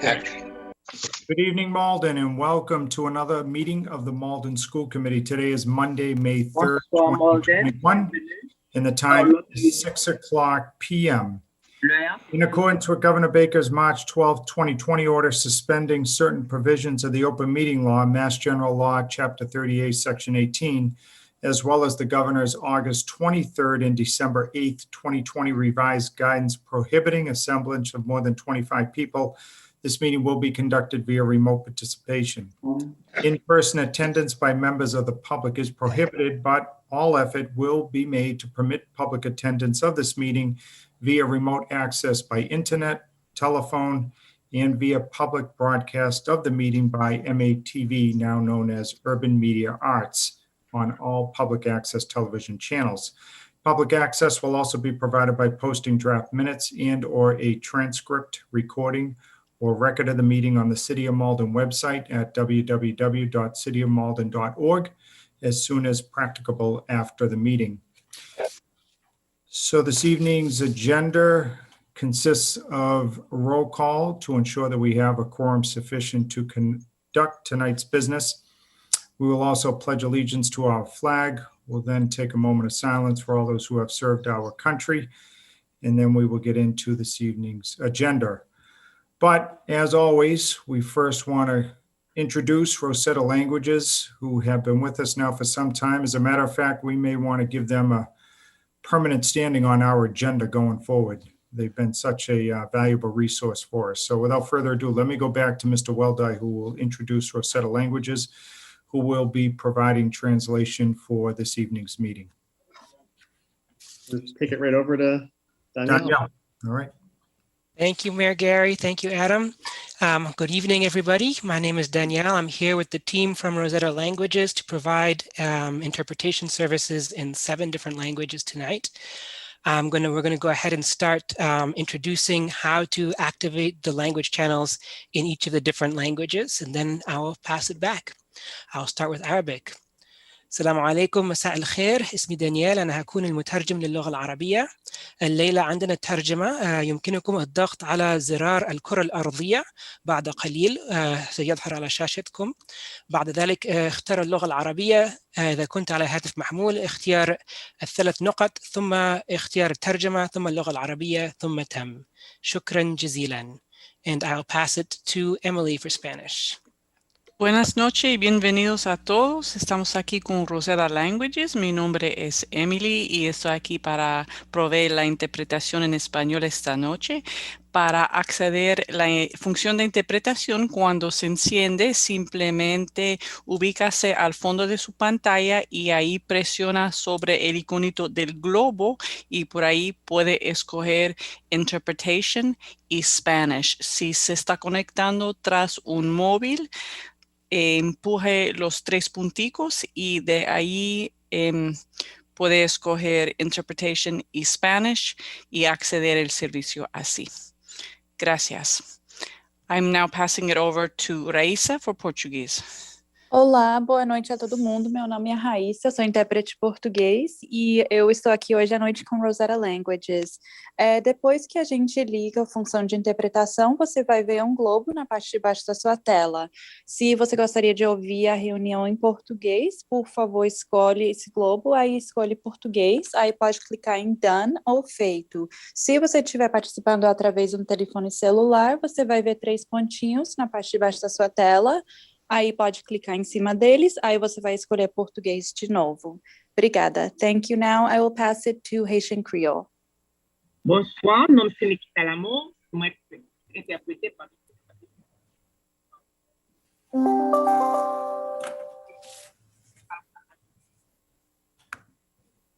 Heck. Good evening, Malden, and welcome to another meeting of the Malden School Committee. Today is Monday, May 3rd, 2021, and the time is 6:00 p.m. In accordance with Governor Baker's March 12, 2020 order suspending certain provisions of the open meeting law, Mass General Law, Chapter 38, Section 18, as well as the governor's August 23rd and December 8th, 2020 revised guidance prohibiting assemblage of more than 25 people, this meeting will be conducted via remote participation. In-person attendance by members of the public is prohibited, but all effort will be made to permit public attendance of this meeting via remote access by internet, telephone, and via public broadcast of the meeting by MATV, now known as Urban Media Arts, on all public access television channels. Public access will also be provided by posting draft minutes and/or a transcript, recording, or record of the meeting on the City of Malden website at www.cityofmalden.org as soon as practicable after the meeting. So this evening's agenda consists of a roll call to ensure that we have a quorum sufficient to conduct tonight's business. We will also pledge allegiance to our flag. We'll then take a moment of silence for all those who have served our country, and then we will get into this evening's agenda. But as always, we first want to introduce Rosetta Languages, who have been with us now for some time. As a matter of fact, we may want to give them a permanent standing on our agenda going forward. They've been such a valuable resource for us. So without further ado, let me go back to Mr. Weldai, who will introduce Rosetta Languages, who will be providing translation for this evening's meeting. Let's take it right over to Danielle. All right. Thank you, Mayor Gary. Thank you, Adam. Good evening, everybody. My name is Danielle. I'm here with the team from Rosetta Languages to provide interpretation services in 7 different languages tonight. We're going to go ahead and start introducing how to activate the language channels in each of the different languages, and then I will pass it back. I'll start with Arabic. السلام عليكم، مساء الخير. اسمي دانيال، أنا هكون المترجم للغة العربية. الليلة عندنا الترجمة. يمكنكم الضغط على زرار الكرة الأرضية بعد قليل سيظهر على شاشتكم. بعد ذلك اختار اللغة العربية. إذا كنت على هاتف محمول اختيار ال3 نقط، ثم اختيار الترجمة، ثم اللغة العربية، ثم تم. شكرا جزيلا. And I'll pass it to Emily for Spanish. Buenas noches y bienvenidos a todos. Estamos aquí con Rosetta Languages. Mi nombre es Emily y estoy aquí para proveer la interpretación en español esta noche. Para acceder a la función de interpretación, cuando se enciende, simplemente ubícase al fondo de su pantalla y ahí presiona sobre el iconito del globo y por ahí puede escoger Interpretation y Spanish. Si se está conectando tras un móvil, empuje los 3 punticos y de ahí puede escoger Interpretation y Spanish y acceder al servicio así. Gracias. I'm now passing it over to Raíssa for Portuguese. Olá, boa noite a todo mundo. Meu nome é Raíssa, eu sou intérprete português e eu estou aqui hoje à noite com Rosetta Languages. Depois que a gente liga a função de interpretação, você vai ver um globo na parte de baixo da sua tela. Se você gostaria de ouvir a reunião em português, por favor, escolhe esse globo, aí escolhe português, aí pode clicar em Done ou Feito. Se você estiver participando através de um telefone celular, você vai ver 3 pontinhos na parte de baixo da sua tela. Aí pode clicar em cima deles, aí você vai escolher português de novo. Obrigada. Thank you. Now I will pass it to Haitian Creole. Bonsoir, mon nom c'est Nikita Lamour, moi interprété par.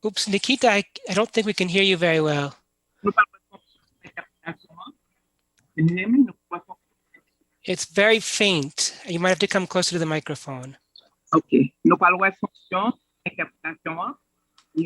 Oops, Nikita, I don't think we can hear you very well. It's very faint. You might have to come closer to the microphone. OK. Nous parlons de fonction interprétation. Nous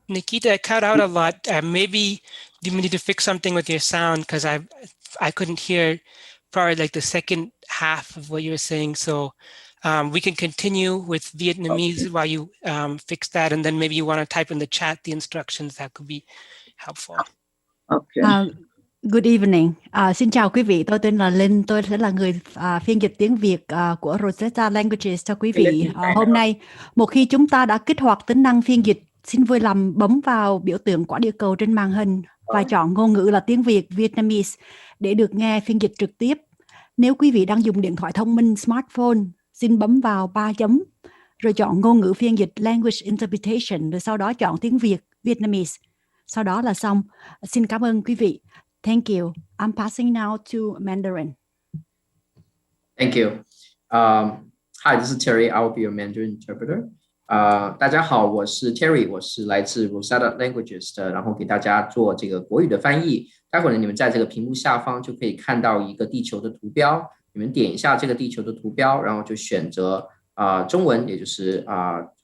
Nikita, it cut out a lot. Maybe you need to fix something with your sound because I couldn't hear probably like the second half of what you were saying. So we can continue with Vietnamese while you fix that, and then maybe you want to type in the chat the instructions. That could be helpful. Good evening. Xin chào quý vị. Tôi tên là Linh. Tôi sẽ là người phiên dịch tiếng Việt của Rosetta Languages cho quý vị. Hôm nay, một khi chúng ta đã kích hoạt tính năng phiên dịch, xin vui lòng bấm vào biểu tượng quả địa cầu trên màn hình và chọn ngôn ngữ là tiếng Việt, Vietnamese để được nghe phiên dịch trực tiếp. Nếu quý vị đang dùng điện thoại thông minh smartphone, xin bấm vào 3 chấm rồi chọn ngôn ngữ phiên dịch Language Interpretation rồi sau đó chọn tiếng Việt, Vietnamese. Sau đó là xong. Xin cảm ơn quý vị. Thank you. I'm passing now to Mandarin. Thank you. Hi, this is Terry. I will be your Mandarin interpreter. 大家好，我是 Terry， 我是来自 Rosetta Languages 的，然后给大家做这个国语的翻译。待会儿呢，你们在这个屏幕下方就可以看到一个地球的图标，你们点一下这个地球的图标，然后就选择中文，也就是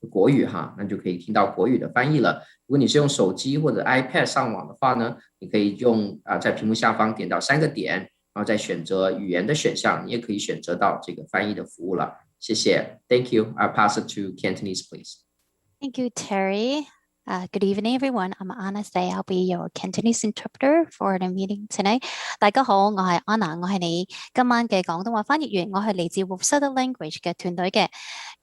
国语哈，那就可以听到国语的翻译了。如果你是用手机或者 iPad 上网的话呢，你可以用在屏幕下方点到3个点，然后再选择语言的选项，你也可以选择到这个翻译的服务了。谢谢 ，Thank you. I'll pass it to Cantonese, please. Thank you, Terry. Good evening, everyone. I'm Anna today. I'll be your Cantonese interpreter for the meeting tonight. 大家好，我係 Anna， 我係你今晚嘅廣東話翻譯員，我係嚟自 Rosetta Language 嘅團隊嘅。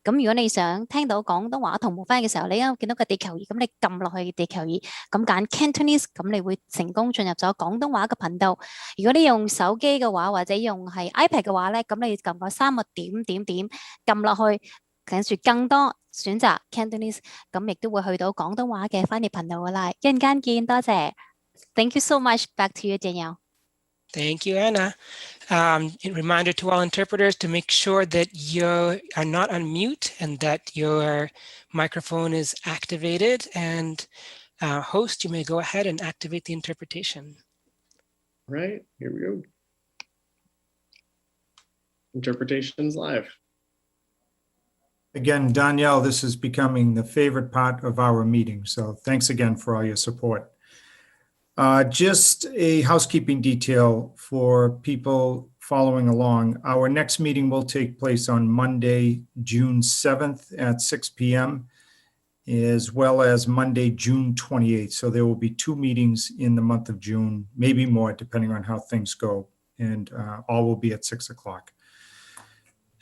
咁如果你想聽到廣東話同步翻譯嘅時候，你啱見到個地球儀，咁你撳落去地球儀，咁揀 Cantonese， 咁你會成功進入咗廣東話嘅頻道。如果你用手機嘅話，或者用係 iPad 嘅話咧，咁你撳個3個點撳落去。跟住更多選擇 Cantonese， 咁亦都會去到廣東話嘅翻譯頻道噶啦。一陣間見，多謝。Thank you so much. Back to you, Danielle. Thank you, Anna. A reminder to all interpreters to make sure that you are not on mute and that your microphone is activated. And host, you may go ahead and activate the interpretation. All right, here we go. Interpretation's live. Again, Danielle, this is becoming the favorite part of our meeting. So thanks again for all your support. Just a housekeeping detail for people following along. Our next meeting will take place on Monday, June 7th at 6 p.m., as well as Monday, June 28th. So there will be 2 meetings in the month of June, maybe more, depending on how things go. And all will be at 6 o'clock.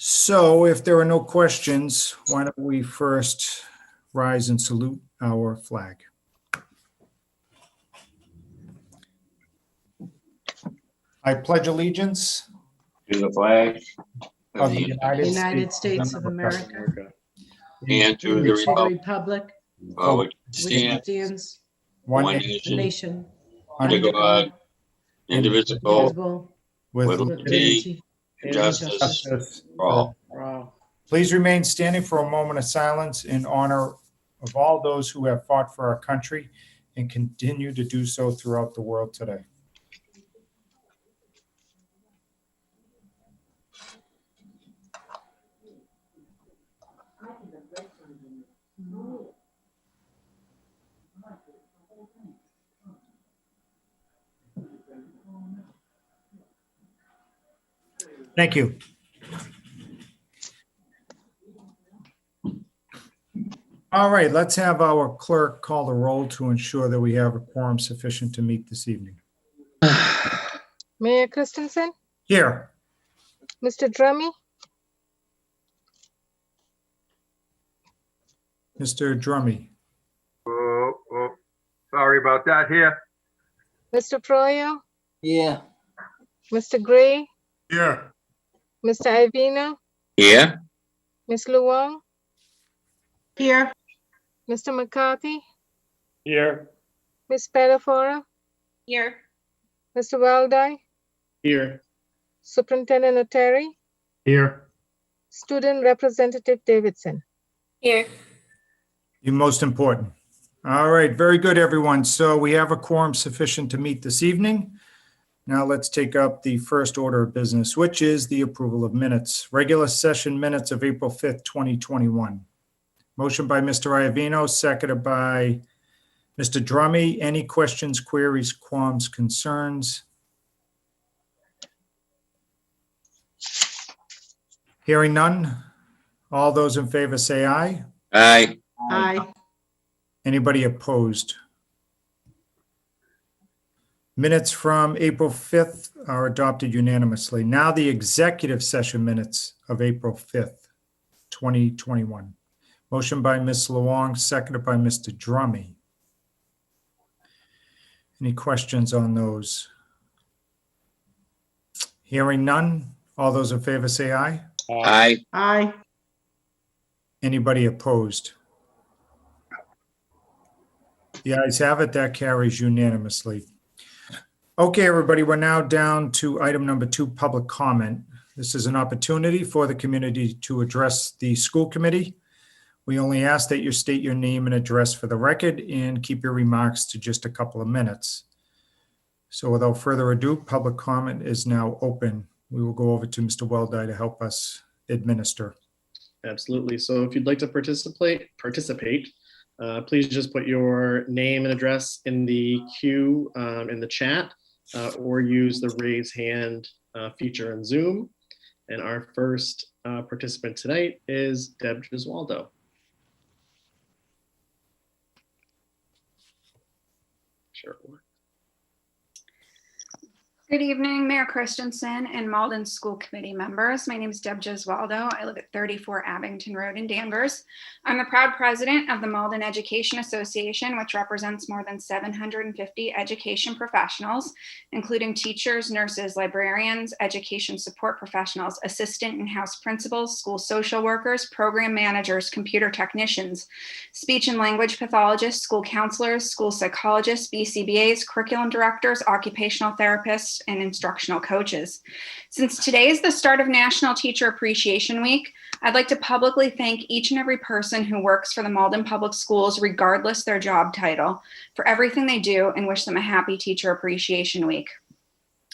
So if there are no questions, why don't we first rise and salute our flag. I pledge allegiance to the flag of the United States of America and to the republic which stands one nation under God, indivisible, indivisible, with with liberty and justice for all. Please remain standing for a moment of silence in honor of all those who have fought for our country and continue to do so throughout the world today. Thank you. All right, let's have our clerk call the roll to ensure that we have a quorum sufficient to meet this evening. Mayor Christenson, Here. Mr. Drummy, Mr. Drummy. Sorry about that. Here. Mr. Froyo, yeah, Mr. Gray, Here. Mr. Iovino, Here, Ms. Luong, here, Mr. McCarthy, Here. Ms. Spadafora, here, Mr. Weldai, Here. Superintendent Terry, Here. Student Representative Davidson. here. You're most important. All right, very good, everyone. So we have a quorum sufficient to meet this evening. Now let's take up the first order of business, which is the approval of minutes. Regular session minutes of April 5th, 2021. Motion by Mr. Iovino, seconded by Mr. Drummy. Any questions, queries, qualms, concerns? Hearing none. All those in favor say aye. Aye. Aye. Anybody opposed? Minutes from April 5th are adopted unanimously. Now the executive session minutes of April 5th, 2021. Motion by Ms. Luong, seconded by Mr. Drummy. Any questions on those? Hearing none. All those in favor say aye. Aye. Aye. Anybody opposed? The ayes have it. That carries unanimously. Okay, everybody, we're now down to item number 2, public comment. This is an opportunity for the community to address the school committee. We only ask that you state your name and address for the record and keep your remarks to just a couple of minutes. So without further ado, public comment is now open. We will go over to Mr. Weldai to help us administer. Absolutely. So if you'd like to participate, please just put your name and address in the queue in the chat, or use the raise hand feature in Zoom. And our first participant tonight is Deb Gesualdo. Sure. Good evening, Mayor Christenson and Malden School Committee members. My name is Deb Gesualdo. I live at 34 Abington Road in Danvers. I'm the proud president of the Malden Education Association, which represents more than 750 education professionals, including teachers, nurses, librarians, education support professionals, assistant and house principals, school social workers, program managers, computer technicians, speech and language pathologists, school counselors, school psychologists, BCBAs, curriculum directors, occupational therapists, and instructional coaches. Since today is the start of National Teacher Appreciation Week, I'd like to publicly thank each and every person who works for the Malden Public Schools, regardless their job title, for everything they do and wish them a happy Teacher Appreciation Week.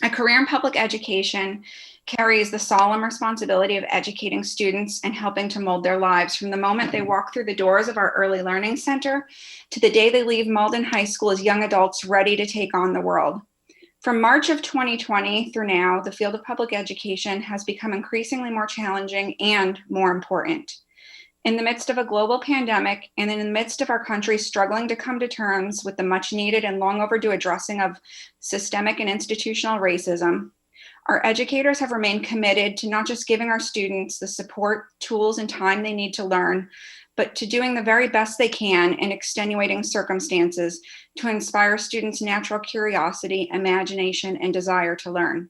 A career in public education carries the solemn responsibility of educating students and helping to mold their lives from the moment they walk through the doors of our Early Learning Center to the day they leave Malden High School as young adults ready to take on the world. From March of 2020 through now, the field of public education has become increasingly more challenging and more important. In the midst of a global pandemic and in the midst of our country struggling to come to terms with the much needed and long overdue addressing of systemic and institutional racism, our educators have remained committed to not just giving our students the support, tools, and time they need to learn, but to doing the very best they can in extenuating circumstances to inspire students' natural curiosity, imagination, and desire to learn.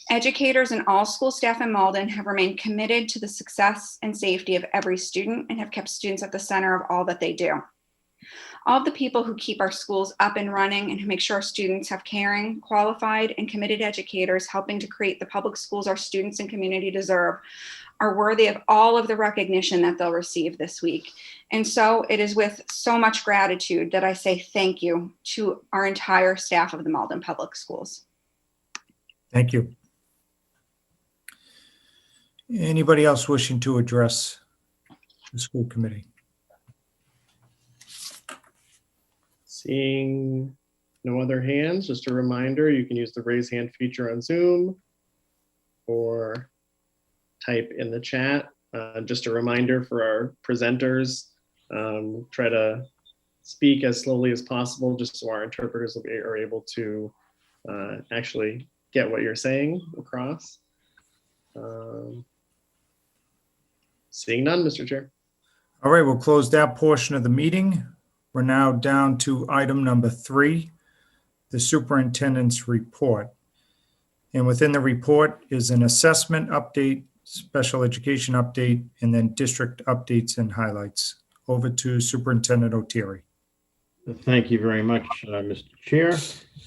Educators and all school staff in Malden have remained committed to the success and safety of every student and have kept students at the center of all that they do. All of the people who keep our schools up and running and who make sure our students have caring, qualified, and committed educators helping to create the public schools our students and community deserve are worthy of all of the recognition that they'll receive this week. And so it is with so much gratitude that I say thank you to our entire staff of the Malden Public Schools. Thank you. Anybody else wishing to address the school committee? Seeing no other hands, just a reminder, you can use the raise hand feature on Zoom or type in the chat. Just a reminder for our presenters, try to speak as slowly as possible just so our interpreters are able to actually get what you're saying across. Seeing none, Mr. Chair. All right, we'll close that portion of the meeting. We're now down to item number 3, the superintendent's report. And within the report is an assessment update, special education update, and then district updates and highlights. Over to Superintendent O'Teary. Thank you very much, Mr. Chair.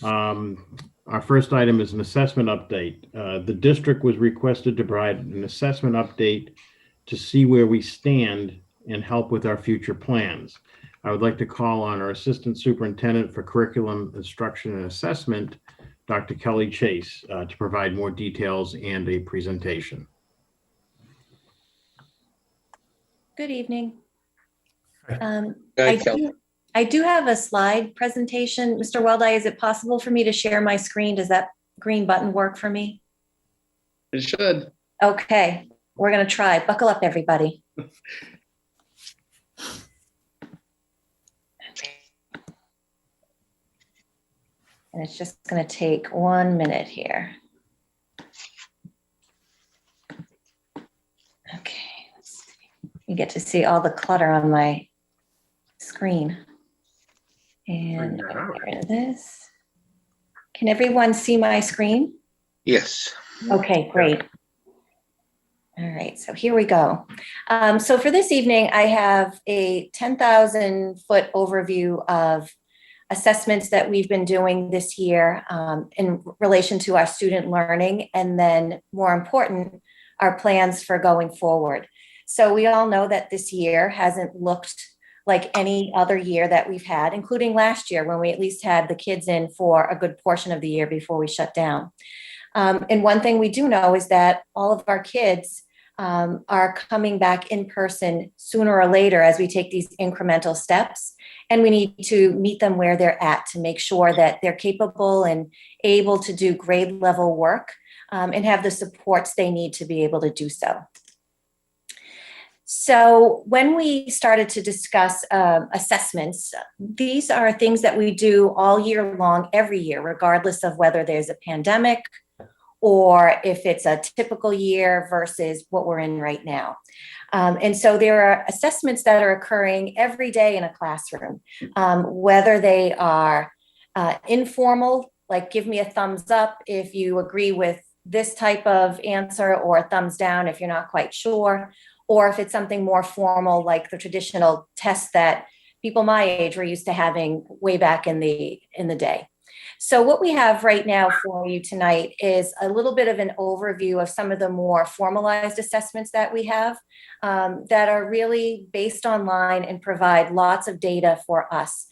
Our first item is an assessment update. The district was requested to provide an assessment update to see where we stand and help with our future plans. I would like to call on our Assistant Superintendent for Curriculum, Instruction, and Assessment Dr. Kelly Chase, to provide more details and a presentation. Good evening. Hi, I do have a slide presentation. Mr. Weldai, is it possible for me to share my screen? Does that green button work for me? It should. Okay, we're going to try. Buckle up, everybody. And it's just going to take 1 minute here. Okay, let's see. You get to see all the clutter on my screen. And I'll get rid of this. Can everyone see my screen? Yes. Okay, great. All right, so here we go. So for this evening, I have a 10,000-foot overview of assessments that we've been doing this year in relation to our student learning, and then more important, our plans for going forward. So we all know that this year hasn't looked like any other year that we've had, including last year when we at least had the kids in for a good portion of the year before we shut down. And one thing we do know is that all of our kids are coming back in person sooner or later as we take these incremental steps. And we need to meet them where they're at to make sure that they're capable and able to do grade level work and have the supports they need to be able to do so. So when we started to discuss assessments, these are things that we do all year long, every year, regardless of whether there's a pandemic or if it's a typical year versus what we're in right now. And so there are assessments that are occurring every day in a classroom, whether they are informal, like give me a thumbs up if you agree with this type of answer, or a thumbs down if you're not quite sure, or if it's something more formal, like the traditional tests that people my age were used to having way back in the day. So what we have right now for you tonight is a little bit of an overview of some of the more formalized assessments that we have that are really based online and provide lots of data for us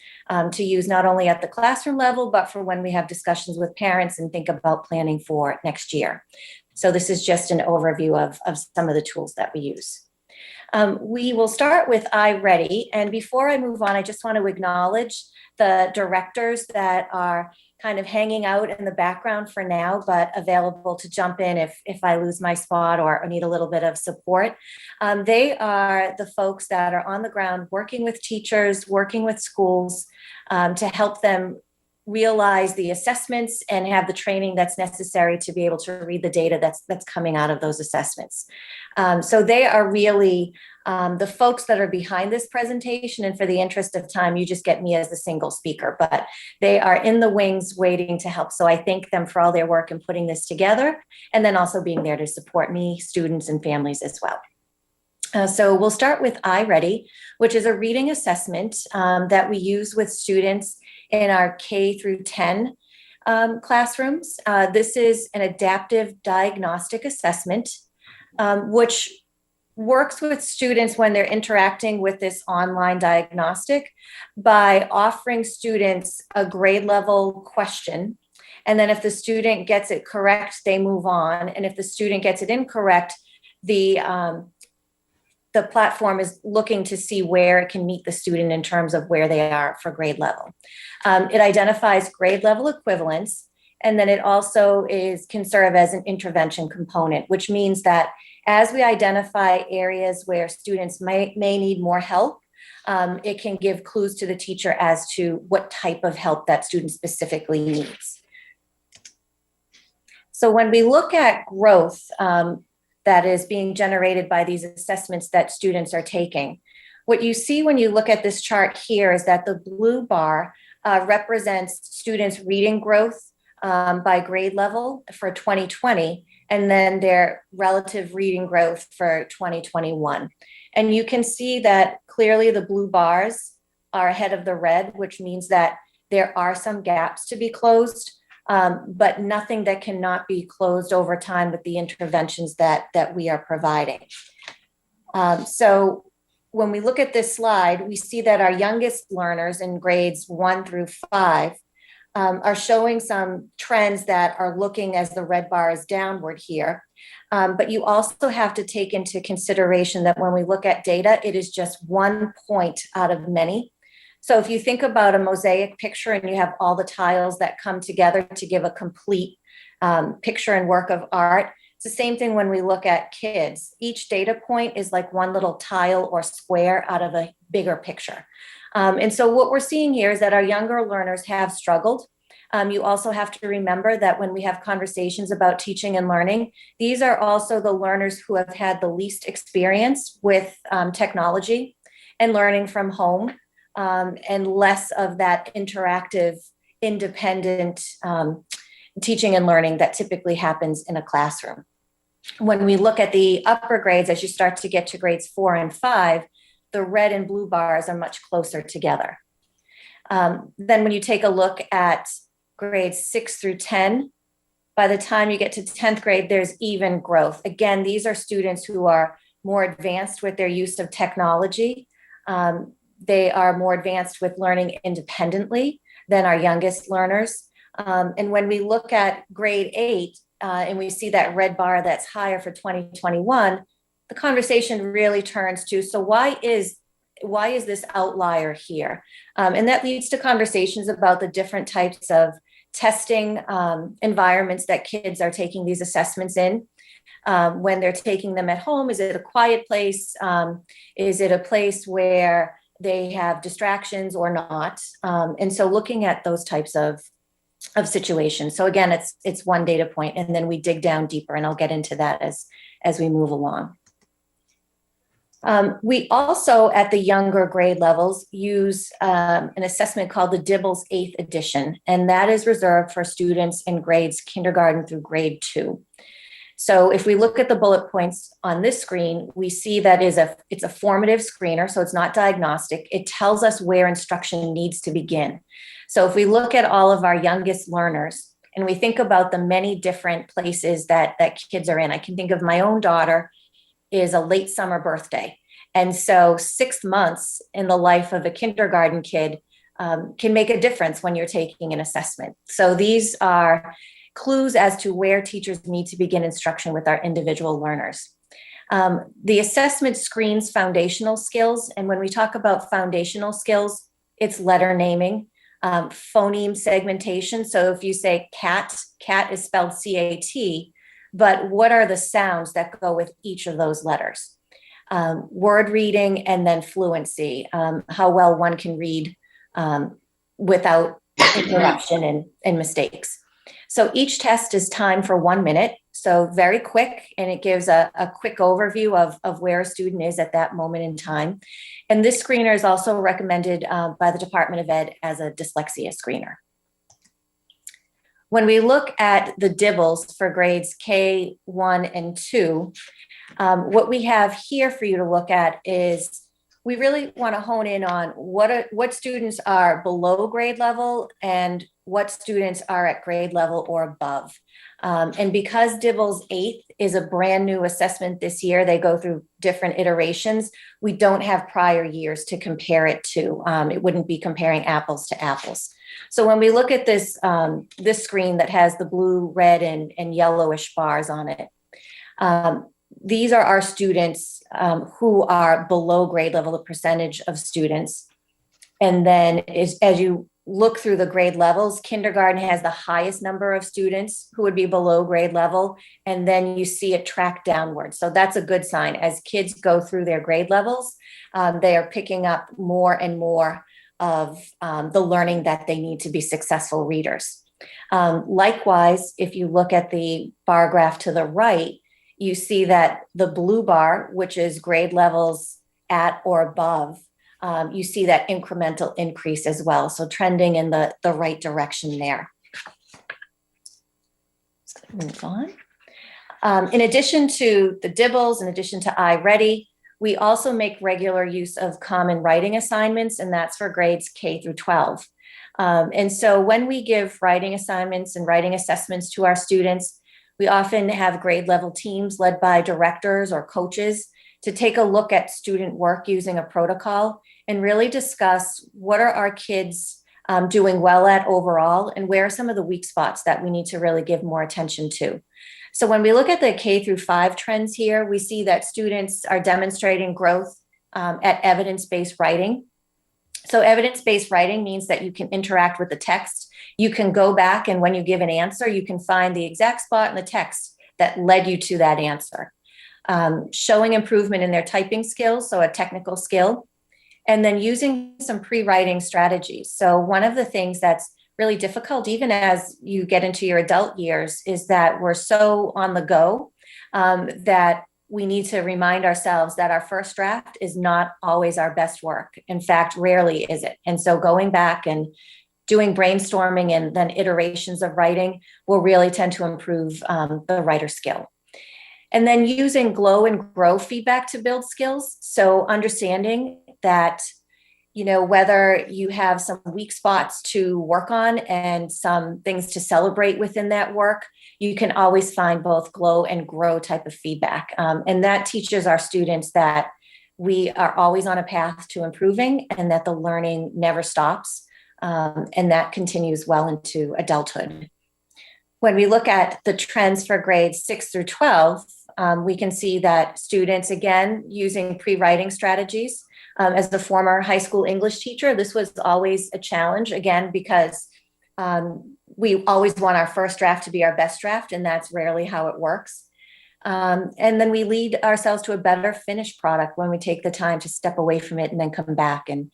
to use not only at the classroom level, but for when we have discussions with parents and think about planning for next year. So this is just an overview of some of the tools that we use. We will start with iReady. And before I move on, I just want to acknowledge the directors that are kind of hanging out in the background for now, but available to jump in if I lose my spot or need a little bit of support. They are the folks that are on the ground working with teachers, working with schools to help them realize the assessments and have the training that's necessary to be able to read the data that's coming out of those assessments. So they are really the folks that are behind this presentation, and for the interest of time, you just get me as a single speaker, but they are in the wings waiting to help. So I thank them for all their work in putting this together, and then also being there to support me, students, and families as well. So we'll start with iReady, which is a reading assessment that we use with students in our K through 10 classrooms. This is an adaptive diagnostic assessment, which works with students when they're interacting with this online diagnostic by offering students a grade level question. And then if the student gets it correct, they move on. And if the student gets it incorrect, the platform is looking to see where it can meet the student in terms of where they are for grade level. It identifies grade level equivalence, and then it also can serve as an intervention component, which means that as we identify areas where students may need more help, it can give clues to the teacher as to what type of help that student specifically needs. So when we look at growth, that is being generated by these assessments that students are taking, what you see when you look at this chart here is that the blue bar represents students' reading growth by grade level for 2020, and then their relative reading growth for 2021. And you can see that clearly the blue bars are ahead of the red, which means that there are some gaps to be closed, but nothing that cannot be closed over time with the interventions that we are providing. So when we look at this slide, we see that our youngest learners in grades 1 through 5 are showing some trends that are looking as the red bar is downward here. But you also have to take into consideration that when we look at data, it is just 1 point out of many. So if you think about a mosaic picture and you have all the tiles that come together to give a complete picture and work of art, it's the same thing when we look at kids. Each data point is like one little tile or square out of a bigger picture. And so what we're seeing here is that our younger learners have struggled. You also have to remember that when we have conversations about teaching and learning, these are also the learners who have had the least experience with technology and learning from home, and less of that interactive, independent teaching and learning that typically happens in a classroom. When we look at the upper grades, as you start to get to grades 4 and 5, the red and blue bars are much closer together. Then when you take a look at grades 6 through 10, by the time you get to 10th grade, there's even growth. Again, these are students who are more advanced with their use of technology. They are more advanced with learning independently than our youngest learners. And when we look at grade 8, and we see that red bar that's higher for 2021, the conversation really turns to, so why is this outlier here? And that leads to conversations about the different types of testing environments that kids are taking these assessments in. When they're taking them at home, is it a quiet place? Is it a place where they have distractions or not? And so looking at those types of situations. So again, it's one data point, and then we dig down deeper, and I'll get into that as we move along. We also, at the younger grade levels, use an assessment called the DIBELS 8th edition, and that is reserved for students in grades kindergarten through grade 2. So if we look at the bullet points on this screen, we see that it's a formative screener, so it's not diagnostic. It tells us where instruction needs to begin. So if we look at all of our youngest learners and we think about the many different places that kids are in, I can think of my own daughter is a late summer birthday. And so 6 months in the life of a kindergarten kid can make a difference when you're taking an assessment. So these are clues as to where teachers need to begin instruction with our individual learners. The assessment screens foundational skills. And when we talk about foundational skills, it's letter naming, phoneme segmentation. So if you say cat is spelled C-A-T, but what are the sounds that go with each of those letters? Word reading, and then fluency, how well one can read without interruption and mistakes. So each test is timed for 1 minute, so very quick, and it gives a quick overview of where a student is at that moment in time. And this screener is also recommended by the Department of Ed as a dyslexia screener. When we look at the DIBELS for grades K1 and 2, what we have here for you to look at is we really want to hone in on what students are below grade level and what students are at grade level or above. And because DIBELS 8th is a brand new assessment this year, they go through different iterations. We don't have prior years to compare it to. It wouldn't be comparing apples to apples. So when we look at this, this screen that has the blue, red, and yellowish bars on it, these are our students who are below grade level, the percentage of students. And then as you look through the grade levels, kindergarten has the highest number of students who would be below grade level, and then you see it track downward. So that's a good sign. As kids go through their grade levels, they are picking up more and more of the learning that they need to be successful readers. Likewise, if you look at the bar graph to the right, you see that the blue bar, which is grade levels at or above, you see that incremental increase as well. So trending in the right direction there. Let's move on. In addition to the DIBELS, in addition to iReady, we also make regular use of common writing assignments, and that's for grades K through 12. And so when we give writing assignments and writing assessments to our students, we often have grade level teams led by directors or coaches to take a look at student work using a protocol and really discuss what are our kids' doing well at overall, and where are some of the weak spots that we need to really give more attention to. So when we look at the K through 5 trends here, we see that students are demonstrating growth at evidence-based writing. So evidence-based writing means that you can interact with the text. You can go back, and when you give an answer, you can find the exact spot in the text that led you to that answer. Showing improvement in their typing skills, so a technical skill, and then using some pre-writing strategies. So one of the things that's really difficult, even as you get into your adult years, is that we're so on the go that we need to remind ourselves that our first draft is not always our best work. In fact, rarely is it. And so going back and doing brainstorming and then iterations of writing will really tend to improve the writer skill. And then using glow and grow feedback to build skills. So understanding that, you know, whether you have some weak spots to work on and some things to celebrate within that work, you can always find both glow and grow type of feedback. And that teaches our students that we are always on a path to improving and that the learning never stops. And that continues well into adulthood. When we look at the trends for grades 6 through 12, we can see that students, again, using pre-writing strategies. As the former high school English teacher, this was always a challenge, again, because we always want our first draft to be our best draft, and that's rarely how it works. And then we lead ourselves to a better finished product when we take the time to step away from it and then come back and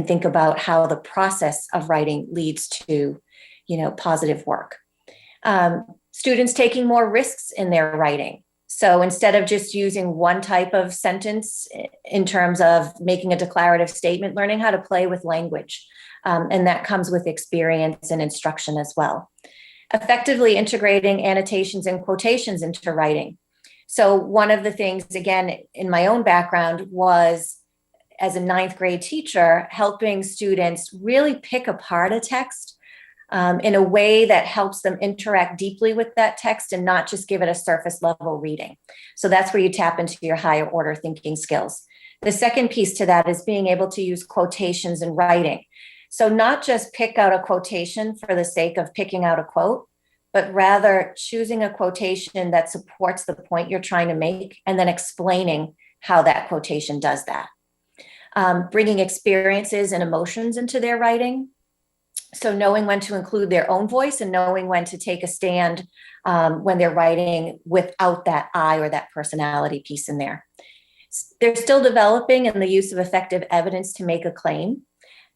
think about how the process of writing leads to, you know, positive work. Students taking more risks in their writing. So instead of just using one type of sentence in terms of making a declarative statement, learning how to play with language. And that comes with experience and instruction as well. Effectively integrating annotations and quotations into writing. So one of the things, again, in my own background was, as a 9th grade teacher, helping students really pick apart a text in a way that helps them interact deeply with that text and not just give it a surface level reading. So that's where you tap into your higher order thinking skills. The second piece to that is being able to use quotations in writing. So not just pick out a quotation for the sake of picking out a quote, but rather choosing a quotation that supports the point you're trying to make and then explaining how that quotation does that. Bringing experiences and emotions into their writing. So knowing when to include their own voice and knowing when to take a stand when they're writing without that I or that personality piece in there. They're still developing in the use of effective evidence to make a claim,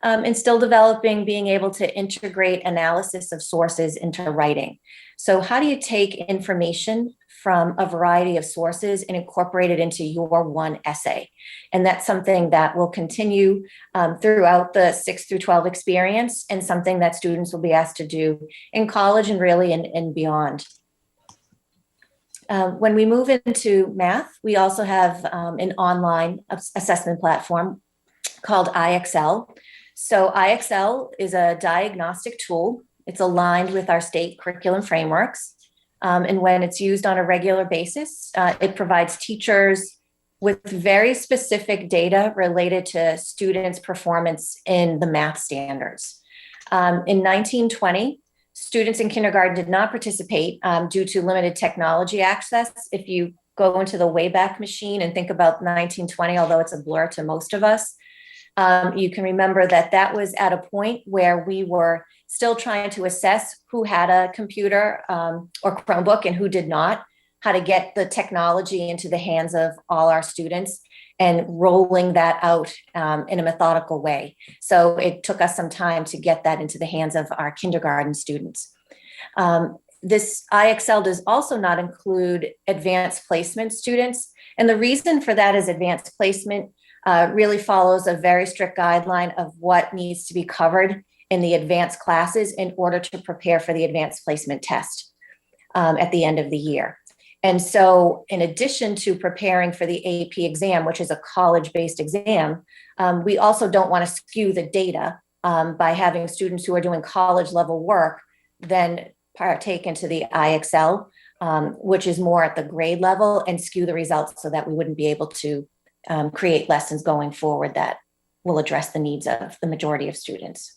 and still developing being able to integrate analysis of sources into writing. So how do you take information from a variety of sources and incorporate it into your one essay? And that's something that will continue throughout the 6 through 12 experience, and something that students will be asked to do in college and really and beyond. When we move into math, we also have an online assessment platform called IXL. So IXL is a diagnostic tool. It's aligned with our state curriculum frameworks. And when it's used on a regular basis, it provides teachers with very specific data related to students' performance in the math standards. In 1920, students in kindergarten did not participate due to limited technology access. If you go into the Wayback Machine and think about 1920, although it's a blur to most of us, you can remember that that was at a point where we were still trying to assess who had a computer or Chromebook and who did not, how to get the technology into the hands of all our students and rolling that out in a methodical way. So it took us some time to get that into the hands of our kindergarten students. This IXL does also not include advanced placement students. And the reason for that is advanced placement really follows a very strict guideline of what needs to be covered in the advanced classes in order to prepare for the advanced placement test at the end of the year. And so in addition to preparing for the AP exam, which is a college-based exam, we also don't want to skew the data by having students who are doing college level work then partake into the IXL, which is more at the grade level, and skew the results so that we wouldn't be able to create lessons going forward that will address the needs of the majority of students.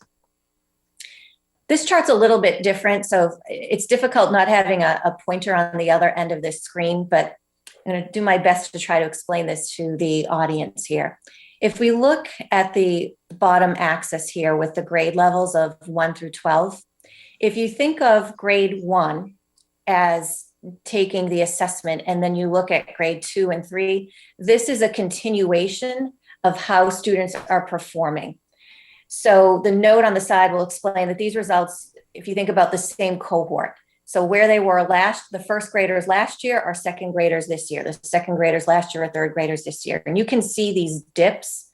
This chart's a little bit different, so it's difficult not having a pointer on the other end of this screen, but I'm going to do my best to try to explain this to the audience here. If we look at the bottom axis here with the grade levels of 1 through 12, if you think of grade 1 as taking the assessment and then you look at grade 2 and 3, this is a continuation of how students are performing. So the note on the side will explain that these results, if you think about the same cohort, so where they were the first graders last year are second graders this year, the second graders last year are third graders this year. And you can see these dips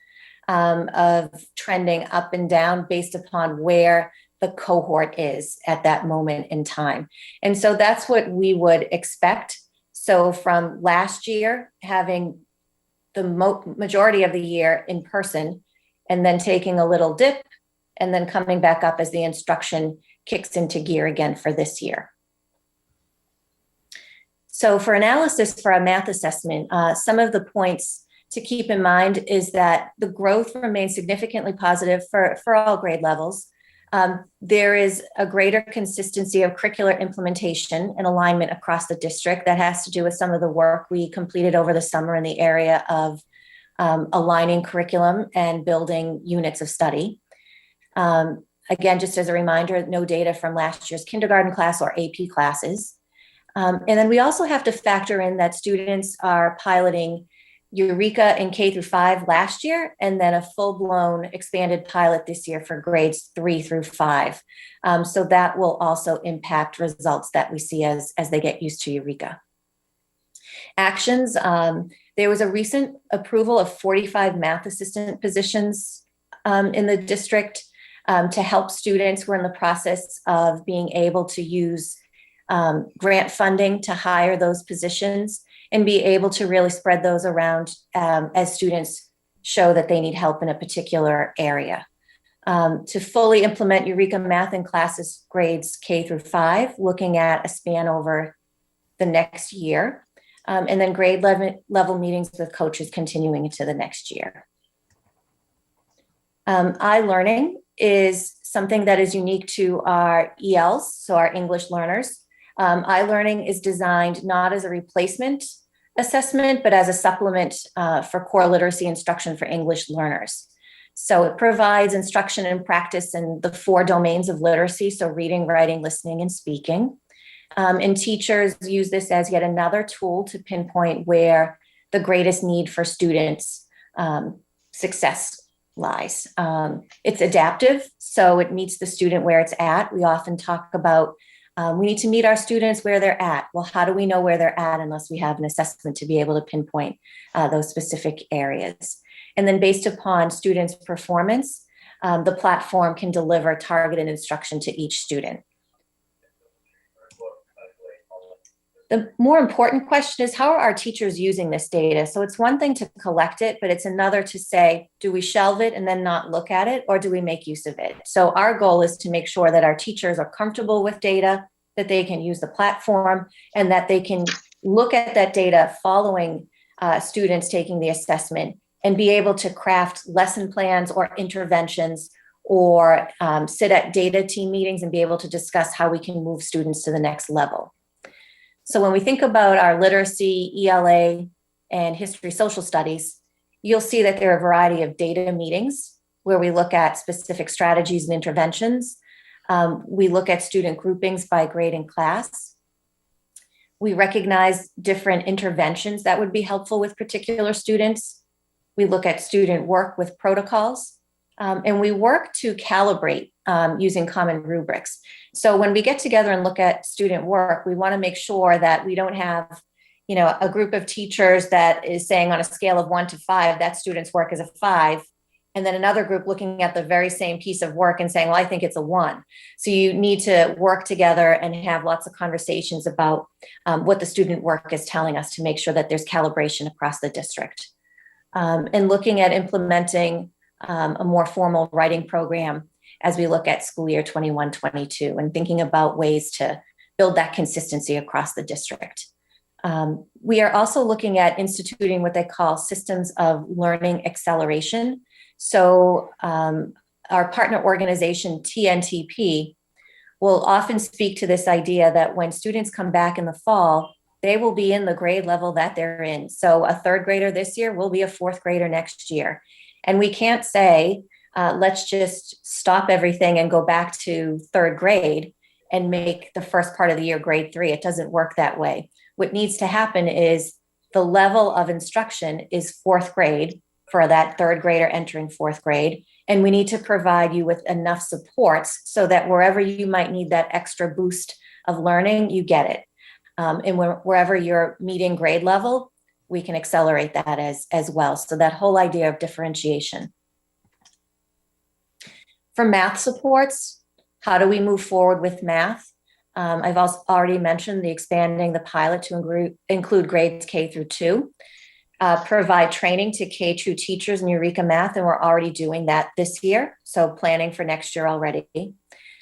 of trending up and down based upon where the cohort is at that moment in time. And so that's what we would expect. So from last year, having the majority of the year in person, and then taking a little dip, and then coming back up as the instruction kicks into gear again for this year. So for analysis for a math assessment, some of the points to keep in mind is that the growth remains significantly positive for all grade levels. There is a greater consistency of curricular implementation and alignment across the district that has to do with some of the work we completed over the summer in the area of aligning curriculum and building units of study. Again, just as a reminder, no data from last year's kindergarten class or AP classes. And then we also have to factor in that students are piloting Eureka in K through 5 last year, and then a full-blown expanded pilot this year for grades 3 through 5. So that will also impact results that we see as they get used to Eureka. Actions, there was a recent approval of 45 math assistant positions in the district to help students who are in the process of being able to use grant funding to hire those positions and be able to really spread those around as students show that they need help in a particular area. To fully implement Eureka Math in classes grades K through 5, looking at a span over the next year, and then grade level meetings with coaches continuing into the next year. iLearning is something that is unique to our ELs, so our English learners. iLearning is designed not as a replacement assessment, but as a supplement for core literacy instruction for English learners. So it provides instruction and practice in the 4 domains of literacy, so reading, writing, listening, and speaking. And teachers use this as yet another tool to pinpoint where the greatest need for students' success lies. It's adaptive, so it meets the student where it's at. We often talk about we need to meet our students where they're at. Well, how do we know where they're at unless we have an assessment to be able to pinpoint those specific areas? And then based upon students' performance, the platform can deliver targeted instruction to each student. The more important question is, how are our teachers using this data? So it's one thing to collect it, but it's another to say, do we shelve it and then not look at it, or do we make use of it? So our goal is to make sure that our teachers are comfortable with data, that they can use the platform, and that they can look at that data following students taking the assessment and be able to craft lesson plans or interventions, or sit at data team meetings and be able to discuss how we can move students to the next level. So when we think about our literacy, ELA, and history social studies, you'll see that there are a variety of data meetings where we look at specific strategies and interventions. We look at student groupings by grade and class. We recognize different interventions that would be helpful with particular students. We look at student work with protocols, and we work to calibrate using common rubrics. So when we get together and look at student work, we want to make sure that we don't have, a group of teachers that is saying on a scale of 1 to 5, that student's work is a 5, and then another group looking at the very same piece of work and saying, well, I think it's a 1. So you need to work together and have lots of conversations about what the student work is telling us to make sure that there's calibration across the district. And looking at implementing a more formal writing program as we look at school year 21-22, and thinking about ways to build that consistency across the district. We are also looking at instituting what they call systems of learning acceleration. So our partner organization, TNTP, will often speak to this idea that when students come back in the fall, they will be in the grade level that they're in. So a third grader this year will be a fourth grader next year. And we can't say, let's just stop everything and go back to third grade and make the first part of the year grade 3. It doesn't work that way. What needs to happen is the level of instruction is fourth grade for that third grader entering fourth grade. And we need to provide you with enough supports so that wherever you might need that extra boost of learning, you get it. And wherever you're meeting grade level, we can accelerate that as well. So that whole idea of differentiation. For math supports, how do we move forward with math? I've also already mentioned the expanding the pilot to include grades K through 2. Provide training to K-2 teachers in Eureka Math, and we're already doing that this year, so planning for next year already.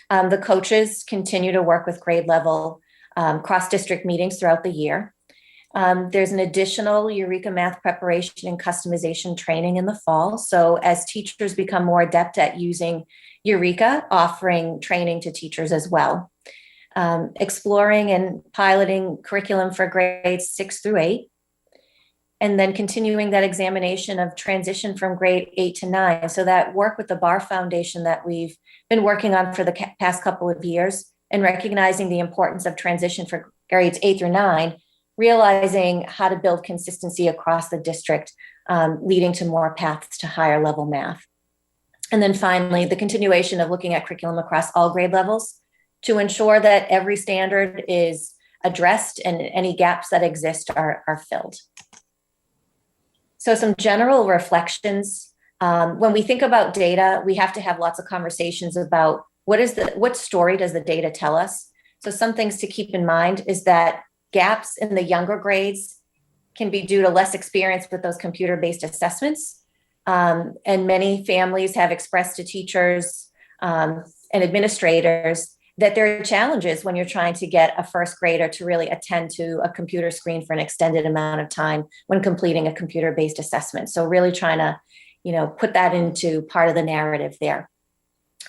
The coaches continue to work with grade level cross-district meetings throughout the year. There's an additional Eureka Math preparation and customization training in the fall, so as teachers become more adept at using Eureka, offering training to teachers as well. Exploring and piloting curriculum for grades 6 through 8. And then continuing that examination of transition from grade 8 to 9. So that work with the Bar Foundation that we've been working on for the past couple of years, and recognizing the importance of transition for grades 8 through 9, realizing how to build consistency across the district, leading to more paths to higher level math. And then finally, the continuation of looking at curriculum across all grade levels to ensure that every standard is addressed and any gaps that exist are filled. So some general reflections. When we think about data, we have to have lots of conversations about what story does the data tell us? So some things to keep in mind is that gaps in the younger grades can be due to less experience with those computer-based assessments. And many families have expressed to teachers and administrators that there are challenges when you're trying to get a first grader to really attend to a computer screen for an extended amount of time when completing a computer-based assessment. So really trying to, put that into part of the narrative there.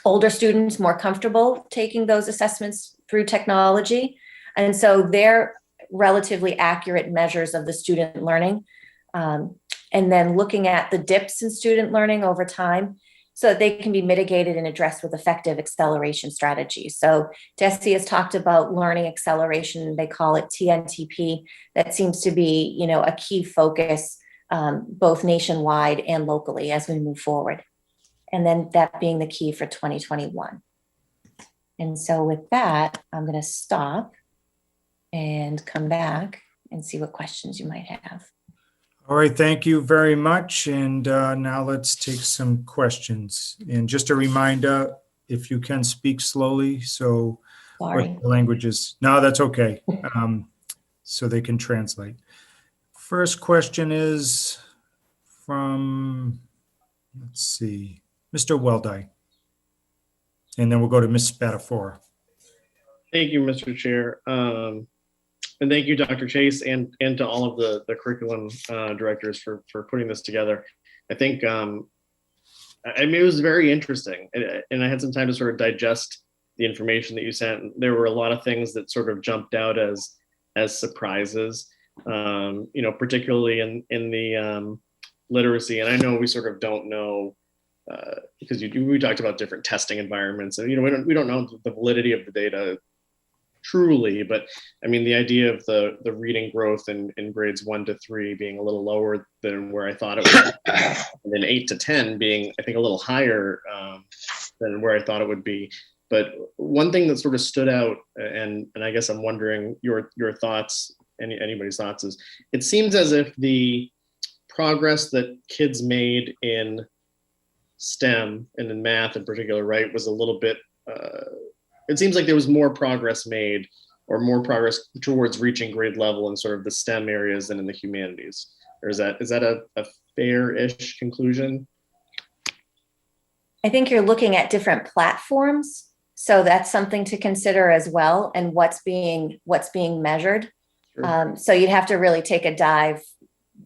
Older students more comfortable taking those assessments through technology. And so they're relatively accurate measures of the student learning. And then looking at the dips in student learning over time, so that they can be mitigated and addressed with effective acceleration strategies. So DESE has talked about learning acceleration. They call it TNTP. That seems to be, a key focus both nationwide and locally as we move forward. And then that being the key for 2021. And so with that, I'm going to stop and come back and see what questions you might have. All right, thank you very much. And now let's take some questions. And just a reminder, if you can speak slowly, so Sorry. the languages. No, that's okay. So they can translate. First question is from, let's see, Mr. Weldai. And then we'll go to Ms. Spadafora. Thank you, Mr. Chair. And thank you, Dr. Chase, and to all of the curriculum directors for putting this together. I think, it was very interesting, and I had some time to sort of digest the information that you sent. There were a lot of things that sort of jumped out as surprises, particularly in the literacy. And I know we sort of don't know, because we talked about different testing environments, and we don't know the validity of the data truly, but I mean, the idea of the reading growth in grades 1 to 3 being a little lower than where I thought it would, and then 8 to 10 being, I think, a little higher than where I thought it would be. But one thing that sort of stood out, and I guess I'm wondering your thoughts, anybody's thoughts, is it seems as if the progress that kids made in STEM and in math in particular, right, was a little bit, it seems like there was more progress made, or more progress towards reaching grade level in sort of the STEM areas than in the humanities. Or is that a fair-ish conclusion? I think you're looking at different platforms. So that's something to consider as well, and what's being measured. Sure. So you'd have to really take a dive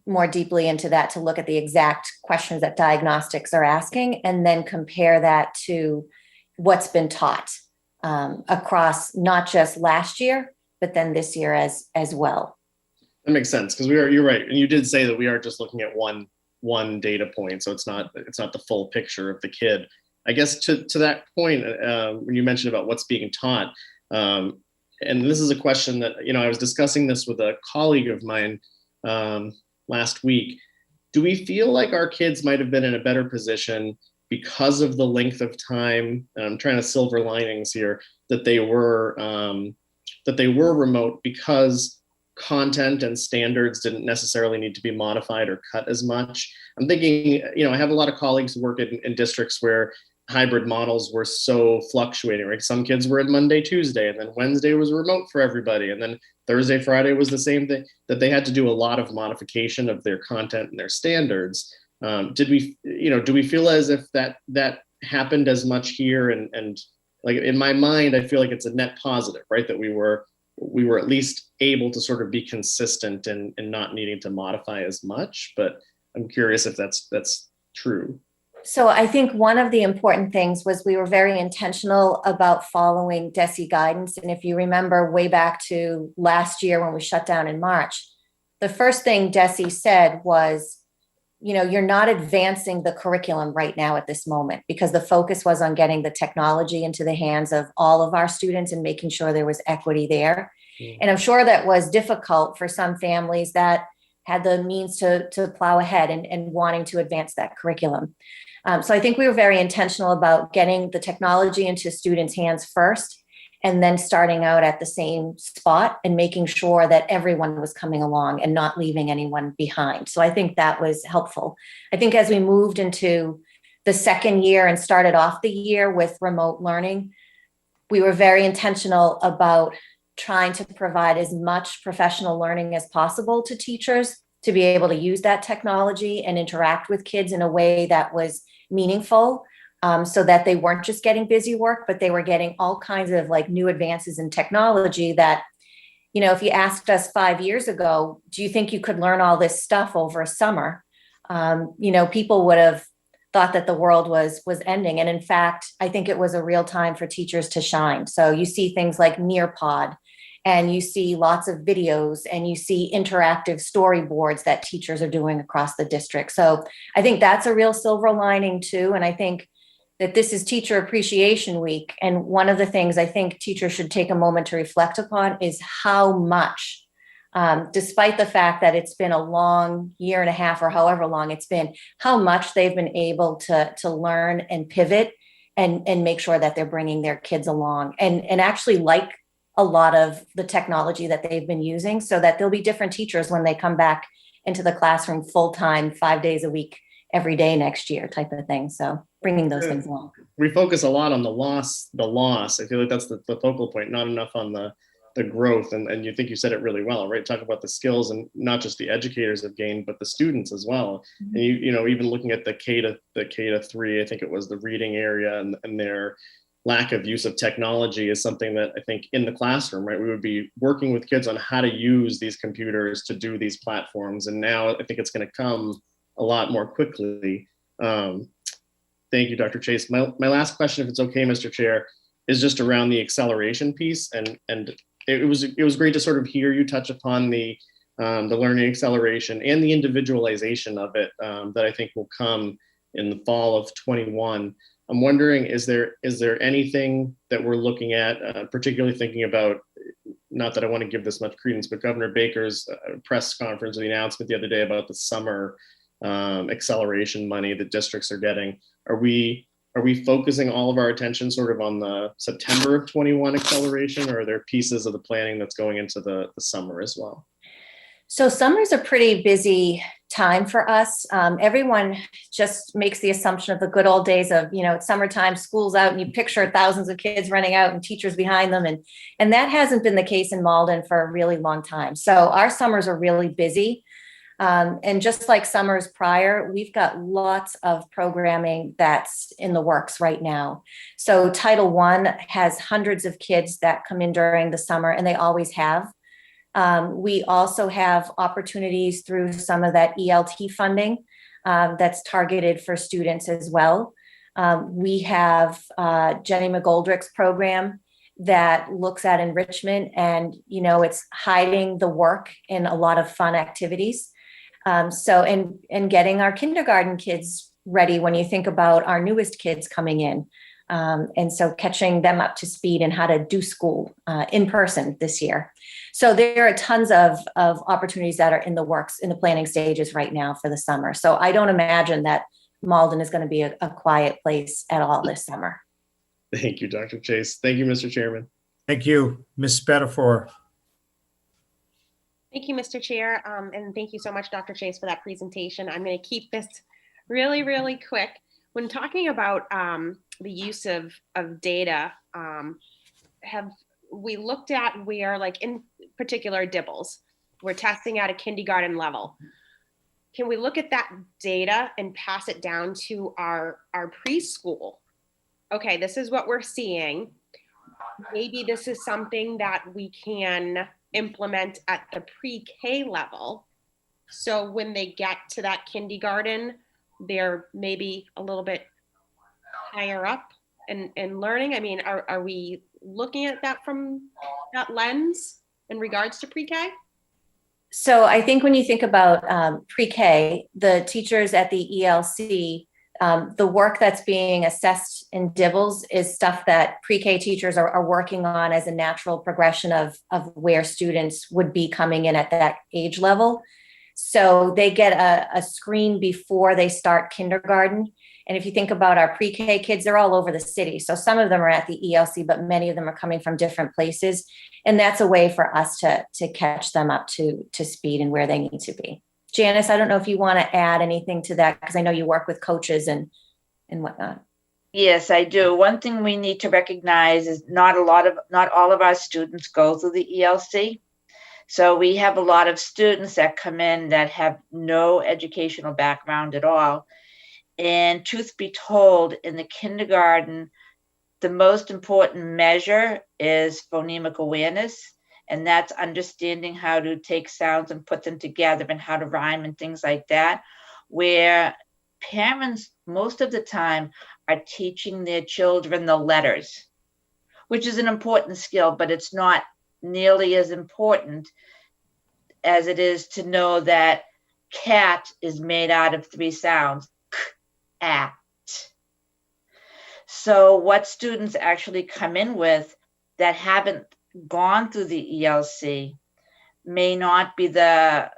more deeply into that to look at the exact questions that diagnostics are asking, and then compare that to what's been taught. across not just last year, but then this year as well. That makes sense, because you're right. And you did say that we are just looking at one data point. So it's not the full picture of the kid. I guess to that point, when you mentioned about what's being taught, and this is a question that, I was discussing this with a colleague of mine last week. Do we feel like our kids might have been in a better position because of the length of time, and I'm trying to silver linings here, that they were remote, because content and standards didn't necessarily need to be modified or cut as much? I'm thinking, I have a lot of colleagues who work in districts where hybrid models were so fluctuating, right? Some kids were at Monday, Tuesday, and then Wednesday was remote for everybody. And then Thursday, Friday was the same thing, that they had to do a lot of modification of their content and their standards. Do we feel as if that happened as much here? And like, in my mind, I feel like it's a net positive, right? That we were at least able to sort of be consistent and not needing to modify as much, but I'm curious if that's true. So I think one of the important things was we were very intentional about following DESE guidance. And if you remember way back to last year when we shut down in March, the first thing DESE said was, you're not advancing the curriculum right now at this moment, because the focus was on getting the technology into the hands of all of our students and making sure there was equity there. And I'm sure that was difficult for some families that had the means to plow ahead and wanting to advance that curriculum. So I think we were very intentional about getting the technology into students' hands first, and then starting out at the same spot and making sure that everyone was coming along and not leaving anyone behind. So I think that was helpful. I think as we moved into the second year and started off the year with remote learning, we were very intentional about trying to provide as much professional learning as possible to teachers to be able to use that technology and interact with kids in a way that was meaningful, so that they weren't just getting busy work, but they were getting all kinds of like new advances in technology that, if you asked us 5 years ago, do you think you could learn all this stuff over a summer? People would have thought that the world was ending. And in fact, I think it was a real time for teachers to shine. So you see things like Nearpod, and you see lots of videos, and you see interactive storyboards that teachers are doing across the district. So I think that's a real silver lining too. And I think that this is Teacher Appreciation Week. And one of the things I think teachers should take a moment to reflect upon is how much, despite the fact that it's been a long year and a half or however long it's been, how much they've been able to learn and pivot and make sure that they're bringing their kids along and actually like a lot of the technology that they've been using, so that there'll be different teachers when they come back into the classroom full-time, 5 days a week, every day next year type of thing. So bringing those things along. We focus a lot on the loss. I feel like that's the focal point, not enough on the growth. And you think you said it really well, right? Talk about the skills, and not just the educators have gained, but the students as well. Mm-hmm. And even looking at the K to 3, I think it was the reading area and their lack of use of technology is something that I think in the classroom, right, we would be working with kids on how to use these computers to do these platforms. And now I think it's going to come a lot more quickly. Thank you, Dr. Chase. My last question, if it's okay, Mr. Chair, is just around the acceleration piece. And it was great to sort of hear you touch upon the learning acceleration and the individualization of it that I think will come in the fall of 21. I'm wondering, is there anything that we're looking at, particularly thinking about, not that I want to give this much credence, but Governor Baker's press conference, the announcement the other day about the summer acceleration money that districts are getting. Are we focusing all of our attention sort of on the September of 21 acceleration, or are there pieces of the planning that's going into the summer as well? So summer's a pretty busy time for us. Everyone just makes the assumption of the good old days of, it's summertime, school's out, and you picture thousands of kids running out and teachers behind them. And that hasn't been the case in Malden for a really long time. So our summers are really busy. And just like summers prior, we've got lots of programming that's in the works right now. So Title I has hundreds of kids that come in during the summer, and they always have. We also have opportunities through some of that ELT funding that's targeted for students as well. We have Jenny McGoldrick's program that looks at enrichment, and, you know, it's hiding the work in a lot of fun activities. And getting our kindergarten kids ready when you think about our newest kids coming in. And so catching them up to speed and how to do school in person this year. So there are tons of opportunities that are in the works, in the planning stages right now for the summer. So I don't imagine that Malden is going to be a quiet place at all this summer. Thank you, Dr. Chase. Thank you, Mr. Chairman. Thank you, Ms. Spadafora. Thank you, Mr. Chair, and thank you so much, Dr. Chase, for that presentation. I'm going to keep this really, really quick. When talking about the use of data, have we looked at where, like in particular DIBELS, we're testing at a kindergarten level. Can we look at that data and pass it down to our preschool? Okay, this is what we're seeing. Maybe this is something that we can implement at the pre-K level. So when they get to that kindergarten, they're maybe a little bit higher up in learning. I mean, are we looking at that from that lens in regards to pre-K? So I think when you think about pre-K, the teachers at the ELC, the work that's being assessed in DIBELS is stuff that pre-K teachers are working on as a natural progression of where students would be coming in at that age level. So they get a screen before they start kindergarten. And if you think about our pre-K kids, they're all over the city. So some of them are at the ELC, but many of them are coming from different places. And that's a way for us to catch them up to speed and where they need to be. Janice, I don't know if you want to add anything to that, because I know you work with coaches and whatnot. Yes, I do. One thing we need to recognize is not all of our students go through the ELC. So we have a lot of students that come in that have no educational background at all. And truth be told, in the kindergarten, the most important measure is phonemic awareness. And that's understanding how to take sounds and put them together and how to rhyme and things like that, where parents most of the time are teaching their children the letters, which is an important skill, but it's not nearly as important as it is to know that cat is made out of 3 sounds, k, at. So what students actually come in with that haven't gone through the ELC may not be the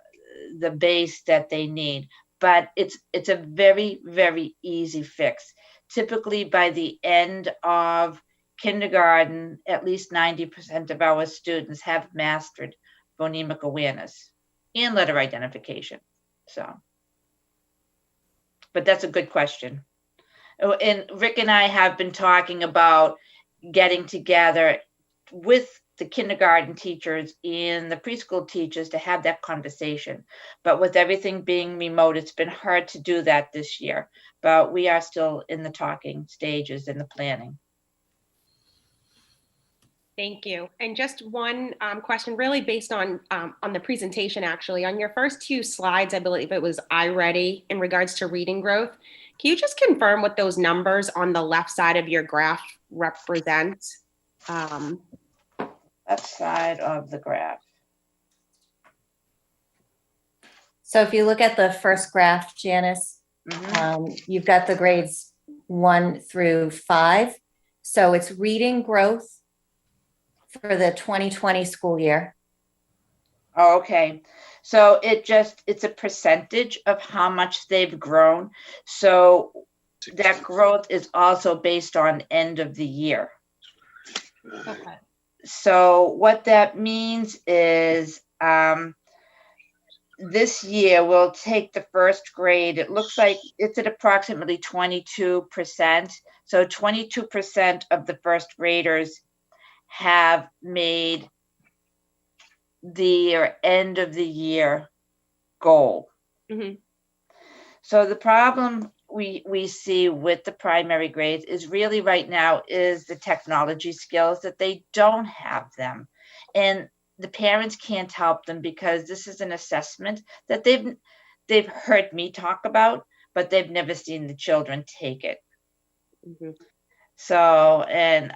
base that they need, but it's a very, very easy fix. Typically by the end of kindergarten, at least 90% of our students have mastered phonemic awareness and letter identification. So, but that's a good question. Oh, and Rick and I have been talking about getting together with the kindergarten teachers and the preschool teachers to have that conversation. But with everything being remote, it's been hard to do that this year. But we are still in the talking stages and the planning. Thank you. And just one question really based on the presentation, actually. On your first 2 slides, I believe it was iReady in regards to reading growth. Can you just confirm what those numbers on the left side of your graph represent? Left side of the graph. So if you look at the first graph, Janice, you've got the grades 1 through 5. So it's reading growth for the 2020 school year. Oh, okay. So it's a percentage of how much they've grown. So that growth is also based on end of the year. Okay. So what that means is this year we'll take the first grade. It looks like it's at approximately 22%. So 22% of the first graders have made their end of the year goal. Mm-hmm. So the problem we see with the primary grades is really right now is the technology skills that they don't have them. And the parents can't help them because this is an assessment that they've heard me talk about, but they've never seen the children take it. Mm-hmm. So, and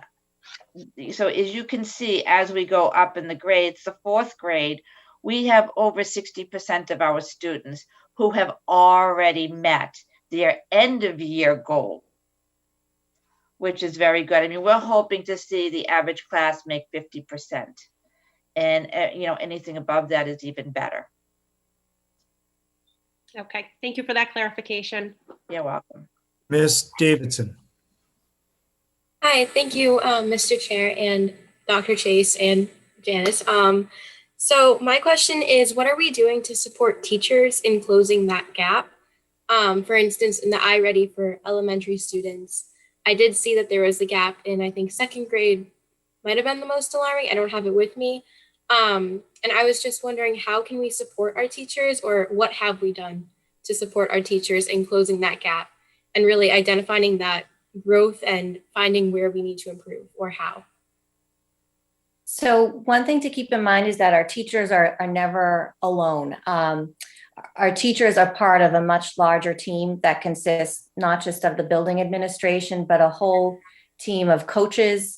so as you can see, as we go up in the grades, the fourth grade, we have over 60% of our students who have already met their end of year goal, which is very good. I mean, we're hoping to see the average class make 50%. And, you know, anything above that is even better. Okay, thank you for that clarification. You're welcome. Ms. Davidson. Hi, thank you, Mr. Chair and Dr. Chase and Janice. So my question is, what are we doing to support teachers in closing that gap? For instance, in the iReady for elementary students, I did see that there was a gap in, I think, second grade might have been the most alarming. I don't have it with me. And I was just wondering, how can we support our teachers, or what have we done to support our teachers in closing that gap and really identifying that growth and finding where we need to improve or how? So one thing to keep in mind is that our teachers are never alone. Our teachers are part of a much larger team that consists not just of the building administration, but a whole team of coaches,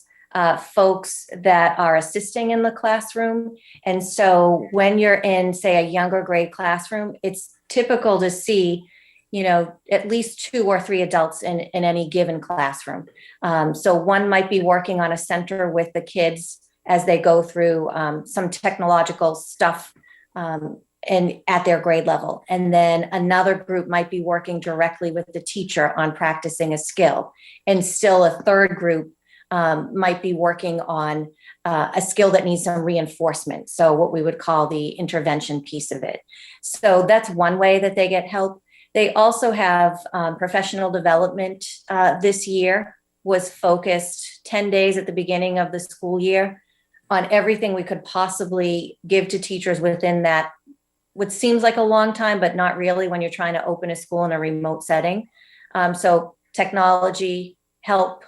folks that are assisting in the classroom. And so when you're in, say, a younger grade classroom, it's typical to see, you know, at least 2 or 3 adults in any given classroom. So one might be working on a center with the kids as they go through some technological stuff and at their grade level. And then another group might be working directly with the teacher on practicing a skill. And still a third group might be working on a skill that needs some reinforcement. So what we would call the intervention piece of it. So that's one way that they get help. They also have professional development this year was focused 10 days at the beginning of the school year on everything we could possibly give to teachers within that, what seems like a long time, but not really when you're trying to open a school in a remote setting. So technology, help,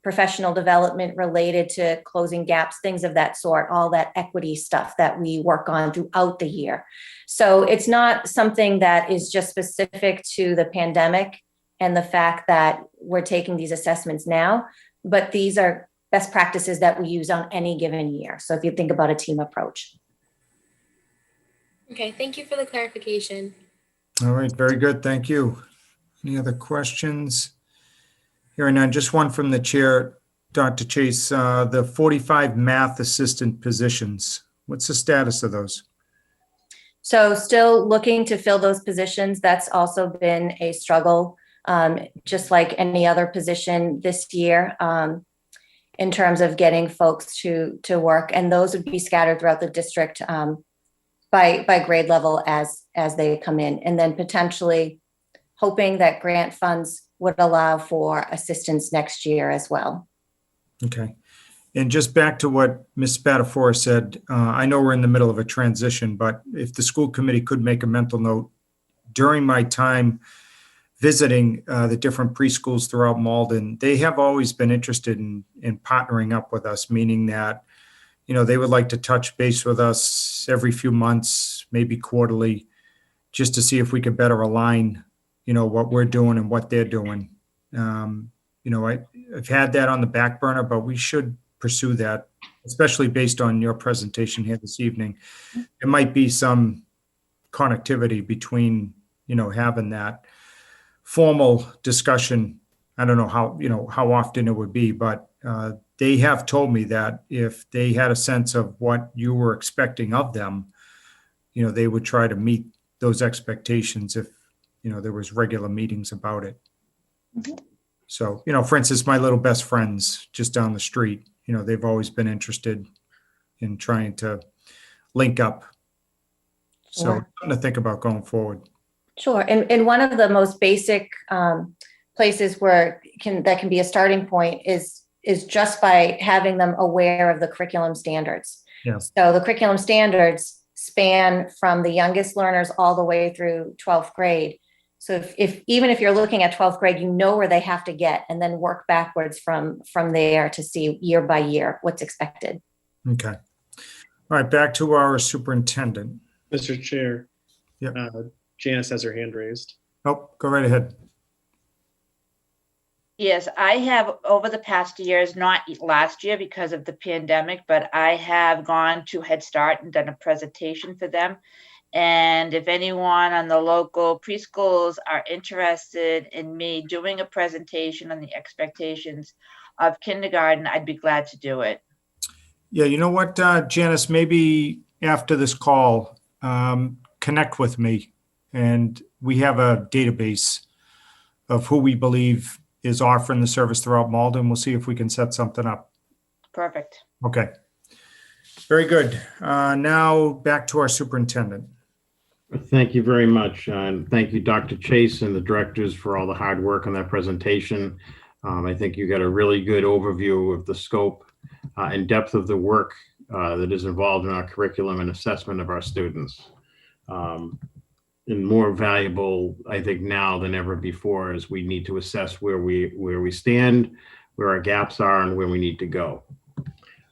professional development related to closing gaps, things of that sort, all that equity stuff that we work on throughout the year. So it's not something that is just specific to the pandemic and the fact that we're taking these assessments now, but these are best practices that we use on any given year. So if you think about a team approach. Okay, thank you for the clarification. All right, very good. Thank you. Any other questions? Hearing none, just one from the chair, Dr. Chase, the 45 math assistant positions. What's the status of those? So still looking to fill those positions. That's also been a struggle, just like any other position this year, in terms of getting folks to work. And those would be scattered throughout the district by grade level as they come in. And then potentially hoping that grant funds would allow for assistance next year as well. Okay. And just back to what Ms. Spadafora said, I know we're in the middle of a transition, but if the school committee could make a mental note, during my time visiting the different preschools throughout Malden, they have always been interested in partnering up with us, meaning that, you know, they would like to touch base with us every few months, maybe quarterly, just to see if we could better align, you know, what we're doing and what they're doing. You know, I've had that on the back burner, but we should pursue that, especially based on your presentation here this evening. There might be some connectivity between, you know, having that formal discussion. I don't know how, you know, how often it would be, but they have told me that if they had a sense of what you were expecting of them, you know, they would try to meet those expectations if, you know, there was regular meetings about it. Mm-hmm. So, you know, for instance, my little best friends just down the street, you know, they've always been interested in trying to link up. So Sure. something to think about going forward. Sure. And one of the most basic places where that can be a starting point is just by having them aware of the curriculum standards. Yeah. So the curriculum standards span from the youngest learners all the way through 12th grade. So if even if you're looking at 12th grade, you know where they have to get, and then work backwards from there to see year by year what's expected. Okay. All right. Back to our superintendent. Mr. Chair. Yeah. Janice has her hand raised. Oh, go right ahead. Yes, I have over the past years, not last year because of the pandemic, but I have gone to Head Start and done a presentation for them. And if anyone on the local preschools are interested in me doing a presentation on the expectations of kindergarten, I'd be glad to do it. Yeah, you know what, Janice, maybe after this call, connect with me, and we have a database of who we believe is offering the service throughout Malden. We'll see if we can set something up. Perfect. Okay. Very good. Now back to our superintendent. Thank you very much. And thank you, Dr. Chase and the directors for all the hard work on that presentation. I think you got a really good overview of the scope and depth of the work that is involved in our curriculum and assessment of our students. And more valuable, I think, now than ever before, as we need to assess where we stand, where our gaps are, and where we need to go.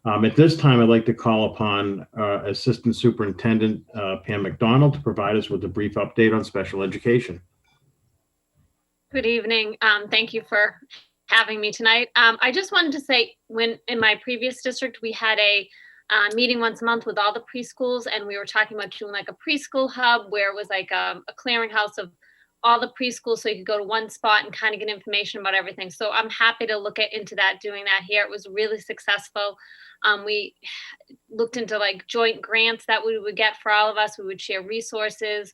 At this time, I'd like to call upon Assistant Superintendent Pam McDonald to provide us with a brief update on special education. Good evening. Thank you for having me tonight. I just wanted to say, when in my previous district, we had a meeting once a month with all the preschools, and we were talking about doing like a preschool hub where it was like a clearinghouse of all the preschools, so you could go to one spot and kind of get information about everything. So I'm happy to look into that, doing that here. It was really successful. We looked into like joint grants that we would get for all of us. We would share resources.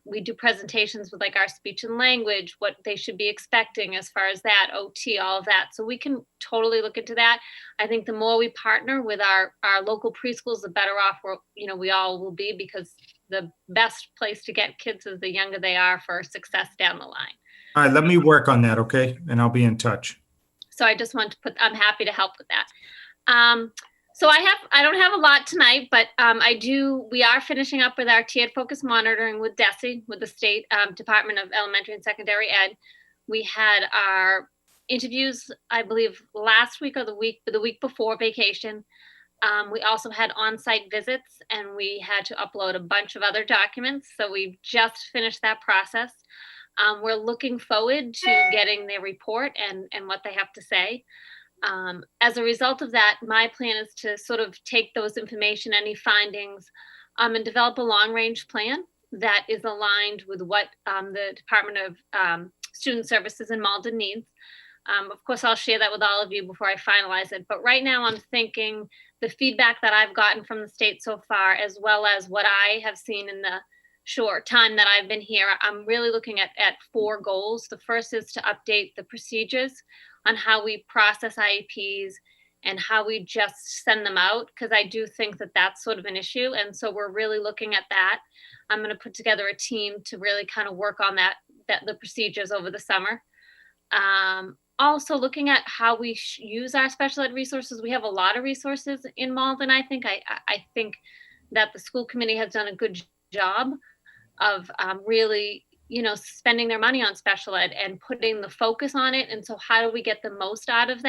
We do presentations with like our speech and language, what they should be expecting as far as that, OT, all of that. So we can totally look into that. I think the more we partner with our local preschools, the better off we all will be, because the best place to get kids is the younger they are for success down the line. All right, let me work on that, okay? And I'll be in touch. So I just want to I'm happy to help with that. So I don't have a lot tonight, but we are finishing up with our tiered focus monitoring with DESE, with the State Department of Elementary and Secondary Ed. We had our interviews, I believe, last week or the week before vacation. We also had on-site visits, and we had to upload a bunch of other documents. So we've just finished that process. We're looking forward to getting their report and what they have to say. As a result of that, my plan is to sort of take those information, any findings, and develop a long-range plan that is aligned with what the Department of Student Services in Malden needs. Of course, I'll share that with all of you before I finalize it. But right now, I'm thinking the feedback that I've gotten from the state so far, as well as what I have seen in the short time that I've been here, I'm really looking at 4 goals. The first is to update the procedures on how we process IEPs and how we just send them out, because I do think that that's sort of an issue. And so we're really looking at that. I'm going to put together a team to really kind of work on the procedures over the summer. Also looking at how we use our special ed resources. We have a lot of resources in Malden, I think. I think that the school committee has done a good job of really spending their money on special ed and putting the focus on it. And so how do we get the most out of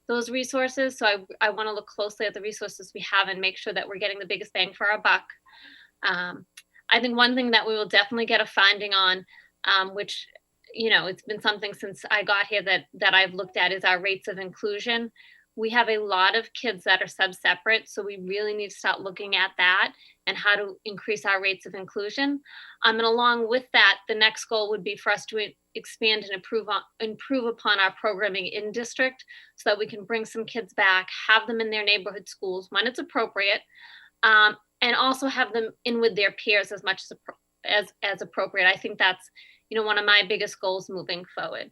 those resources? So I want to look closely at the resources we have and make sure that we're getting the biggest bang for our buck. I think one thing that we will definitely get a finding on, which, it's been something since I got here that I've looked at, is our rates of inclusion. We have a lot of kids that are sub-separate, so we really need to start looking at that and how to increase our rates of inclusion. And along with that, the next goal would be for us to expand and improve upon our programming in district, so that we can bring some kids back, have them in their neighborhood schools when it's appropriate, and also have them in with their peers as much as appropriate. I think that's one of my biggest goals moving forward.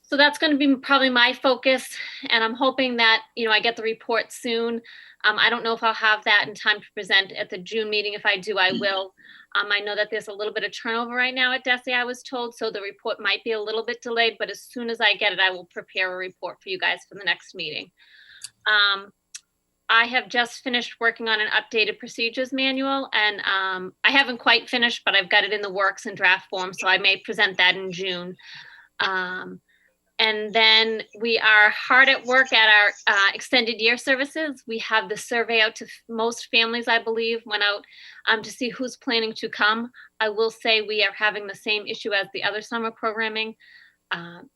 So that's going to be probably my focus, and I'm hoping that I get the report soon. I don't know if I'll have that in time to present at the June meeting. If I do, I will. I know that there's a little bit of turnover right now at DESE, I was told, so the report might be a little bit delayed, but as soon as I get it, I will prepare a report for you guys for the next meeting. I have just finished working on an updated procedures manual, and I haven't quite finished, but I've got it in the works in draft form, so I may present that in June. And then we are hard at work at our extended year services. We have the survey out to most families, I believe, went out to see who's planning to come. I will say we are having the same issue as the other summer programming.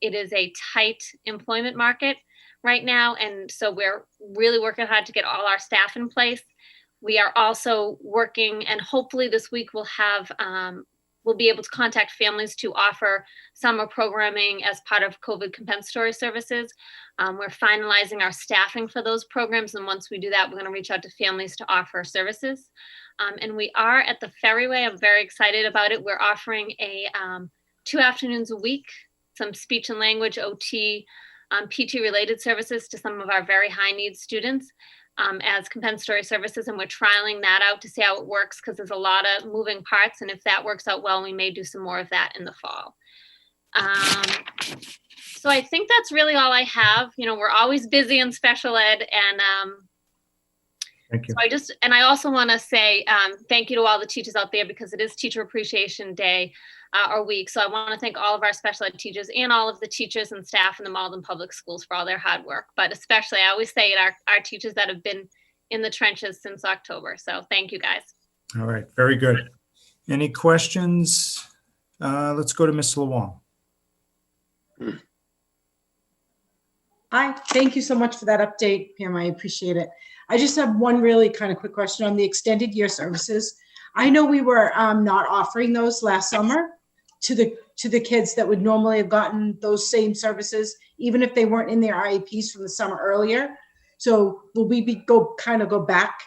It is a tight employment market right now, and so we're really working hard to get all our staff in place. We are also working, and hopefully this week we'll have we'll be able to contact families to offer summer programming as part of COVID compensatory services. We're finalizing our staffing for those programs, and once we do that, we're going to reach out to families to offer services. And we are at the Ferryway. I'm very excited about it. We're offering a 2 afternoons a week, some speech and language, OT, PT related services to some of our very high needs students as compensatory services. And we're trialing that out to see how it works, because there's a lot of moving parts. And if that works out well, we may do some more of that in the fall. So I think that's really all I have. You know, we're always busy in special ed, and Thank you. so I also want to say thank you to all the teachers out there, because it is Teacher Appreciation Day or week. So I want to thank all of our special ed teachers and all of the teachers and staff in the Malden Public Schools for all their hard work. But especially, I always say it, our teachers that have been in the trenches since October. So thank you, guys. All right, very good. Any questions? Let's go to Ms. LeWong. Hi, thank you so much for that update, Pam. I appreciate it. I just have one really kind of quick question on the extended year services. I know we were not offering those last summer to the kids that would normally have gotten those same services, even if they weren't in their IEPs from the summer earlier. So will we go back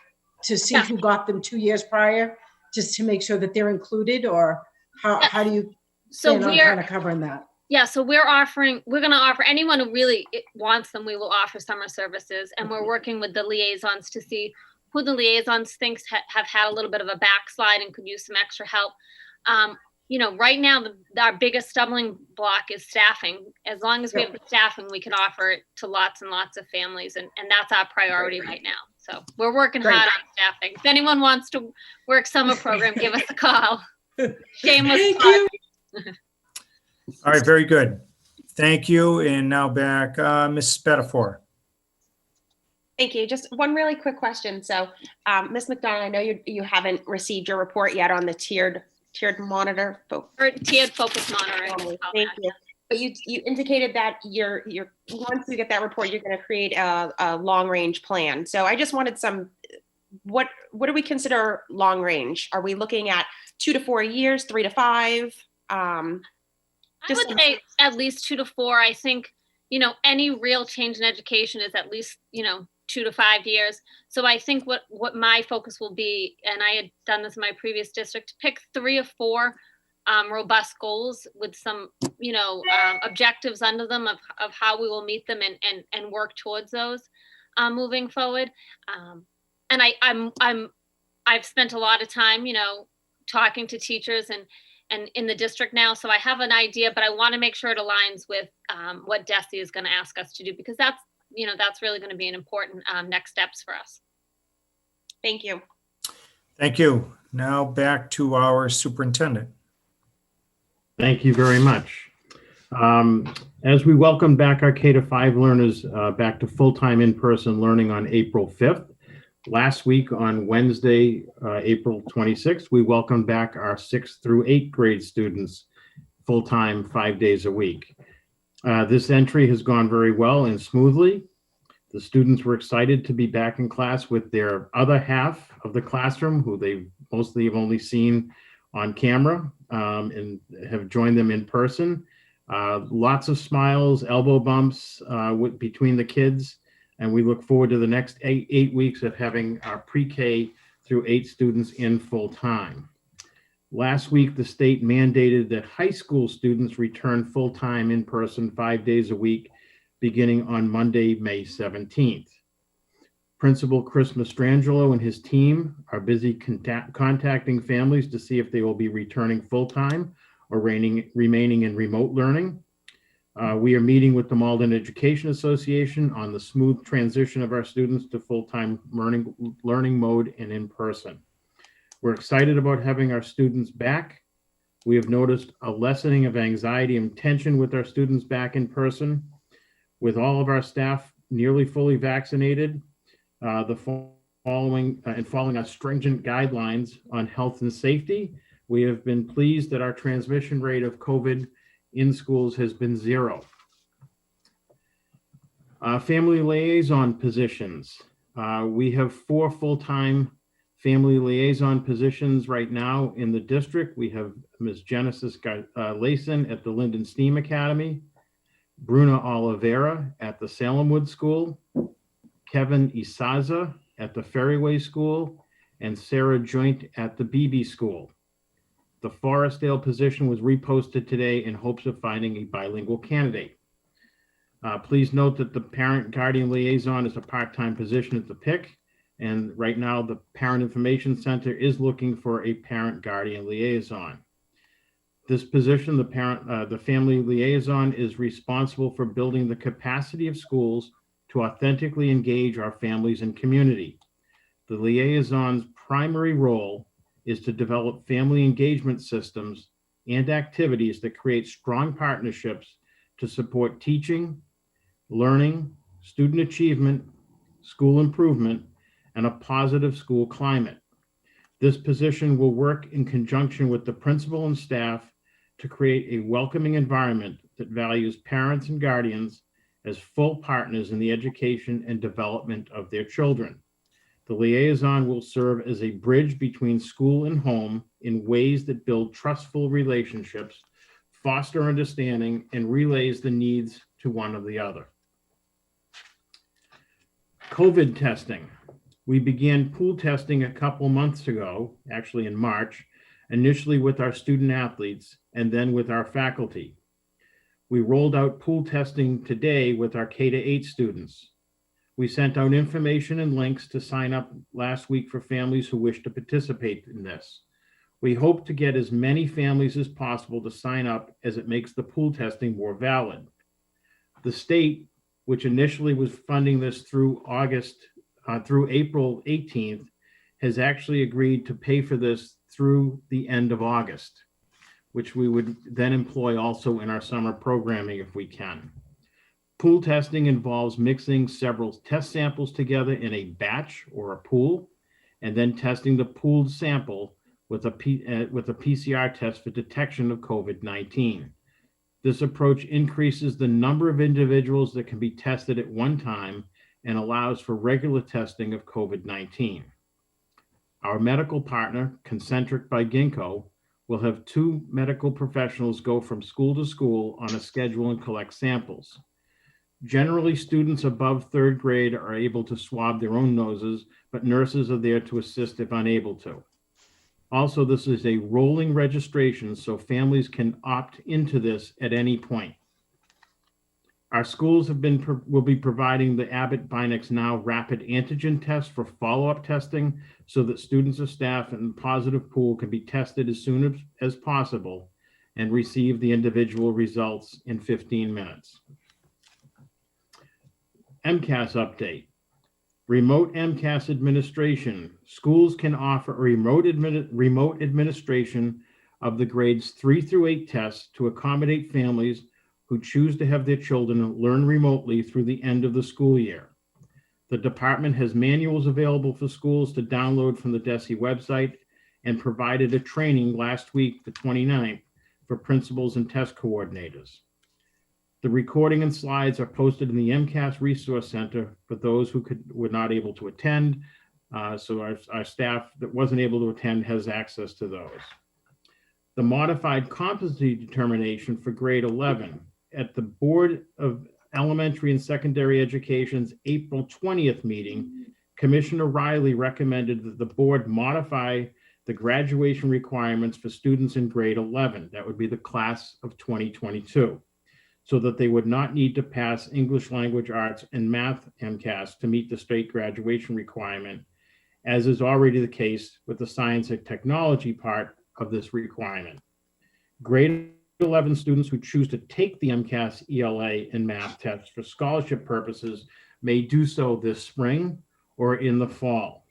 to see who got them 2 years prior, just to make sure that they're included, or how do you plan on kind of covering that? Yeah, so we're going to offer anyone who really wants them, we will offer summer services. And we're working with the liaisons to see who the liaisons thinks have had a little bit of a backslide and could use some extra help. You know, right now, our biggest stumbling block is staffing. As long as we have the staffing, we can offer it to lots and lots of families. And that's our priority right now. So we're working hard on staffing. If anyone wants to work summer program, give us a call. Shameless plug. All right, very good. Thank you. And now back, Ms. Spadafora. Thank you. Just one really quick question. So, Ms. McDonald, I know you haven't received your report yet on the tiered monitor. Or tiered focus monitoring. Thank you. But you indicated that you're once you get that report, you're going to create a long range plan. So I just wanted what do we consider long range? Are we looking at 2 to 4 years, 3 to 5? I would say at least 2 to 4. I think, you know, any real change in education is at least, you know, 2 to 5 years. So I think what my focus will be, and I had done this in my previous district, pick 3 or 4 robust goals with some, you know, objectives under them of how we will meet them and work towards those moving forward. And I've spent a lot of time, you know, talking to teachers and in the district now. So I have an idea, but I want to make sure it aligns with what DESE is going to ask us to do, because that's really going to be an important next steps for us. Thank you. Thank you. Now back to our superintendent. Thank you very much. As we welcome back our K-5 learners back to full-time in-person learning on April 5th, last week on Wednesday, April 26th, we welcomed back our 6th through 8th grade students full-time 5 days a week. This entry has gone very well and smoothly. The students were excited to be back in class with their other half of the classroom, who they mostly have only seen on camera, and have joined them in person. Lots of smiles, elbow bumps between the kids. And we look forward to the next eight weeks of having our pre-K through 8 students in full time. Last week, the state mandated that high school students return full time in person 5 days a week, beginning on Monday, May 17th. Principal Chris Mastrangelo and his team are busy contacting families to see if they will be returning full time or remaining in remote learning. We are meeting with the Malden Education Association on the smooth transition of our students to full-time learning mode and in person. We're excited about having our students back. We have noticed a lessening of anxiety and tension with our students back in person. With all of our staff nearly fully vaccinated, following our stringent guidelines on health and safety, we have been pleased that our transmission rate of COVID in schools has been 0. Family liaison positions. We have 4 full-time family liaison positions right now in the district. We have Ms. Genesis Layson at the Linden STEAM Academy, Bruna Oliveira at the Salemwood School, Kevin Isaza at the Ferryway School, and Sarah Joint at the Beebe School. The Forestdale position was reposted today in hopes of finding a bilingual candidate. Please note that the parent guardian liaison is a part-time position at the PIC, and right now the Parent Information Center is looking for a parent guardian liaison. This position, the family liaison, is responsible for building the capacity of schools to authentically engage our families and community. The liaison's primary role is to develop family engagement systems and activities that create strong partnerships to support teaching, learning, student achievement, school improvement, and a positive school climate. This position will work in conjunction with the principal and staff to create a welcoming environment that values parents and guardians as full partners in the education and development of their children. The liaison will serve as a bridge between school and home in ways that build trustful relationships, foster understanding, and relays the needs to one or the other. COVID testing. We began pool testing a couple months ago, actually in March, initially with our student athletes and then with our faculty. We rolled out pool testing today with our K-8 students. We sent out information and links to sign up last week for families who wish to participate in this. We hope to get as many families as possible to sign up as it makes the pool testing more valid. The state, which initially was funding this through April 18th, has actually agreed to pay for this through the end of August, which we would then employ also in our summer programming if we can. Pool testing involves mixing several test samples together in a batch or a pool, and then testing the pooled sample with a PCR test for detection of COVID-19. This approach increases the number of individuals that can be tested at one time and allows for regular testing of COVID-19. Our medical partner, Concentric by Ginkgo, will have 2 medical professionals go from school to school on a schedule and collect samples. Generally, students above 3rd grade are able to swab their own noses, but nurses are there to assist if unable to. Also, this is a rolling registration, so families can opt into this at any point. Our schools will be providing the Abbott Binax Now rapid antigen test for follow-up testing so that students or staff in the positive pool can be tested as soon as possible and receive the individual results in 15 minutes. MCAS update. Remote MCAS administration. Schools can offer remote administration of the grades 3 through 8 tests to accommodate families who choose to have their children learn remotely through the end of the school year. The department has manuals available for schools to download from the DESE website and provided a training last week, the 29th, for principals and test coordinators. The recording and slides are posted in the MCAS Resource Center for those who were not able to attend. So our staff that wasn't able to attend has access to those. The modified competency determination for grade 11 at the Board of Elementary and Secondary Education's April 20th meeting, Commissioner Riley recommended that the board modify the graduation requirements for students in grade 11, that would be the class of 2022, so that they would not need to pass English language arts and math MCAS to meet the state graduation requirement, as is already the case with the science and technology part of this requirement. Grade 11 students who choose to take the MCAS ELA and math tests for scholarship purposes may do so this spring or in the fall.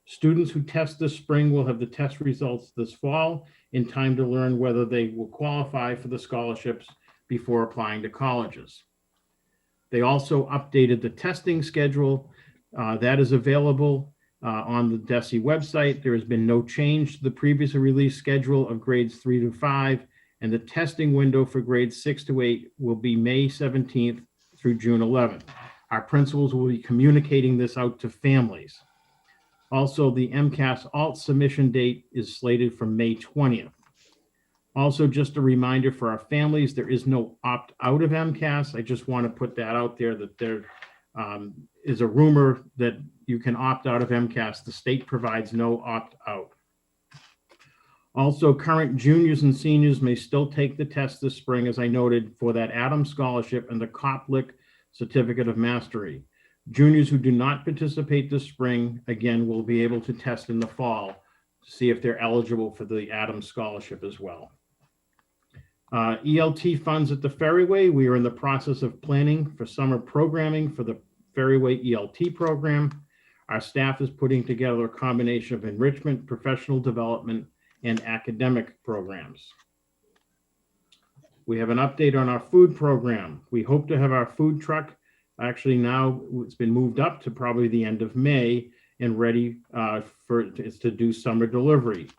Students who test this spring will have the test results this fall in time to learn whether they will qualify for the scholarships before applying to colleges. They also updated the testing schedule that is available on the DESE website. There has been no change to the previously released schedule of grades 3 to 5, and the testing window for grades 6 to 8 will be May 17th through June 11th. Our principals will be communicating this out to families. Also, the MCAS alt submission date is slated for May 20th. Also, just a reminder for our families, there is no opt-out of MCAS. I just want to put that out there, that there is a rumor that you can opt out of MCAS. The state provides no opt-out. Also, current juniors and seniors may still take the test this spring, as I noted, for that Adams Scholarship and the Koplik Certificate of Mastery. Juniors who do not participate this spring, again, will be able to test in the fall to see if they're eligible for the Adams Scholarship as well. ELT funds at the Ferryway. We are in the process of planning for summer programming for the Ferryway ELT program. Our staff is putting together a combination of enrichment, professional development, and academic programs. We have an update on our food program. We hope to have our food truck, actually now it's been moved up to probably the end of May and ready to do summer delivery.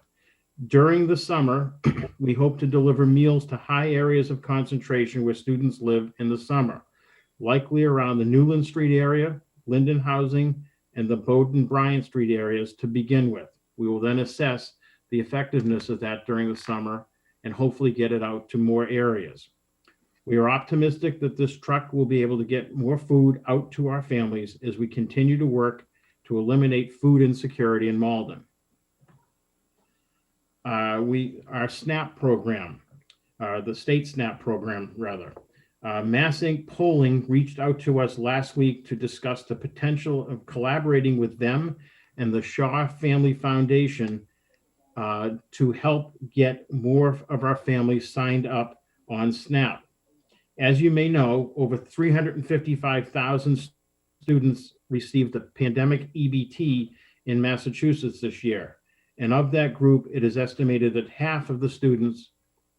During the summer, we hope to deliver meals to high areas of concentration where students live in the summer, likely around the Newland Street area, Linden Housing, and the Bowden Bryant Street areas to begin with. We will then assess the effectiveness of that during the summer and hopefully get it out to more areas. We are optimistic that this truck will be able to get more food out to our families as we continue to work to eliminate food insecurity in Malden. Our SNAP program, the state SNAP program rather, MassInc Polling reached out to us last week to discuss the potential of collaborating with them and the Shaw Family Foundation to help get more of our families signed up on SNAP. As you may know, over 355,000 students received the pandemic EBT in Massachusetts this year. And of that group, it is estimated that half of the students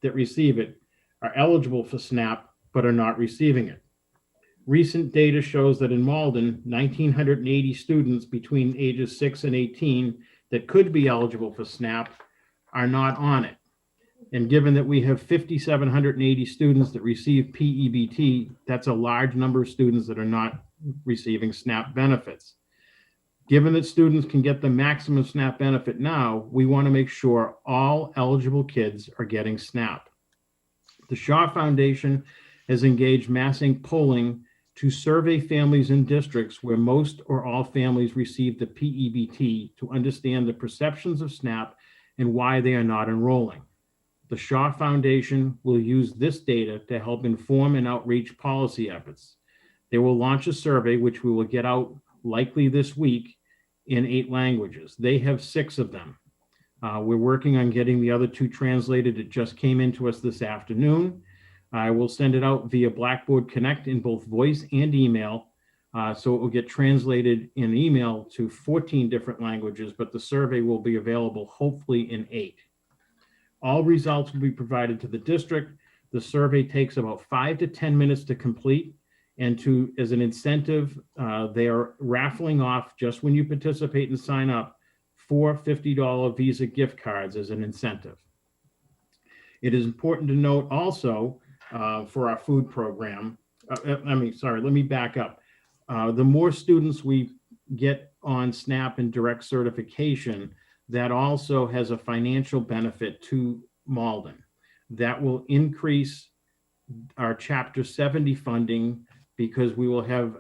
that receive it are eligible for SNAP, but are not receiving it. Recent data shows that in Malden, 1,980 students between ages 6 and 18 that could be eligible for SNAP are not on it. And given that we have 5,780 students that receive PEBT, that's a large number of students that are not receiving SNAP benefits. Given that students can get the maximum SNAP benefit now, we want to make sure all eligible kids are getting SNAP. The Shaw Foundation has engaged MassInc Polling to survey families in districts where most or all families receive the PEBT to understand the perceptions of SNAP and why they are not enrolling. The Shaw Foundation will use this data to help inform and outreach policy efforts. They will launch a survey, which we will get out likely this week, in 8 languages. They have 6 of them. We're working on getting the other 2 translated. It just came into us this afternoon. I will send it out via Blackboard Connect in both voice and email. So it will get translated in email to 14 different languages, but the survey will be available hopefully in 8. All results will be provided to the district. The survey takes about 5 to 10 minutes to complete. And as an incentive, they are raffling off, just when you participate and sign up, 4 $50 Visa gift cards as an incentive. It is important to note also for our food program, let me back up. The more students we get on SNAP and direct certification, that also has a financial benefit to Malden. That will increase our Chapter 70 funding because we will have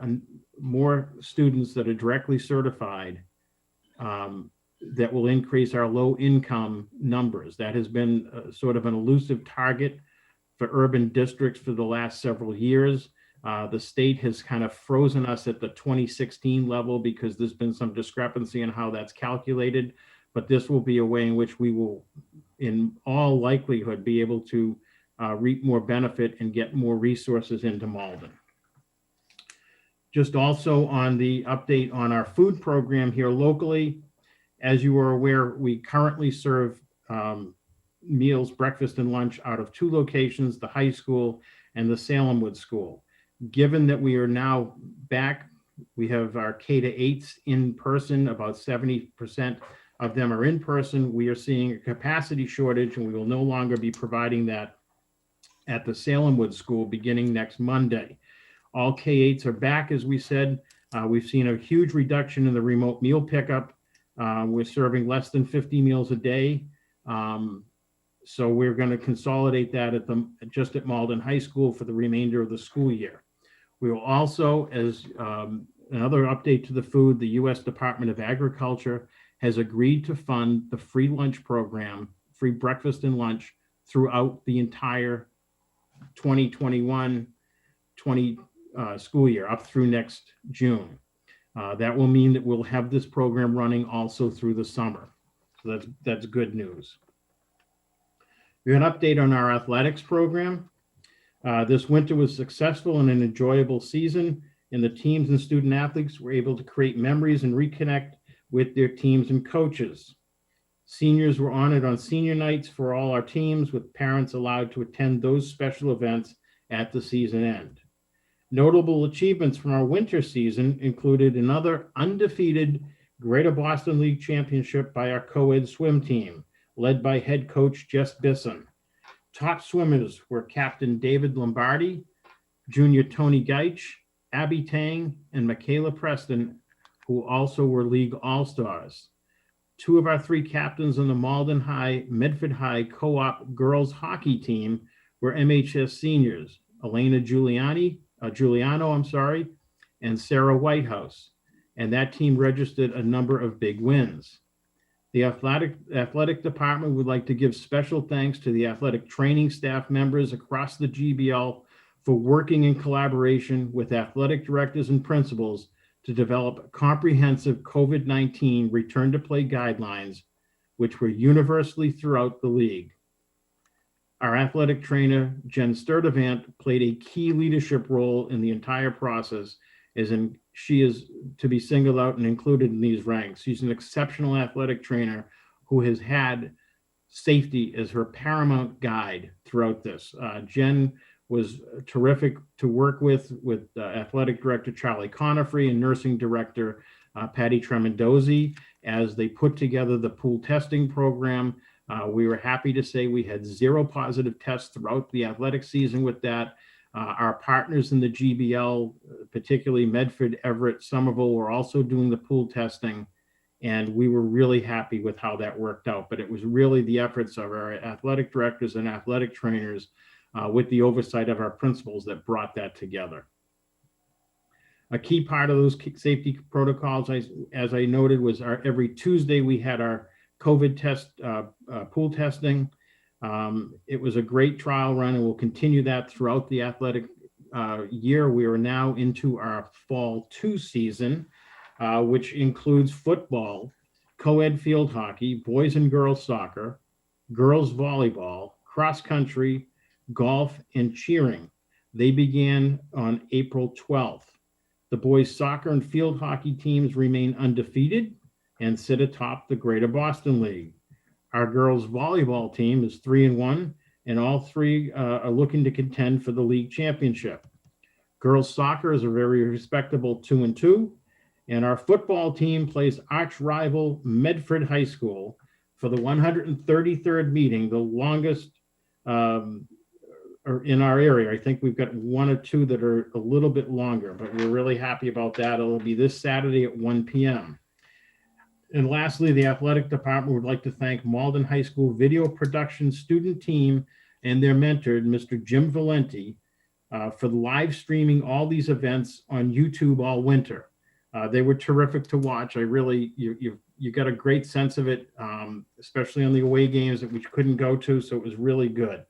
more students that are directly certified that will increase our low income numbers. That has been sort of an elusive target for urban districts for the last several years. The state has kind of frozen us at the 2016 level because there's been some discrepancy in how that's calculated, but this will be a way in which we will, in all likelihood, be able to reap more benefit and get more resources into Malden. Just also on the update on our food program here locally, as you are aware, we currently serve meals, breakfast and lunch out of 2 locations, the high school and the Salemwood School. Given that we are now back, we have our K-8s in person, about 70% of them are in person. We are seeing a capacity shortage and we will no longer be providing that at the Salemwood School beginning next Monday. All K-8s are back, as we said. We've seen a huge reduction in the remote meal pickup. We're serving less than 50 meals a day. So we're going to consolidate that just at Malden High School for the remainder of the school year. We will also, as another update to the food, the U.S. Department of Agriculture has agreed to fund the free lunch program, free breakfast and lunch throughout the entire 2021-20 school year up through next June. That will mean that we'll have this program running also through the summer. So that's good news. We have an update on our athletics program. This winter was successful and an enjoyable season, and the teams and student athletes were able to create memories and reconnect with their teams and coaches. Seniors were honored on senior nights for all our teams, with parents allowed to attend those special events at the season end. Notable achievements from our winter season included another undefeated Greater Boston League championship by our co-ed swim team, led by head coach Jess Bisson. Top swimmers were Captain David Lombardi, Junior Tony Geich, Abby Tang, and Michaela Preston, who also were league all-stars. Two of our three captains on the Malden High, Medford High co-op girls hockey team were MHS seniors, Elena Giuliano, and Sarah Whitehouse. And that team registered a number of big wins. The athletic department would like to give special thanks to the athletic training staff members across the GBL for working in collaboration with athletic directors and principals to develop comprehensive COVID-19 return to play guidelines, which were universally throughout the league. Our athletic trainer, Jen Sturdivant, played a key leadership role in the entire process, she is to be singled out and included in these ranks. She's an exceptional athletic trainer who has had safety as her paramount guide throughout this. Jen was terrific to work with athletic director Charlie Conifrey and nursing director Patty Tremendozzi as they put together the pool testing program. We were happy to say we had 0 positive tests throughout the athletic season with that. Our partners in the GBL, particularly Medford, Everett, Somerville, were also doing the pool testing, and we were really happy with how that worked out. But it was really the efforts of our athletic directors and athletic trainers with the oversight of our principals that brought that together. A key part of those safety protocols, as I noted, was every Tuesday we had our COVID test, pool testing. It was a great trial run, and we'll continue that throughout the athletic year. We are now into our fall 2 season, which includes football, co-ed field hockey, boys and girls soccer, girls volleyball, cross country, golf, and cheering. They began on April 12th. The boys soccer and field hockey teams remain undefeated and sit atop the Greater Boston League. Our girls volleyball team is 3-1, and all three are looking to contend for the league championship. Girls soccer is a very respectable 2-2, and our football team plays arch rival Medford High School for the 133rd meeting, the longest in our area. I think we've got 1 or 2 that are a little bit longer, but we're really happy about that. It'll be this Saturday at 1 p.m. And lastly, the athletic department would like to thank Malden High School video production student team and their mentor, Mr. Jim Valenti, for live streaming all these events on YouTube all winter. They were terrific to watch. You got a great sense of it, especially on the away games that we couldn't go to, so it was really good.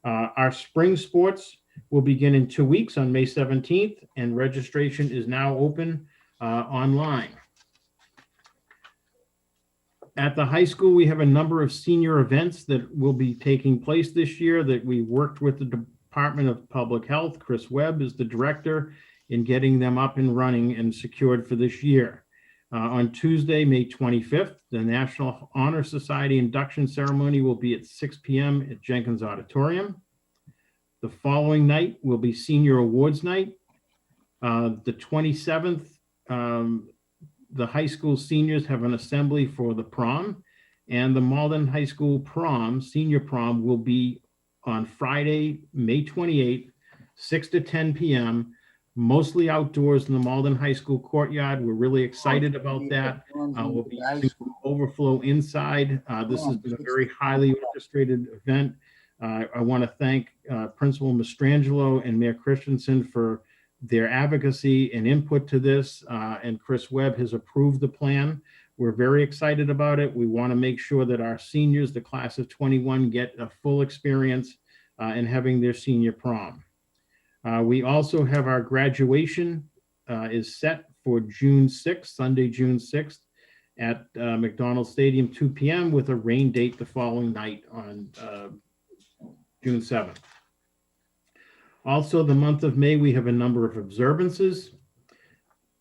Our spring sports will begin in 2 weeks on May 17th, and registration is now open online. At the high school, we have a number of senior events that will be taking place this year that we worked with the Department of Public Health. Chris Webb is the director in getting them up and running and secured for this year. On Tuesday, May 25th, the National Honor Society induction ceremony will be at 6 p.m. at Jenkins Auditorium. The following night will be Senior Awards Night. The 27th, the high school seniors have an assembly for the prom, and the Malden High School prom, senior prom, will be on Friday, May 28th, 6 to 10 p.m., mostly outdoors in the Malden High School courtyard. We're really excited about that. We'll be using overflow inside. This has been a very highly orchestrated event. I want to thank Principal Mastrangelo and Mayor Christenson for their advocacy and input to this, and Chris Webb has approved the plan. We're very excited about it. We want to make sure that our seniors, the class of 21, get a full experience in having their senior prom. We also have our graduation is set for June 6th, Sunday, June 6th at McDonald Stadium, 2 p.m. with a rain date the following night on June 7th. Also, the month of May, we have a number of observances.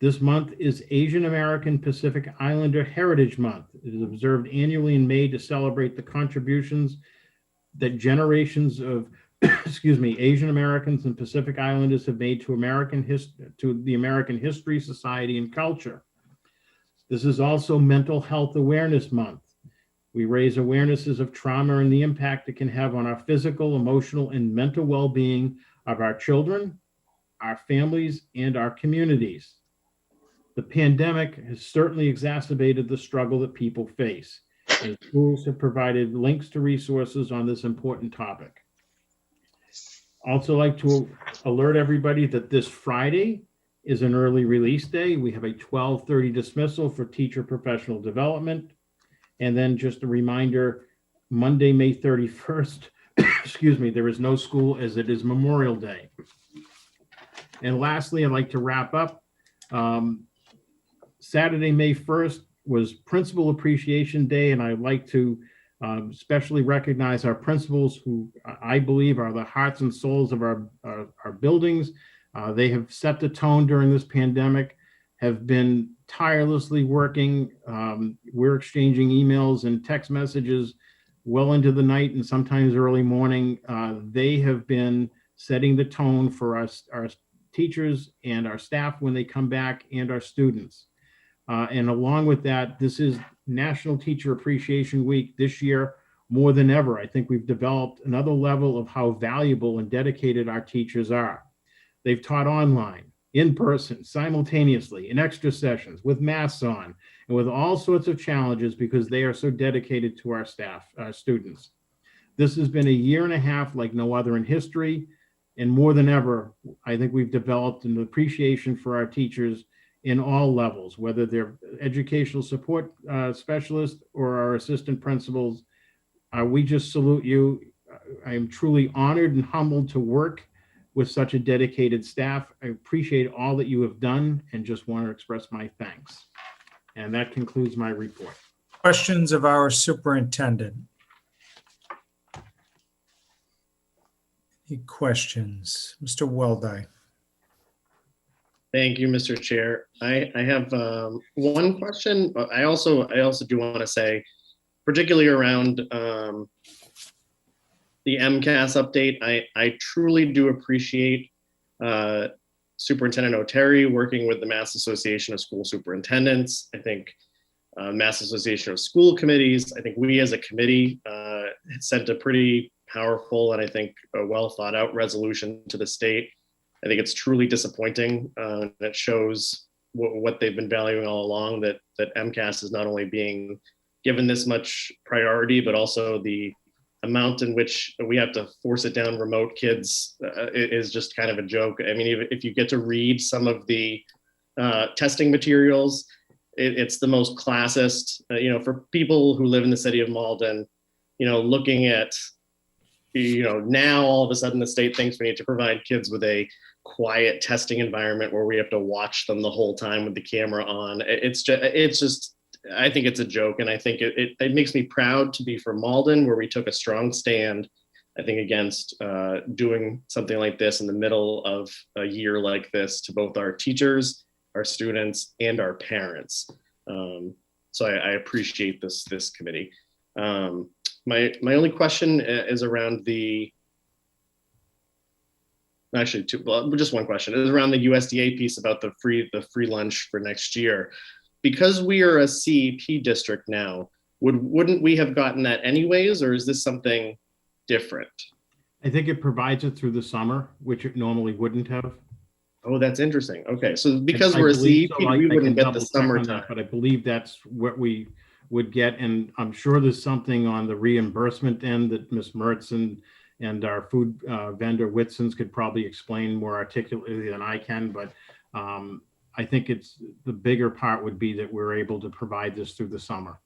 This month is Asian American Pacific Islander Heritage Month. It is observed annually in May to celebrate the contributions that generations of Asian Americans and Pacific Islanders have made to the American history, society, and culture. This is also Mental Health Awareness Month. We raise awarenesses of trauma and the impact it can have on our physical, emotional, and mental well-being of our children, our families, and our communities. The pandemic has certainly exacerbated the struggle that people face, and schools have provided links to resources on this important topic. Also like to alert everybody that this Friday is an early release day. We have a 12:30 dismissal for teacher professional development. And then just a reminder, Monday, May 31st, there is no school as it is Memorial Day. And lastly, I'd like to wrap up. Saturday, May 1st was Principal Appreciation Day, and I'd like to especially recognize our principals who I believe are the hearts and souls of our buildings. They have set the tone during this pandemic, have been tirelessly working. We're exchanging emails and text messages well into the night and sometimes early morning. They have been setting the tone for us, our teachers and our staff when they come back, and our students. And along with that, this is National Teacher Appreciation Week. This year, more than ever, I think we've developed another level of how valuable and dedicated our teachers are. They've taught online, in person, simultaneously, in extra sessions, with masks on, and with all sorts of challenges because they are so dedicated to our staff, our students. This has been a year and a half like no other in history, and more than ever, I think we've developed an appreciation for our teachers in all levels, whether they're educational support specialists or our assistant principals. We just salute you. I am truly honored and humbled to work with such a dedicated staff. I appreciate all that you have done and just want to express my thanks. And that concludes my report. Questions of our superintendent? Any questions? Mr. Weldai. Thank you, Mr. Chair. I have one question. I also do want to say, particularly around the MCAS update, I truly do appreciate Superintendent O'Terry working with the Mass Association of School Superintendents. I think Mass Association of School Committees. I think we as a committee sent a pretty powerful and I think a well thought out resolution to the state. I think it's truly disappointing. That shows what they've been valuing all along, that MCAS is not only being given this much priority, but also the amount in which we have to force it down remote kids is just kind of a joke. I mean, if you get to read some of the testing materials, it's the most classist, for people who live in the city of Malden, looking at, now all of a sudden the state thinks we need to provide kids with a quiet testing environment where we have to watch them the whole time with the camera on. It's just, I think it's a joke. And I think it makes me proud to be from Malden, where we took a strong stand, I think, against doing something like this in the middle of a year like this to both our teachers, our students, and our parents. So I appreciate this committee. My only question is around just one question is around the USDA piece about the free lunch for next year. Because we are a CEP district now, wouldn't we have gotten that anyways, or is this something different? I think it provides it through the summer, which it normally wouldn't have. Oh, that's interesting. Okay, so because I we're a believe CEP, so. we I wouldn't can get the double check on that, summertime. but I believe that's what we would get. And I'm sure there's something on the reimbursement end that Ms. Mertz and our food vendor Whitson's could probably explain more articulately than I can. But I think it's the bigger part would be that we're able to provide this through the summer.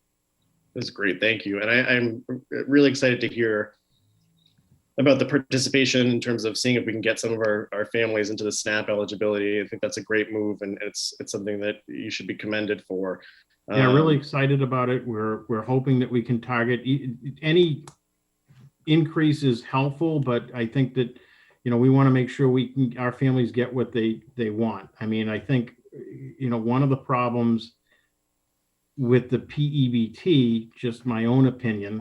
That's great. Thank you. And I'm really excited to hear about the participation in terms of seeing if we can get some of our families into the SNAP eligibility. I think that's a great move, and it's something that you should be commended for. Yeah, really excited about it. We're hoping that we can target any increase is helpful, but I think that, you know, we want to make sure our families get what they want. I mean, I think, you know, one of the problems with the PEBT, just my own opinion,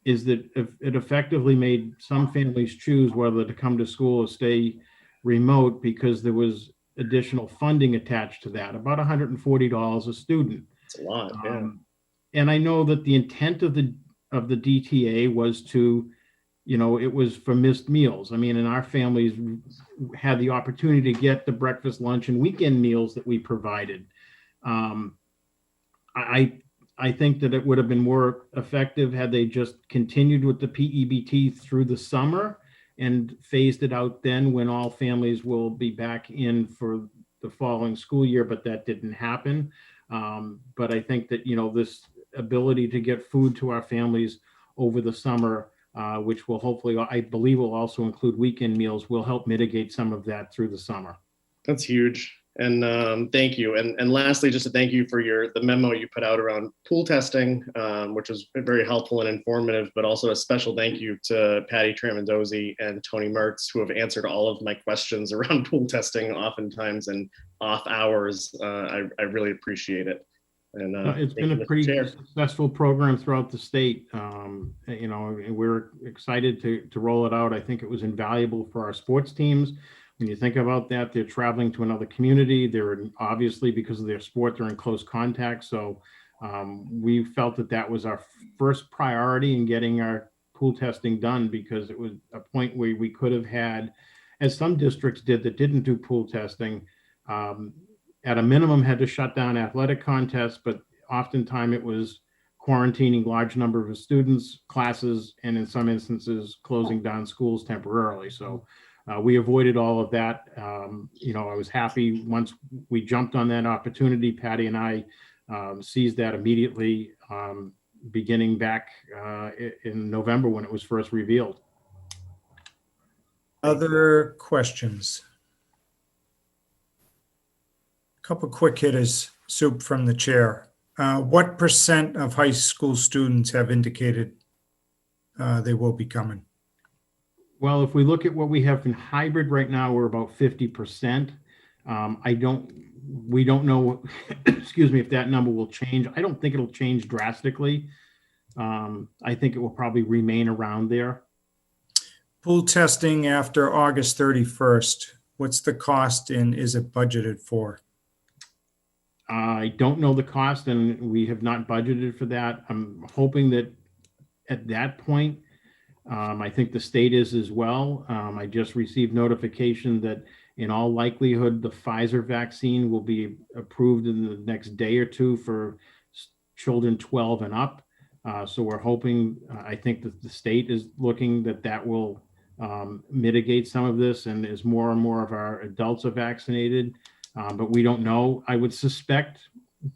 is that it effectively made some families choose whether to come to school or stay remote because there was additional funding attached to that, about $140 a student. It's a lot, yeah. And I know that the intent of the DTA was to, you know, it was for missed meals. I mean, and our families had the opportunity to get the breakfast, lunch, and weekend meals that we provided. I think that it would have been more effective had they just continued with the PEBT through the summer and phased it out then when all families will be back in for the following school year, but that didn't happen. But I think that, you know, this ability to get food to our families over the summer, which will hopefully, I believe will also include weekend meals, will help mitigate some of that through the summer. That's huge. And thank you. And lastly, just to thank you for the memo you put out around pool testing, which was very helpful and informative, but also a special thank you to Patty Tramandozzi and Tony Mertz, who have answered all of my questions around pool testing oftentimes and off hours. I really appreciate it. And it's been a pretty successful program throughout the state. You know, and we're excited to roll it out. I think it was invaluable for our sports teams. When you think about that, they're traveling to another community. They're obviously, because of their sport, they're in close contact. So we felt that was our first priority in getting our pool testing done, because it was a point where we could have had, as some districts did that didn't do pool testing, at a minimum had to shut down athletic contests, but oftentimes it was quarantining large number of students, classes, and in some instances closing down schools temporarily. So we avoided all of that. You know, I was happy once we jumped on that opportunity. Patty and I seized that immediately, beginning back in November when it was first revealed. Other questions? A couple quick hitters, Soup, from the chair. What % of high school students have indicated they will be coming? Well, if we look at what we have in hybrid right now, we're about 50%. We don't know, excuse me, if that number will change. I don't think it'll change drastically. I think it will probably remain around there. Pool testing after August 31st. What's the cost and is it budgeted for? I don't know the cost, and we have not budgeted for that. I'm hoping that at that point, I think the state is as well. I just received notification that in all likelihood, the Pfizer vaccine will be approved in the next day or two for children 12 and up. So we're hoping, I think that the state is looking that will mitigate some of this, and as more and more of our adults are vaccinated, but we don't know. I would suspect,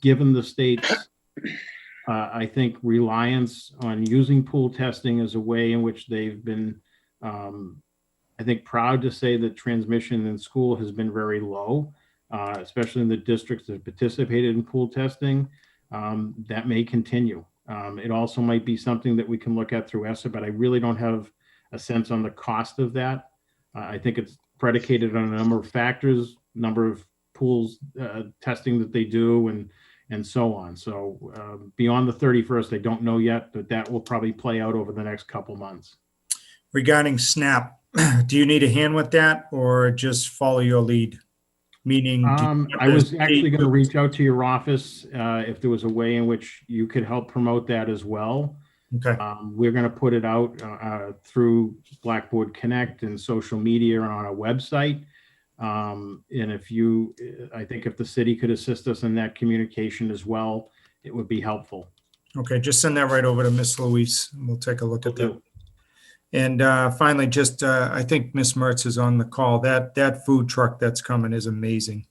given the state's I think reliance on using pool testing as a way in which they've been, I think, proud to say that transmission in school has been very low, especially in the districts that participated in pool testing. That may continue. It also might be something that we can look at through ESSA, but I really don't have a sense on the cost of that. I think it's predicated on a number of factors, number of pools testing that they do, and so on. So beyond the 31st, I don't know yet, but that will probably play out over the next couple months. Regarding SNAP, do you need a hand with that or just follow your lead? Meaning, I was actually going to reach out to your office if there was a way in which you could help promote that as well. Okay. We're going to put it out through Blackboard Connect and social media and on our website. And I think if the city could assist us in that communication as well, it would be helpful. Okay, just send that right over to Miss Louise. And we'll take a look at that. do. And finally, just I think Miss Mertz is on the call. That food truck that's coming is amazing.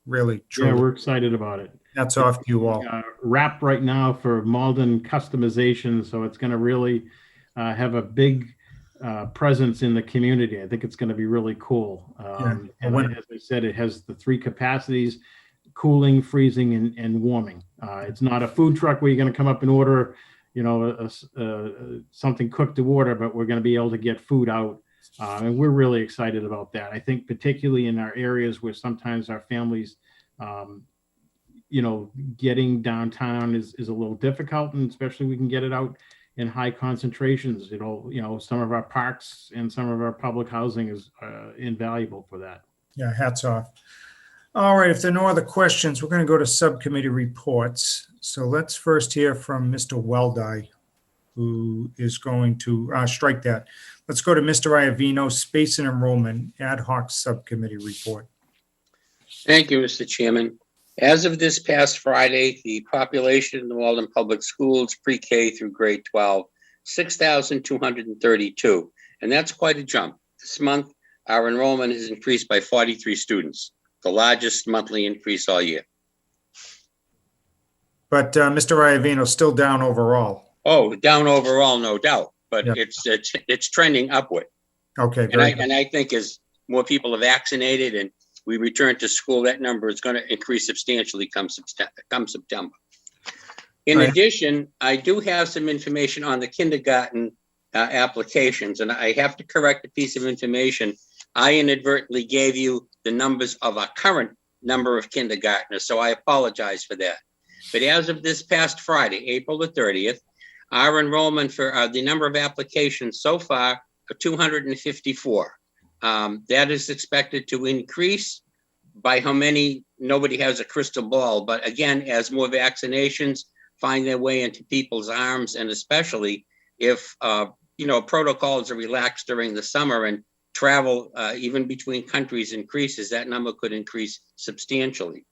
Really, truly. Yeah, we're excited about it. Hats off to you all. Wrapped right now for Malden customization, so it's going to really have a big presence in the community. I think it's going to be really cool. And as I said, it has the 3 capacities: cooling, freezing, and warming. It's not a food truck where you're going to come up and order, something cooked to order, but we're going to be able to get food out. And we're really excited about that. I think particularly in our areas where sometimes our families, getting downtown is a little difficult, and especially we can get it out in high concentrations. Some of our parks and some of our public housing is invaluable for that. Yeah, hats off. All right, if there are no other questions, we're going to go to subcommittee reports. So let's first hear from Mr. Weldai, who is going to strike that. Let's go to Mr. Iovino, Space and Enrollment, Ad-Hoc Subcommittee report. Thank you, Mr. Chairman. As of this past Friday, the population in the Malden Public Schools, pre-K through grade 12, 6,232, and that's quite a jump. This month, our enrollment has increased by 43 students, the largest monthly increase all year. But Mr. Iovino, still down overall. Oh, down overall, no doubt, but it's trending upward. Okay, and I think as more people are vaccinated and we return to school, that number is going to increase substantially come September. In addition, I do have some information on the kindergarten applications, and I have to correct a piece of information. I inadvertently gave you the numbers of our current number of kindergartners, so I apologize for that. But as of this past Friday, April the 30th, our enrollment for the number of applications so far are 254. That is expected to increase by how many? Nobody has a crystal ball, but again, as more vaccinations find their way into people's arms, and especially if protocols are relaxed during the summer and travel even between countries increases, that number could increase substantially.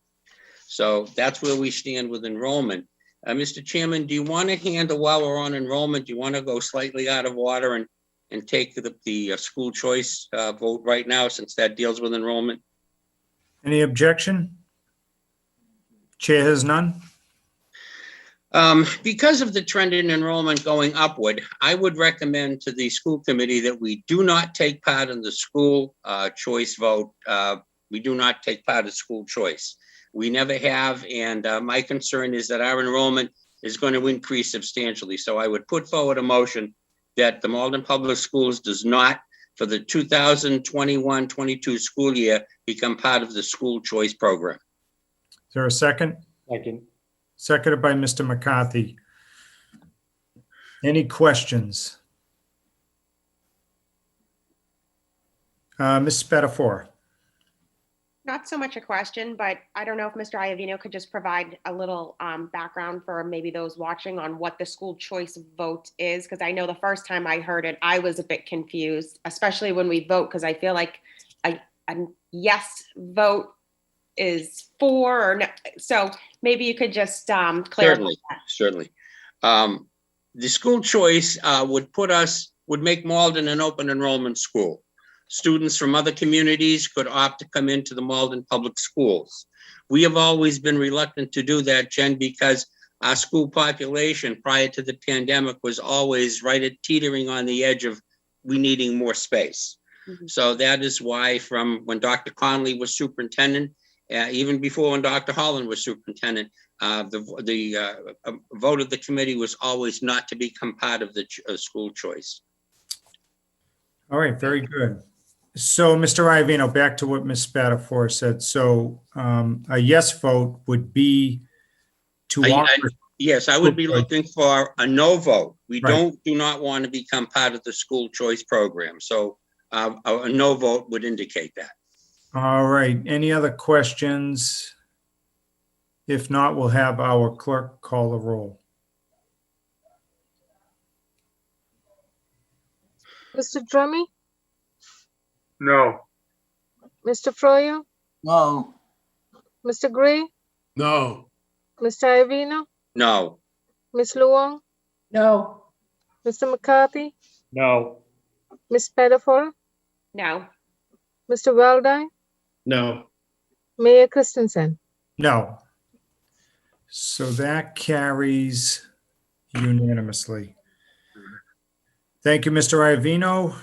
So that's where we stand with enrollment. Mr. Chairman, do you want to handle, while we're on enrollment, do you want to go slightly out of order and take the school choice vote right now, since that deals with enrollment? Any objection? Chair has none. Because of the trend in enrollment going upward, I would recommend to the school committee that we do not take part in the school choice vote. We do not take part in school choice. We never have, and my concern is that our enrollment is going to increase substantially. So I would put forward a motion that the Malden Public Schools does not, for the 2021-22 school year, become part of the school choice program. Is there a second? Second. Seconded by Mr. McCarthy. Any questions? Ms. Spadafora. Not so much a question, but I don't know if Mr. Iovino could just provide a little background for maybe those watching on what the school choice vote is, because I know the first time I heard it, I was a bit confused, especially when we vote, because I feel like a yes vote is for or no. So maybe you could just clarify that. Certainly. The school choice would make Malden an open enrollment school. Students from other communities could opt to come into the Malden Public Schools. We have always been reluctant to do that, Jen, because our school population prior to the pandemic was always right at teetering on the edge of we needing more space. Mm-hmm. So that is why from when Dr. Conley was superintendent, even before when Dr. Holland was superintendent, the vote of the committee was always not to become part of the school choice. All right, very good. So, Mr. Iovino, back to what Ms. Spadafora said. So, a yes vote would be to offer. Yes, I would be looking for a no vote. We do not want to become part of the school choice program. So, a no vote would indicate that. All right. Any other questions? If not, we'll have our clerk call the roll. Mr. Drummy, No. Mr. Froyo, No. Mr. Gray, No. Mr. Iovino, No. Ms. Luong, No. Mr. McCarthy, No. Ms. Spadafora, No. Mr. Weldai, No. Mayor Christensen. No. So that carries unanimously. Thank you, Mr. Iovino.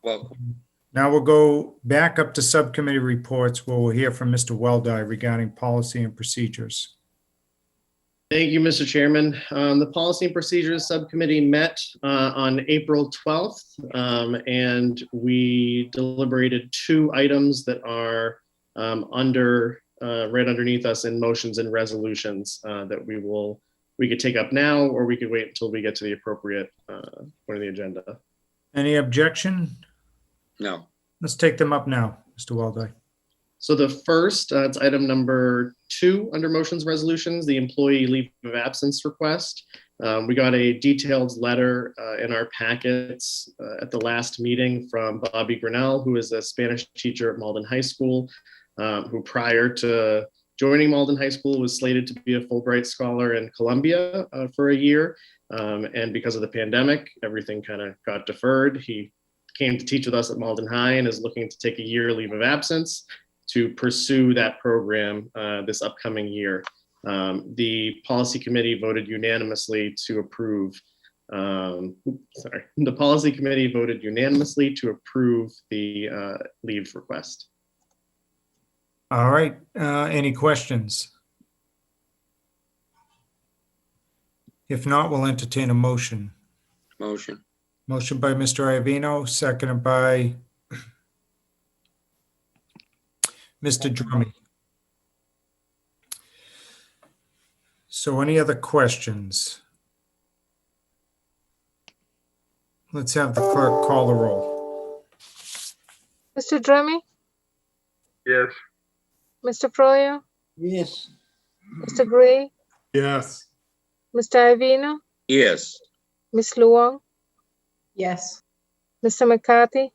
Welcome. Now we'll go back up to subcommittee reports where we'll hear from Mr. Weldai regarding policy and procedures. Thank you, Mr. Chairman. The Policy and Procedures Subcommittee met on April 12th, and we deliberated 2 items that are right underneath us in motions and resolutions that we could take up now, or we could wait until we get to the appropriate point of the agenda. Any objection? No. Let's take them up now, Mr. Weldai. So the first, it's item number 2 under motions resolutions, the employee leave of absence request. We got a detailed letter in our packets at the last meeting from Bobby Grinnell, who is a Spanish teacher at Malden High School, who prior to joining Malden High School was slated to be a Fulbright Scholar in Columbia for a year. And because of the pandemic, everything kind of got deferred. He came to teach with us at Malden High and is looking to take a year leave of absence to pursue that program this upcoming year. The policy committee voted unanimously to approve. The policy committee voted unanimously to approve the leave request. All right, any questions? If not, we'll entertain a motion. Motion. Motion by Mr. Iovino, seconded by Mr. Drummy. So any other questions? Let's have the clerk call the roll. Mr. Drummy, Yes. Mr. Froyo, Yes. Mr. Gray, Yes. Mr. Iovino, Yes. Ms. Luong, Yes. Mr. McCarthy,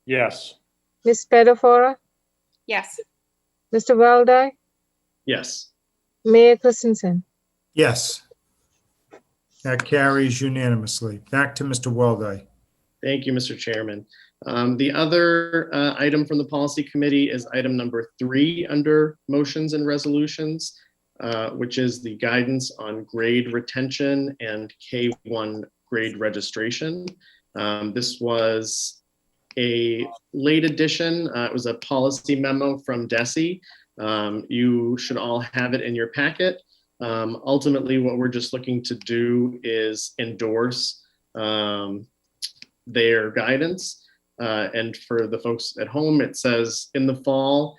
Yes. Ms. Spadafora, Yes. Mr. Weldai, Yes. Mayor Christensen. Yes. That carries unanimously. Back to Mr. Weldai. Thank you, Mr. Chairman. The other item from the policy committee is item number 3 under motions and resolutions, which is the guidance on grade retention and K-1 grade registration. This was a late addition. It was a policy memo from DESE. You should all have it in your packet. Ultimately, what we're just looking to do is endorse their guidance. And for the folks at home, it says in the fall,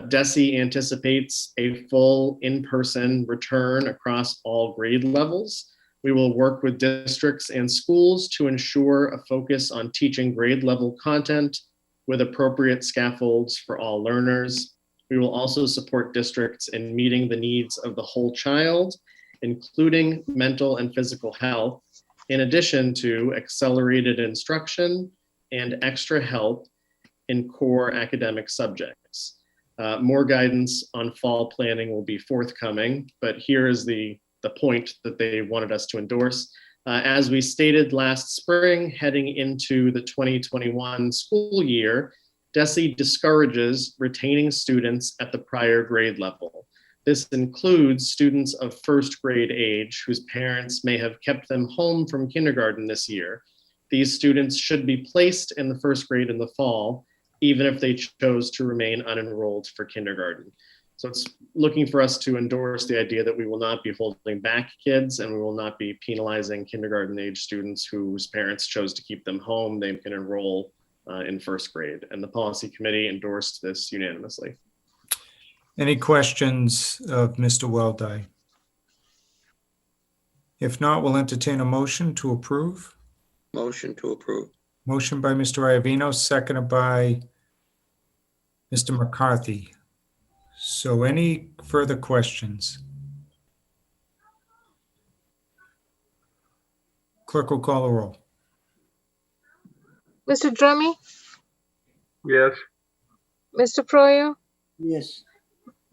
DESE anticipates a full in-person return across all grade levels. We will work with districts and schools to ensure a focus on teaching grade level content with appropriate scaffolds for all learners. We will also support districts in meeting the needs of the whole child, including mental and physical health, in addition to accelerated instruction and extra help in core academic subjects. More guidance on fall planning will be forthcoming, but here is the point that they wanted us to endorse. As we stated last spring, heading into the 2021 school year, DESE discourages retaining students at the prior grade level. This includes students of first grade age whose parents may have kept them home from kindergarten this year. These students should be placed in the first grade in the fall, even if they chose to remain unenrolled for kindergarten. So it's looking for us to endorse the idea that we will not be holding back kids and we will not be penalizing kindergarten age students whose parents chose to keep them home. They can enroll in first grade, and the policy committee endorsed this unanimously. Any questions of Mr. Weldai? If not, we'll entertain a motion to approve. Motion to approve. Motion by Mr. Iovino, seconded by Mr. McCarthy. So any further questions? Clerk will call the roll. Mr. Drummy, Yes. Mr. Proyo, Yes.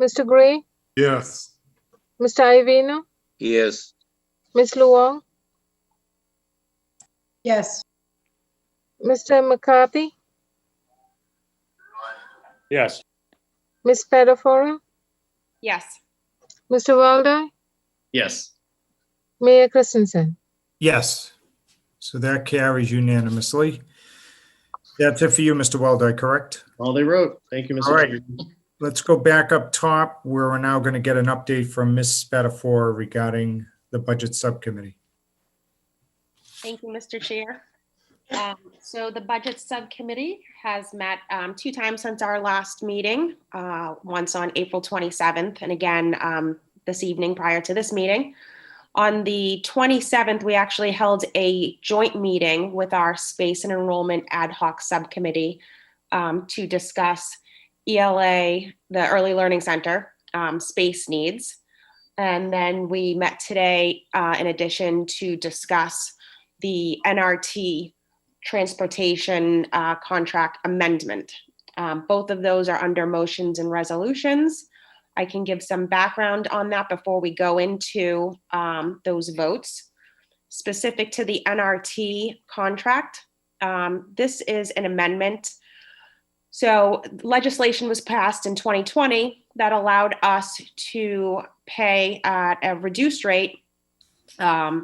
Mr. Gray, Yes. Mr. Iovino, Yes. Ms. Luong, Yes. Mr. McCarthy, Yes. Ms. Spadafora, Yes. Mr. Weldai, Yes. Mayor Christenson. Yes. So that carries unanimously. That's it for you, Mr. Weldai, correct? All they wrote. Thank you, Mr. All right. Chairman. Let's go back up top where we're now going to get an update from Ms. Spadafora regarding the Budget Subcommittee. Thank you, Mr. Chair. So the Budget Subcommittee has met 2 times since our last meeting, once on April 27th, and again this evening prior to this meeting. On the 27th, we actually held a joint meeting with our Space and Enrollment Ad-Hoc Subcommittee to discuss ELA, the Early Learning Center, space needs. And then we met today in addition to discuss the NRT transportation contract amendment. Both of those are under motions and resolutions. I can give some background on that before we go into those votes. Specific to the NRT contract, this is an amendment. So legislation was passed in 2020 that allowed us to pay at a reduced rate. I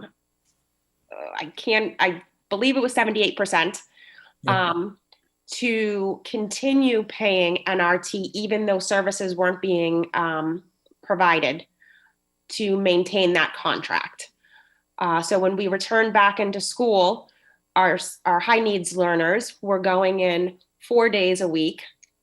believe it was 78%, to continue paying NRT even though services weren't being provided to maintain that contract. So when we returned back into school, our high needs learners were going in 4 days a week,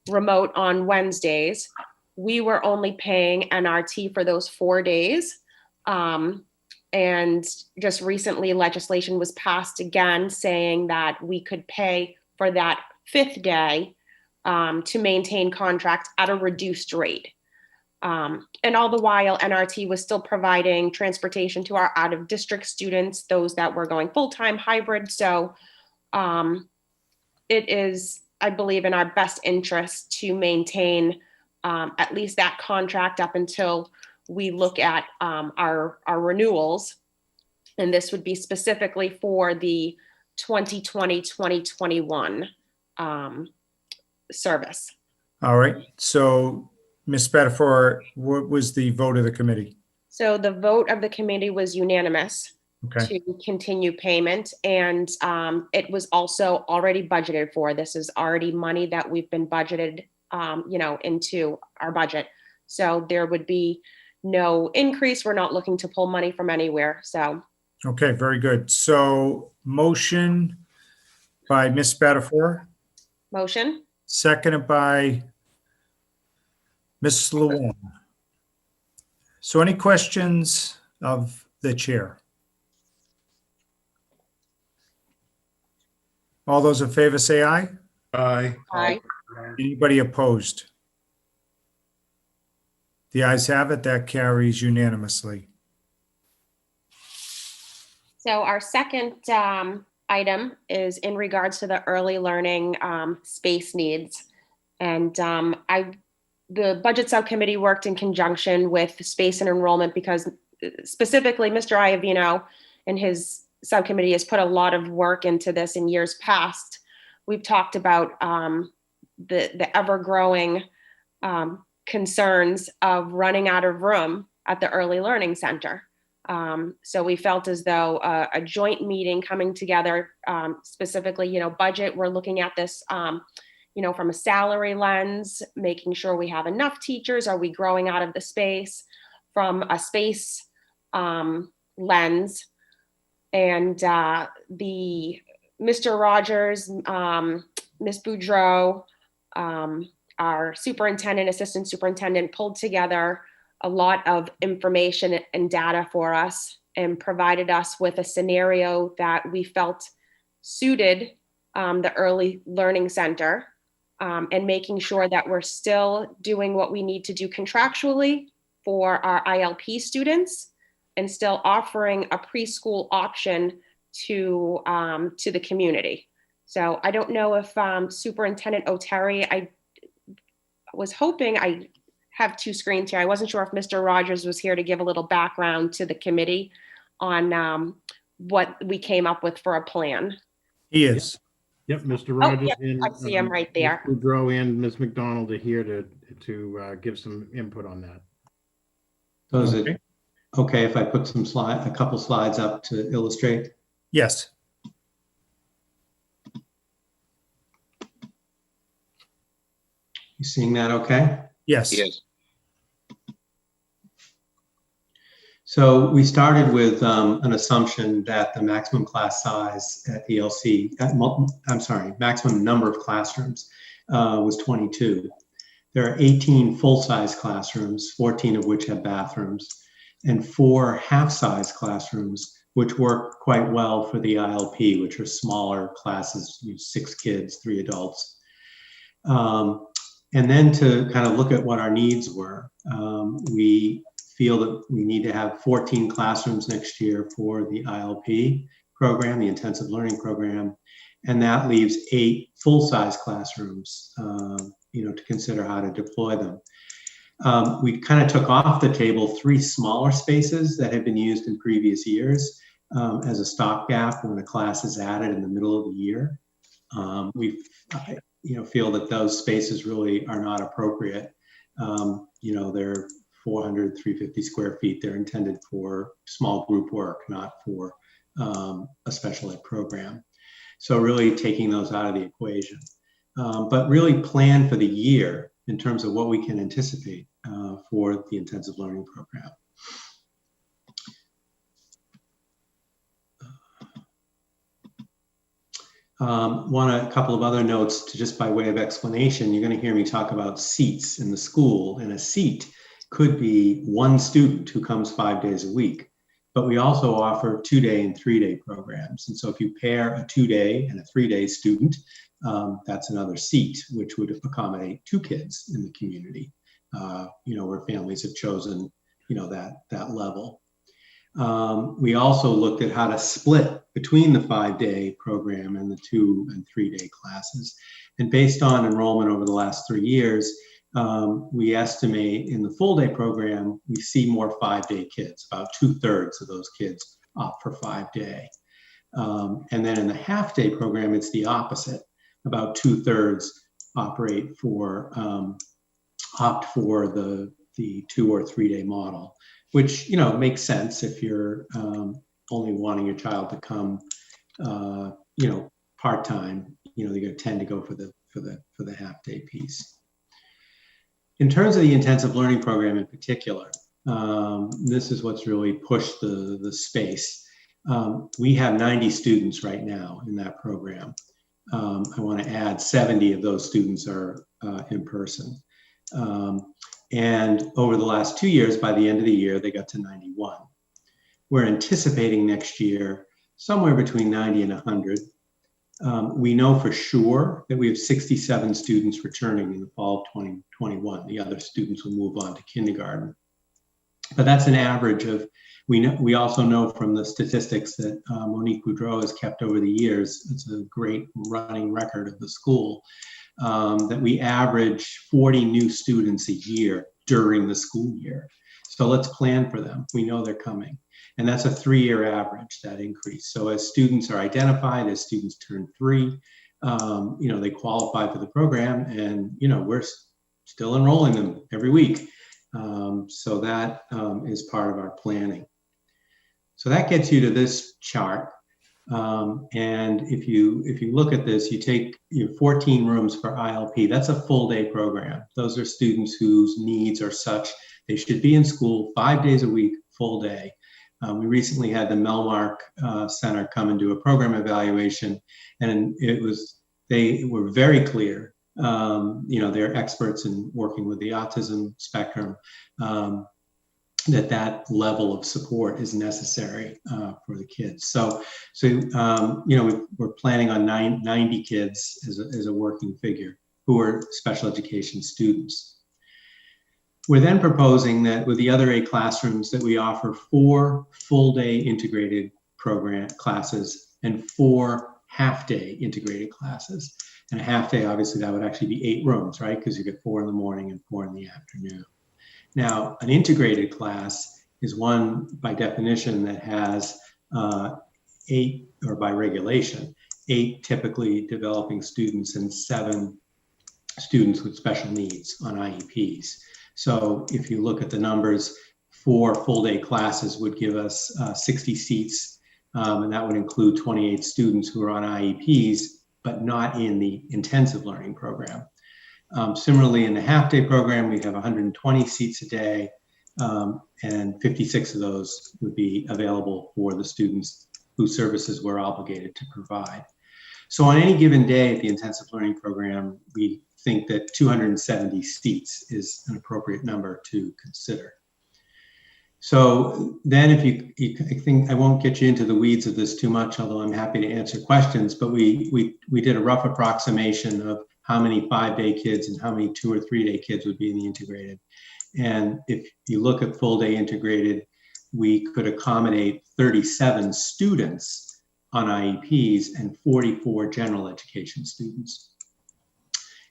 remote on Wednesdays. We were only paying NRT for those 4 days. And just recently legislation was passed again saying that we could pay for that 5th day to maintain contract at a reduced rate. And all the while NRT was still providing transportation to our out of district students, those that were going full-time hybrid. So it is, I believe, in our best interest to maintain at least that contract up until we look at our renewals. And this would be specifically for the 2020-2021 service. All right. So Ms. Spadafora, what was the vote of the committee? So the vote of the committee was unanimous to continue payment. And it was also already budgeted for. This is already money that we've been budgeted, into our budget. So there would be no increase. We're not looking to pull money from anywhere. So. Okay, very good. So motion by Ms. Spadafora. Motion. Seconded by Ms. Luong. So any questions of the chair? All those in favor say aye. Aye. Aye. Anybody opposed? The ayes have it. That carries unanimously. So our second item is in regards to the early learning space needs. And the budget subcommittee worked in conjunction with space and enrollment because specifically Mr. Iovino and his subcommittee has put a lot of work into this in years past. We've talked about the ever-growing concerns of running out of room at the Early Learning Center. So we felt as though a joint meeting coming together, specifically, budget, we're looking at this, from a salary lens, making sure we have enough teachers. Are we growing out of the space? From a space lens, and the Mr. Rogers, Ms. Boudreau, our superintendent, assistant superintendent pulled together a lot of information and data for us and provided us with a scenario that we felt suited the Early Learning Center, and making sure that we're still doing what we need to do contractually for our ILP students and still offering a preschool option to the community. So I don't know if Superintendent O'Terry, I was hoping, I have two screens here. I wasn't sure if Mr. Rogers was here to give a little background to the committee on what we came up with for a plan. He is. Yep, Mr. Rogers yep, and I see him right there. Ms. Boudreau and Ms. McDonald are here to give some input on that. So is it okay if I put a couple slides up to illustrate? Yes. You seeing that okay? Yes. Yes. So we started with an assumption that the maximum class size at ELC, maximum number of classrooms was 22. There are 18 full-size classrooms, 14 of which have bathrooms, and 4 half-size classrooms, which work quite well for the ILP, which are smaller classes, 6 kids, 3 adults. And then to kind of look at what our needs were, we feel that we need to have 14 classrooms next year for the ILP program, the intensive learning program, and that leaves 8 full-size classrooms, to consider how to deploy them. We kind of took off the table 3 smaller spaces that had been used in previous years as a stopgap when a class is added in the middle of the year. We feel that those spaces really are not appropriate. They're 400, 350 square feet. They're intended for small group work, not for a special ed program. So really taking those out of the equation, but really plan for the year in terms of what we can anticipate for the intensive learning program. A couple of other notes to just by way of explanation. You're going to hear me talk about seats in the school, and a seat could be 1 student who comes 5 days a week, but we also offer 2-day and 3-day programs. And so if you pair a 2-day and a 3-day student, that's another seat, which would accommodate 2 kids in the community, where families have chosen, that level. We also looked at how to split between the 5-day program and the 2- and 3-day classes. And based on enrollment over the last 3 years, we estimate in the full-day program, we see more 5-day kids. About 2/3 of those kids opt for 5-day. And then in the half-day program, it's the opposite. About 2/3 opt for the 2- or 3-day model, which makes sense if you're only wanting your child to come, part-time. You're going to tend to go for the half-day piece. In terms of the intensive learning program in particular, this is what's really pushed the space. We have 90 students right now in that program. I want to add 70 of those students are in person. And over the last 2 years, by the end of the year, they got to 91. We're anticipating next year somewhere between 90 and 100. We know for sure that we have 67 students returning in the fall of 2021. The other students will move on to kindergarten. But that's an average of, we also know from the statistics that Monique Boudreau has kept over the years, it's a great running record of the school, that we average 40 new students a year during the school year. So let's plan for them. We know they're coming. And that's a 3-year average, that increase. So as students are identified, as students turn 3, they qualify for the program, and, we're still enrolling them every week. So that is part of our planning. So that gets you to this chart. And if you look at this, you take your 14 rooms for ILP, that's a full day program. Those are students whose needs are such, they should be in school 5 days a week, full day. We recently had the Melmark Center come and do a program evaluation, and they were very clear. They're experts in working with the autism spectrum, that level of support is necessary for the kids. So we're planning on 90 kids as a working figure who are special education students. We're then proposing that with the other 8 classrooms that we offer 4 full-day integrated program classes and 4 half-day integrated classes. And a half-day, obviously, that would actually be 8 rooms, right? Because you get 4 in the morning and 4 in the afternoon. Now, an integrated class is one, by definition, that has 8, or by regulation, 8 typically developing students and 7 students with special needs on IEPs. So if you look at the numbers, 4 full-day classes would give us 60 seats, and that would include 28 students who are on IEPs, but not in the intensive learning program. Similarly, in the half-day program, we have 120 seats a day, and 56 of those would be available for the students whose services we're obligated to provide. So on any given day at the intensive learning program, we think that 270 seats is an appropriate number to consider. So then if I think I won't get you into the weeds of this too much, although I'm happy to answer questions, but we did a rough approximation of how many 5-day kids and how many 2 or 3-day kids would be in the integrated. And if you look at full day integrated, we could accommodate 37 students on IEPs and 44 general education students.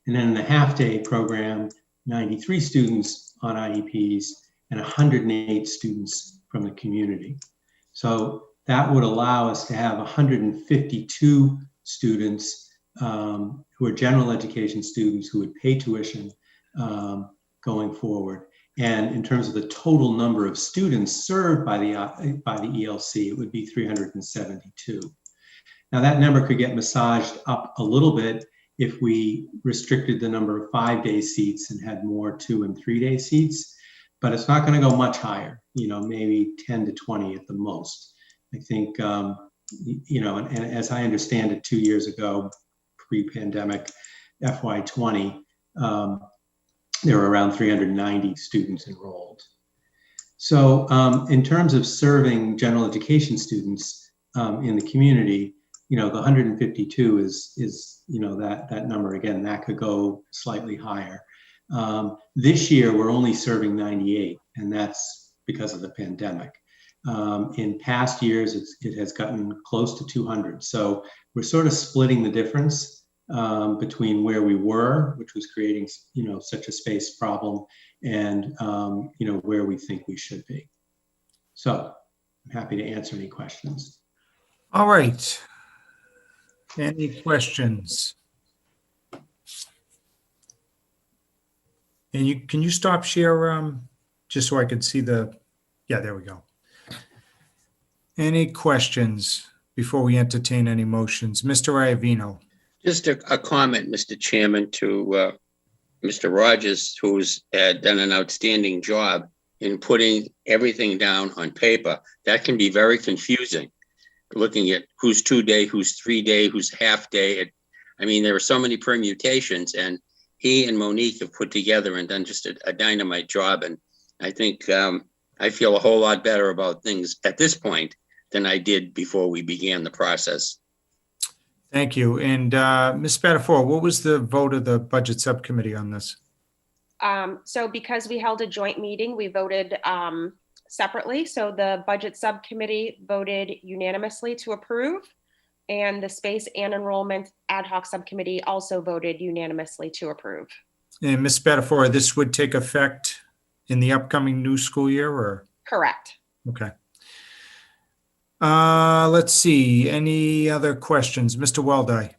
And then in the half-day program, 93 students on IEPs and 108 students from the community. So that would allow us to have 152 students who are general education students who would pay tuition going forward. And in terms of the total number of students served by the ELC, it would be 372. Now that number could get massaged up a little bit if we restricted the number of 5-day seats and had more 2- and 3-day seats, but it's not going to go much higher, maybe 10 to 20 at the most. I think, and as I understand it, 2 years ago, pre-pandemic, FY20, there were around 390 students enrolled. So in terms of serving general education students in the community, the 152 is that number again, that could go slightly higher. This year, we're only serving 98, and that's because of the pandemic. In past years, it has gotten close to 200. So we're sort of splitting the difference between where we were, which was creating, such a space problem, and, where we think we should be. So I'm happy to answer any questions. All right. Any questions? And can you stop share just so I could see yeah, there we go. Any questions before we entertain any motions? Mr. Iovino. Just a comment, Mr. Chairman, to Mr. Rogers, who's done an outstanding job in putting everything down on paper. That can be very confusing, looking at who's 2-day, who's 3-day, who's half-day. I mean, there are so many permutations, and he and Monique have put together and done just a dynamite job. And I think I feel a whole lot better about things at this point than I did before we began the process. Thank you. And Ms. Spadafora, what was the vote of the budget subcommittee on this? So because we held a joint meeting, we voted separately. So the budget subcommittee voted unanimously to approve, and the space and enrollment ad hoc subcommittee also voted unanimously to approve. And Ms. Spadafora, this would take effect in the upcoming new school year, or? Correct. Okay. Let's see. Any other questions? Mr. Weldai.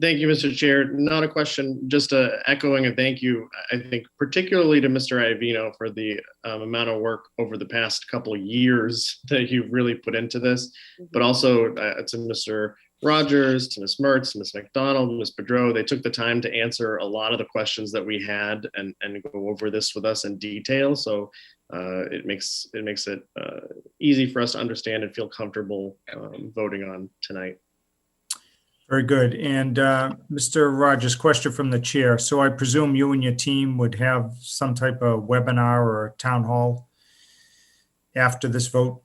Thank you, Mr. Chair. Not a question, just echoing a thank you, I think, particularly to Mr. Iovino for the amount of work over the past couple of years that you've really put into this, but also to Mr. Rogers, to Ms. Mertz, Ms. McDonald, Ms. Pedro. They took the time to answer a lot of the questions that we had and go over this with us in detail. So it makes it easy for us to understand and feel comfortable voting on tonight. Very good. And Mr. Rogers, question from the chair. So I presume you and your team would have some type of webinar or town hall after this vote?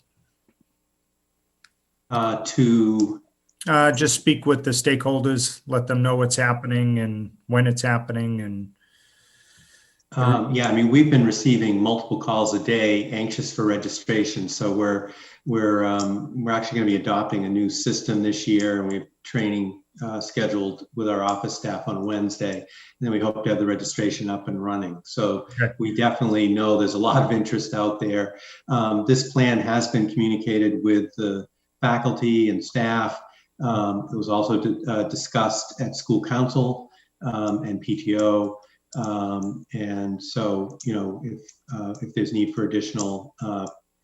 Just speak with the stakeholders, let them know what's happening and when it's happening. And yeah, I mean, we've been receiving multiple calls a day, anxious for registration. So we're actually going to be adopting a new system this year, and we're training scheduled with our office staff on Wednesday. And then we hope to have the registration up and running. So we definitely know there's a lot of interest out there. This plan has been communicated with the faculty and staff. It was also discussed at school council and PTO. And so, you know, if there's need for additional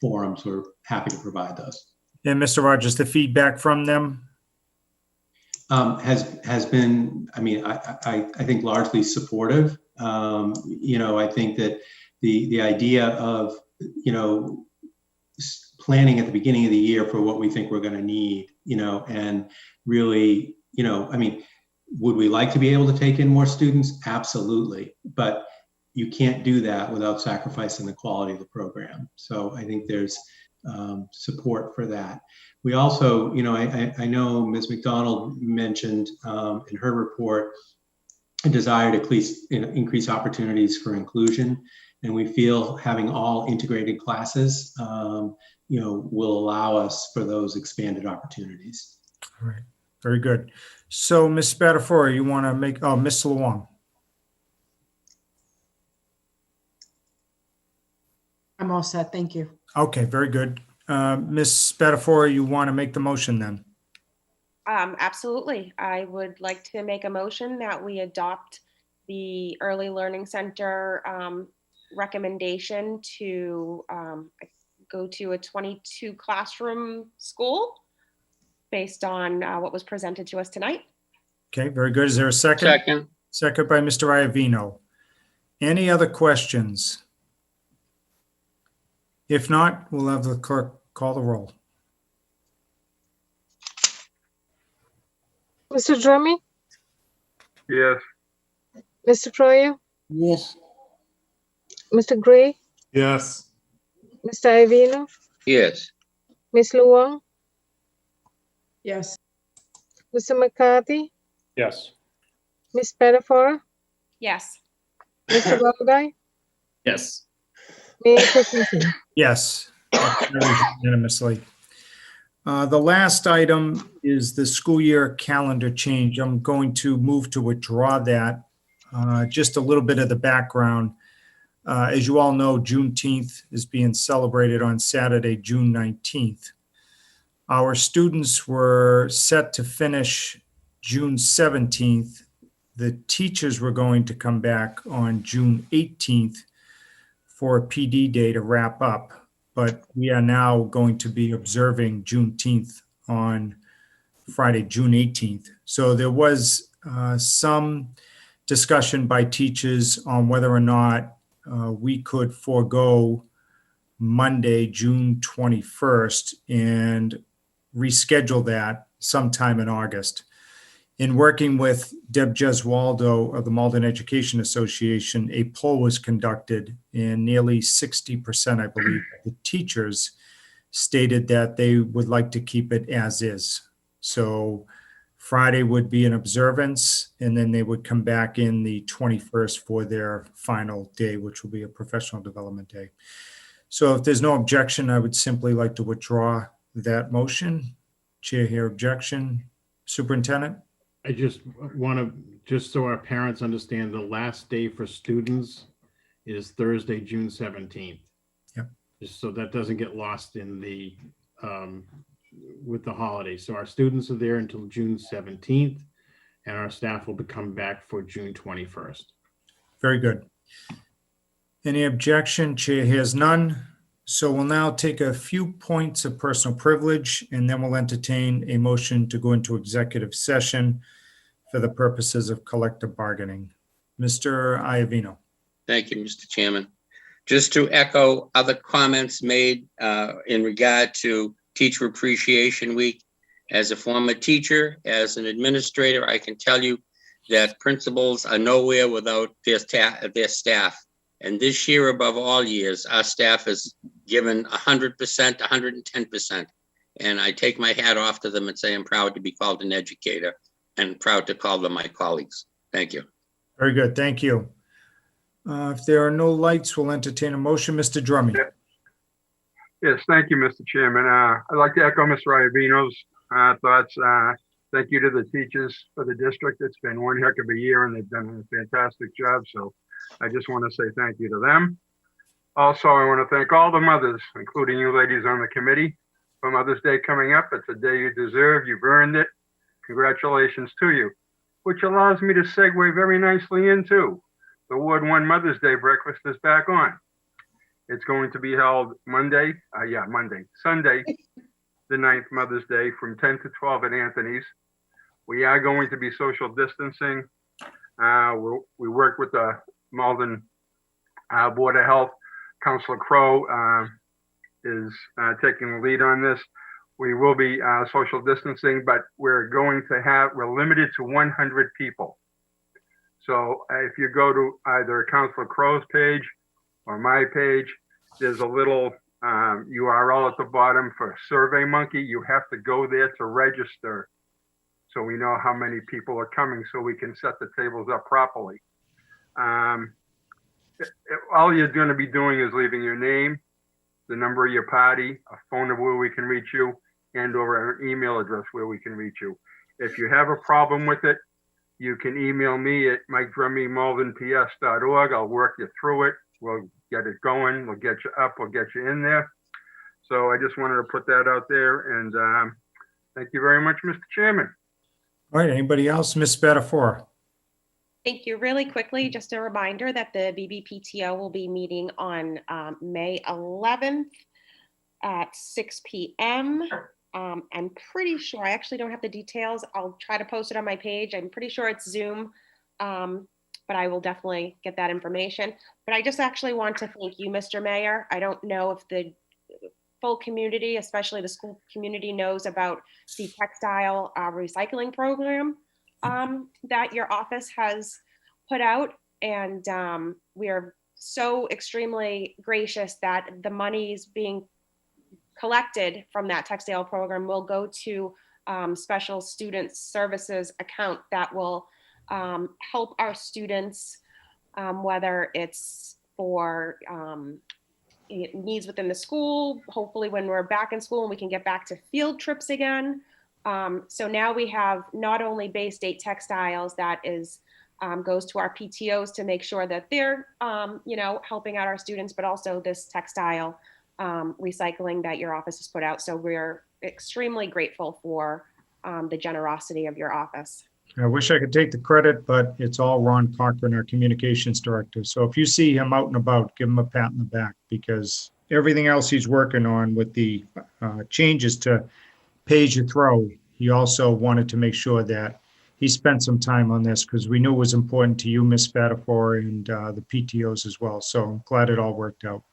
forums, we're happy to provide those. And Mr. Rogers, the feedback from them? Has been, I mean, I think largely supportive. You know, I think that the idea of, you know, planning at the beginning of the year for what we think we're going to need, you know, and really, you know, I mean, would we like to be able to take in more students? Absolutely. But you can't do that without sacrificing the quality of the program. So I think there's support for that. We also, you know, I know Ms. McDonald mentioned in her report a desire to increase opportunities for inclusion. And we feel having all integrated classes, you know, will allow us for those expanded opportunities. All right, very good. So Ms. Spadafora, you want to make, oh, Ms. Luong. I'm all set. Thank you. Okay, very good. Ms. Spadafora, you want to make the motion then? Absolutely. I would like to make a motion that we adopt the Early Learning Center recommendation to go to a 22 classroom school based on what was presented to us tonight. Okay, very good. Is there a second? Second. Second by Mr. Iovino. Any other questions? If not, we'll have the clerk call the roll. Mr. Drummy, Yes. Mr. Pryor, Yes. Mr. Gray, Yes. Mr. Iovino, Yes. Ms. Luong, Yes. Mr. McCarthy, Yes. Ms. Spadafora, Yes. Mr. Weldai, Yes. Mayor Christenson. Yes, that carries unanimously. The last item is the school year calendar change. I'm going to move to withdraw that. Just a little bit of the background. As you all know, Juneteenth is being celebrated on Saturday, June 19th. Our students were set to finish June 17th. The teachers were going to come back on June 18th for a PD day to wrap up, but we are now going to be observing Juneteenth on Friday, June 18th. So there was some discussion by teachers on whether or not we could forego Monday, June 21st and reschedule that sometime in August. In working with Deb Gesualdo of the Malden Education Association, a poll was conducted and nearly 60%, I believe, of the teachers stated that they would like to keep it as is. So Friday would be an observance, and then they would come back in the 21st for their final day, which will be a professional development day. So if there's no objection, I would simply like to withdraw that motion. Chair here objection. Superintendent? I just want to, just so our parents understand, the last day for students is Thursday, June 17th. Yep. Just so that doesn't get lost in the, with the holidays. So our students are there until June 17th, and our staff will come back for June 21st. Very good. Any objection? Chair hears none. So we'll now take a few points of personal privilege, and then we'll entertain a motion to go into executive session for the purposes of collective bargaining. Mr. Iovino. Thank you, Mr. Chairman. Just to echo other comments made in regard to Teacher Appreciation Week, as a former teacher, as an administrator, I can tell you that principals are nowhere without their staff. And this year, above all years, our staff has given 100%, 110%. And I take my hat off to them and say I'm proud to be called an educator and proud to call them my colleagues. Thank you. Very good. Thank you. If there are no lights, we'll entertain a motion. Mr. Drummy. Yes, thank you, Mr. Chairman. I'd like to echo Mr. Iovino's thoughts. Thank you to the teachers for the district. It's been one heck of a year and they've done a fantastic job. So I just want to say thank you to them. Also, I want to thank all the mothers, including you ladies on the committee, for Mother's Day coming up. It's a day you deserve. You've earned it. Congratulations to you, which allows me to segue very nicely into the Ward 1 Mother's Day breakfast is back on. It's going to be held Sunday, the 9th Mother's Day from 10 to 12 at Anthony's. We are going to be social distancing. We work with the Malden Board of Health. Councilor Crow is taking the lead on this. We will be social distancing, but we're limited to 100 people. So if you go to either Councilor Crow's page or my page, there's a little URL at the bottom for SurveyMonkey. You have to go there to register so we know how many people are coming so we can set the tables up properly. All you're going to be doing is leaving your name, the number of your party, a phone number where we can reach you, and or an email address where we can reach you. If you have a problem with it, you can email me at mikedrummy@maldenps.org. I'll work you through it. We'll get it going. We'll get you up. We'll get you in there. So I just wanted to put that out there. And thank you very much, Mr. Chairman. All right, anybody else? Ms. Spadafora. Thank you. Really quickly, just a reminder that the BBPTO will be meeting on May 11th at 6 p.m. I'm pretty sure, I actually don't have the details. I'll try to post it on my page. I'm pretty sure it's Zoom, but I will definitely get that information. But I just actually want to thank you, Mr. Mayor. I don't know if the full community, especially the school community, knows about the textile recycling program that your office has put out. And we are so extremely gracious that the monies being collected from that textile program will go to special student services account that will help our students, whether it's for needs within the school, hopefully when we're back in school and we can get back to field trips again. So now we have not only Bay State Textiles that is goes to our PTOs to make sure that they're helping out our students, but also this textile recycling that your office has put out. So we're extremely grateful for the generosity of your office. I wish I could take the credit, but it's all Ron Cochran, our communications director. So if you see him out and about, give him a pat in the back, because everything else he's working on with the changes to pay-as-you-throw, he also wanted to make sure that he spent some time on this because we knew it was important to you, Ms. Spadafora, and the PTOs as well. So I'm glad it all worked out.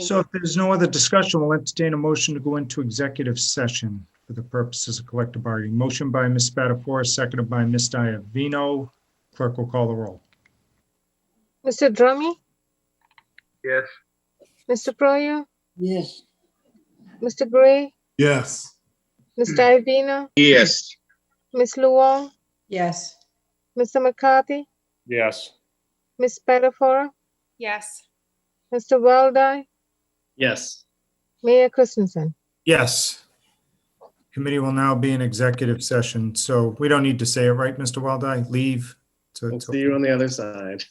So if there's no other discussion, we'll entertain a motion to go into executive session for the purposes of collective bargaining. Motion by Ms. Spadafora, seconded by Ms. Iovino. Clerk will call the roll. Mr. Drummy? Yes. Mr. Pryor? Yes. Mr. Gray? Yes. Mr. Iovino? Yes. Ms. Luong? Yes. Mr. McCarthy? Yes. Ms. Spadafora? Yes. Mr. Weldai? Yes. Mayor Christenson? Yes. Committee will now be in executive session. So we don't need to say it, right, Mr. Weldai? Leave. We'll see you on the other side.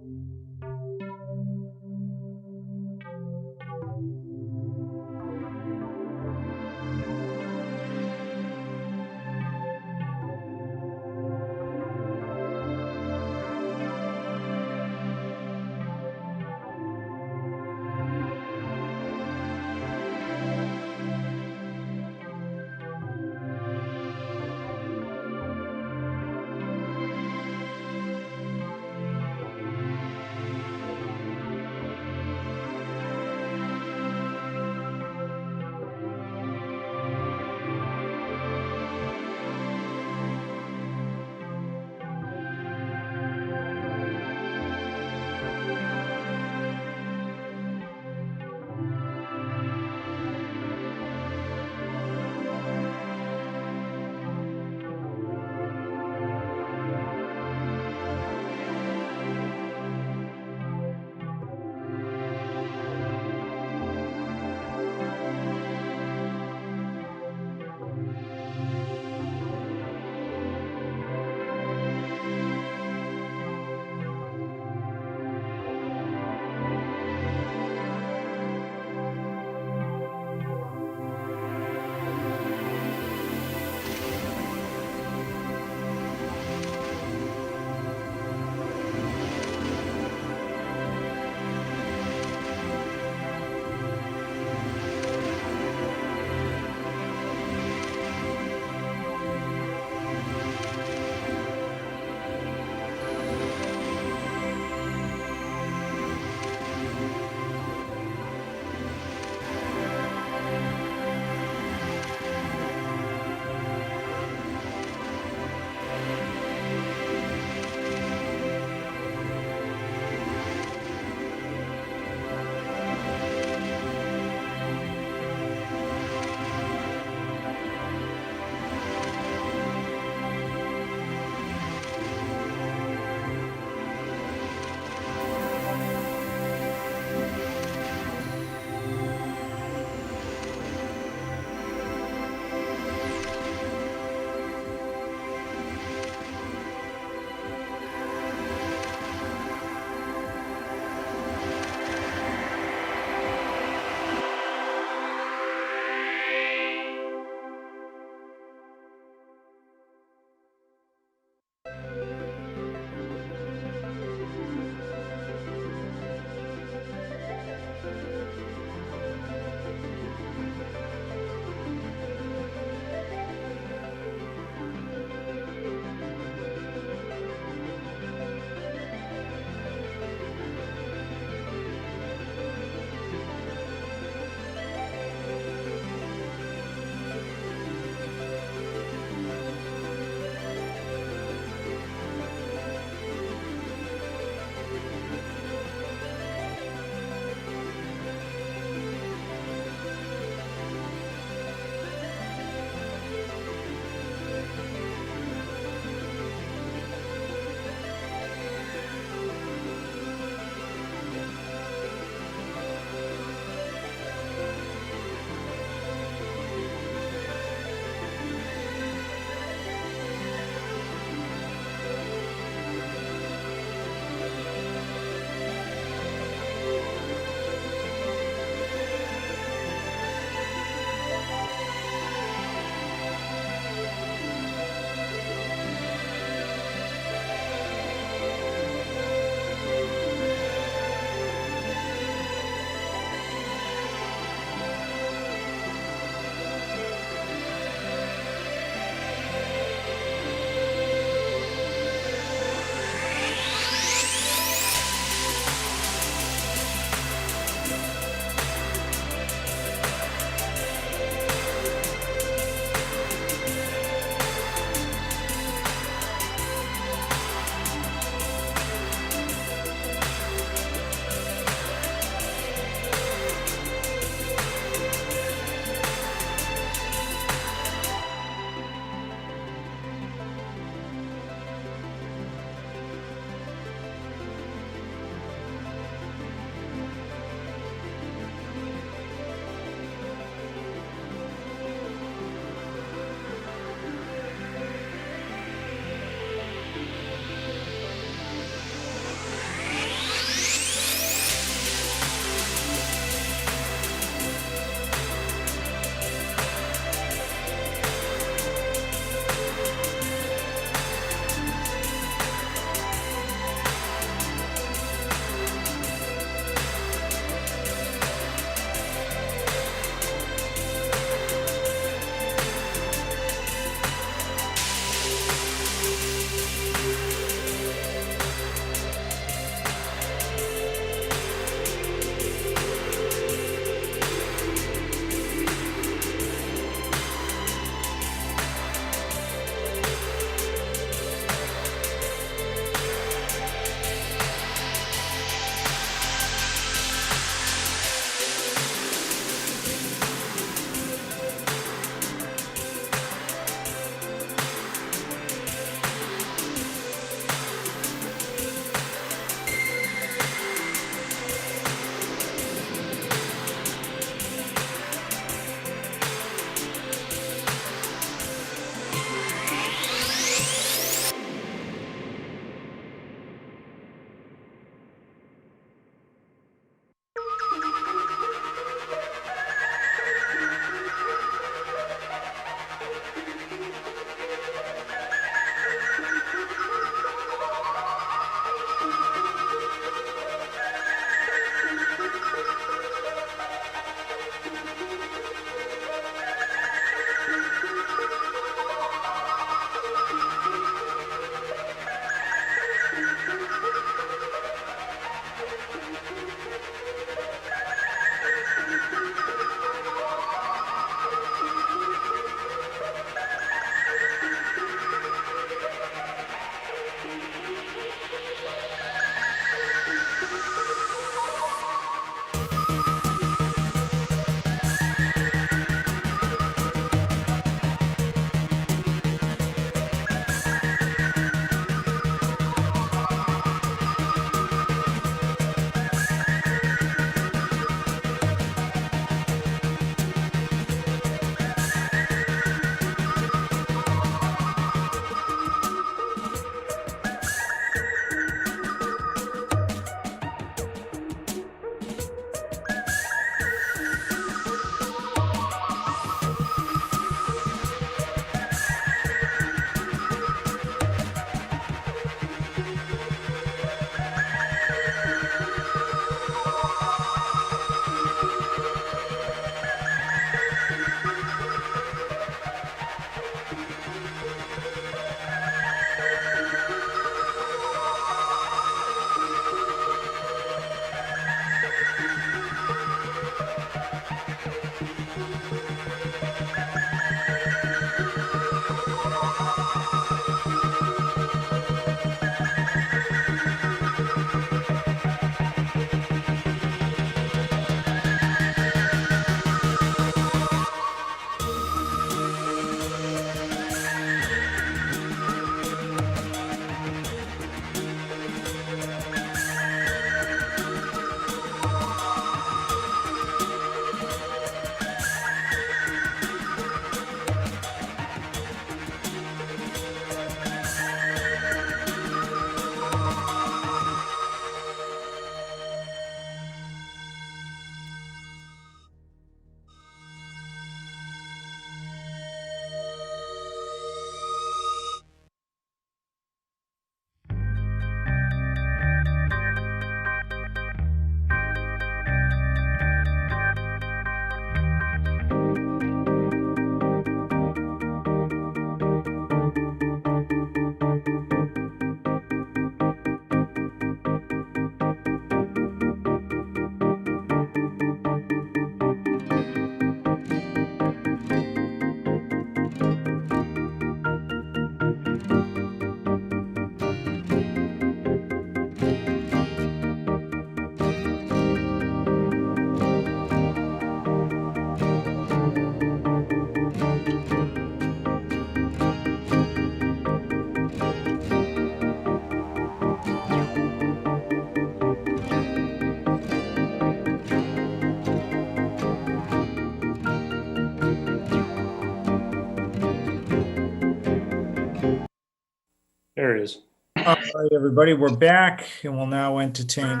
There it is. All right, everybody, we're back and we'll now entertain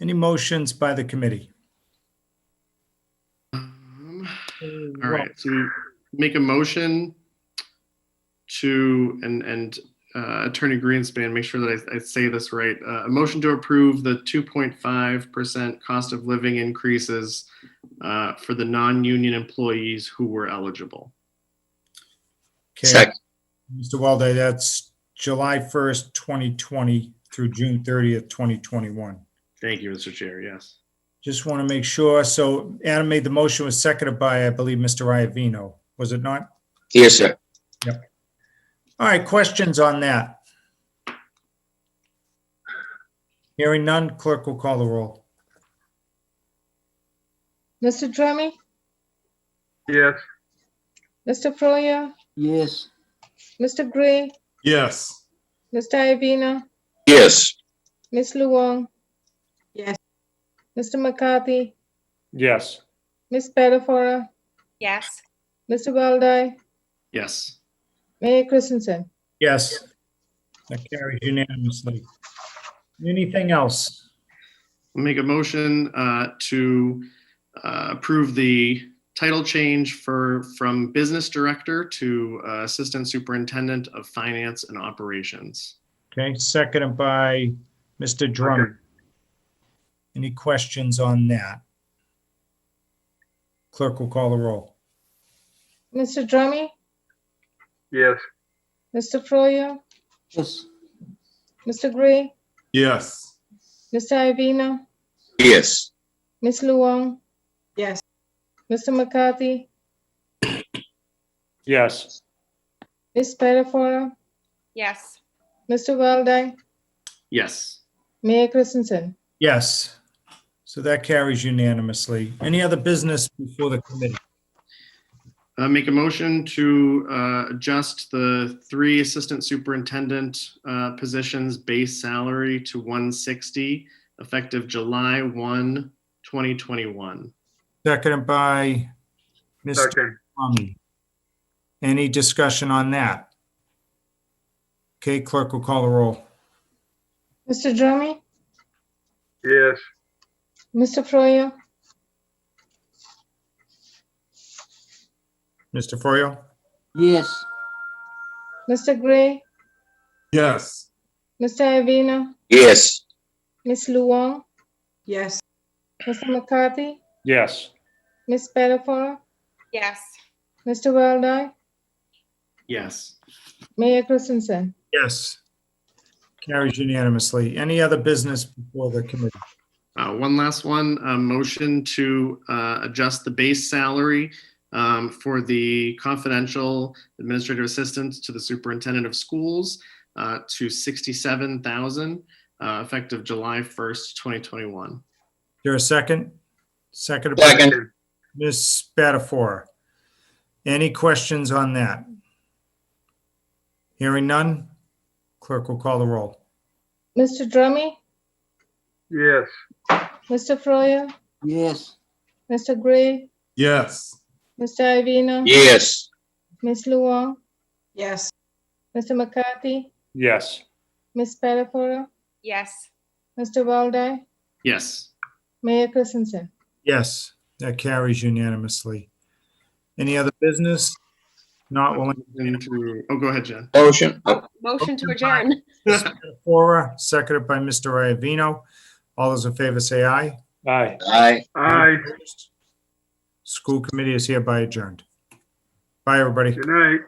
any motions by the committee. All right, so we make a motion to, and Attorney Greenspan, make sure that I say this right. A motion to approve the 2.5% cost of living increases for the non-union employees who were eligible. Okay. Second. Mr. Weldai, that's July 1st, 2020 through June 30th, 2021. Thank you, Mr. Chair. Yes. Just want to make sure. So Adam made the motion, was seconded by, I believe, Mr. Iovino. Was it not? Yes, sir. Yep. All right, questions on that? Hearing none, clerk will call the roll. Mr. Drummy, Yes. Mr. Froya, Yes. Mr. Gray, Yes. Mr. Iovino, Yes. Ms. Luong, Yes. Mr. McCarthy, Yes. Ms. Spadafora, Yes. Mr. Weldai, Yes. Mayor Christensen. Yes. That carries unanimously. Anything else? I'll make a motion to approve the title change from business director to assistant superintendent of finance and operations. Okay, seconded by Mr. Drummond. Any questions on that? Clerk will call the roll. Mr. Drummy, Yes. Mr. Froya, Yes. Mr. Gray, Yes. Mr. Iovino, Yes. Ms. Luong, Yes. Mr. McCarthy, Yes. Ms. Spadafora, Yes. Mr. Weldai, Yes. Mayor Christensen. Yes. So that carries unanimously. Any other business before the committee? Make a motion to adjust the 3 assistant superintendent positions base salary to 160 effective July 1, 2021. Seconded by Mr. Second. Drummond. Any discussion on that? Okay, clerk will call the roll. Mr. Drummy, Yes. Mr. Froya, Mr. Froyo? Yes. Mr. Gray, Yes. Mr. Iovino, Yes. Ms. Luong, Yes. Mr. McCarthy, Yes. Ms. Spadafora, Yes. Mr. Weldai, Yes. Mayor Christensen. Yes. Carries unanimously. Any other business before the committee? One last one, a motion to adjust the base salary for the confidential administrative assistant to the superintendent of schools to $67,000 effective July 1st, 2021. There a second? Seconded by Second. Ms. Spadafora. Any questions on that? Hearing none, clerk will call the roll. Mr. Drummy, Yes. Mr. Froya, Yes. Mr. Gray, Yes. Mr. Iovino, Yes. Ms. Luong, Yes. Mr. McCarthy, Yes. Ms. Spadafora, Yes. Mr. Weldai, Yes. Mayor Christensen. Yes, that carries unanimously. Any other business? Not willing. Oh, go ahead, Jen. Motion. Motion to adjourn. Spadafora, seconded by Mr. Iovino. All those in favor say aye. Aye. Aye. Aye. School committee is hereby adjourned. Bye, everybody. Good night.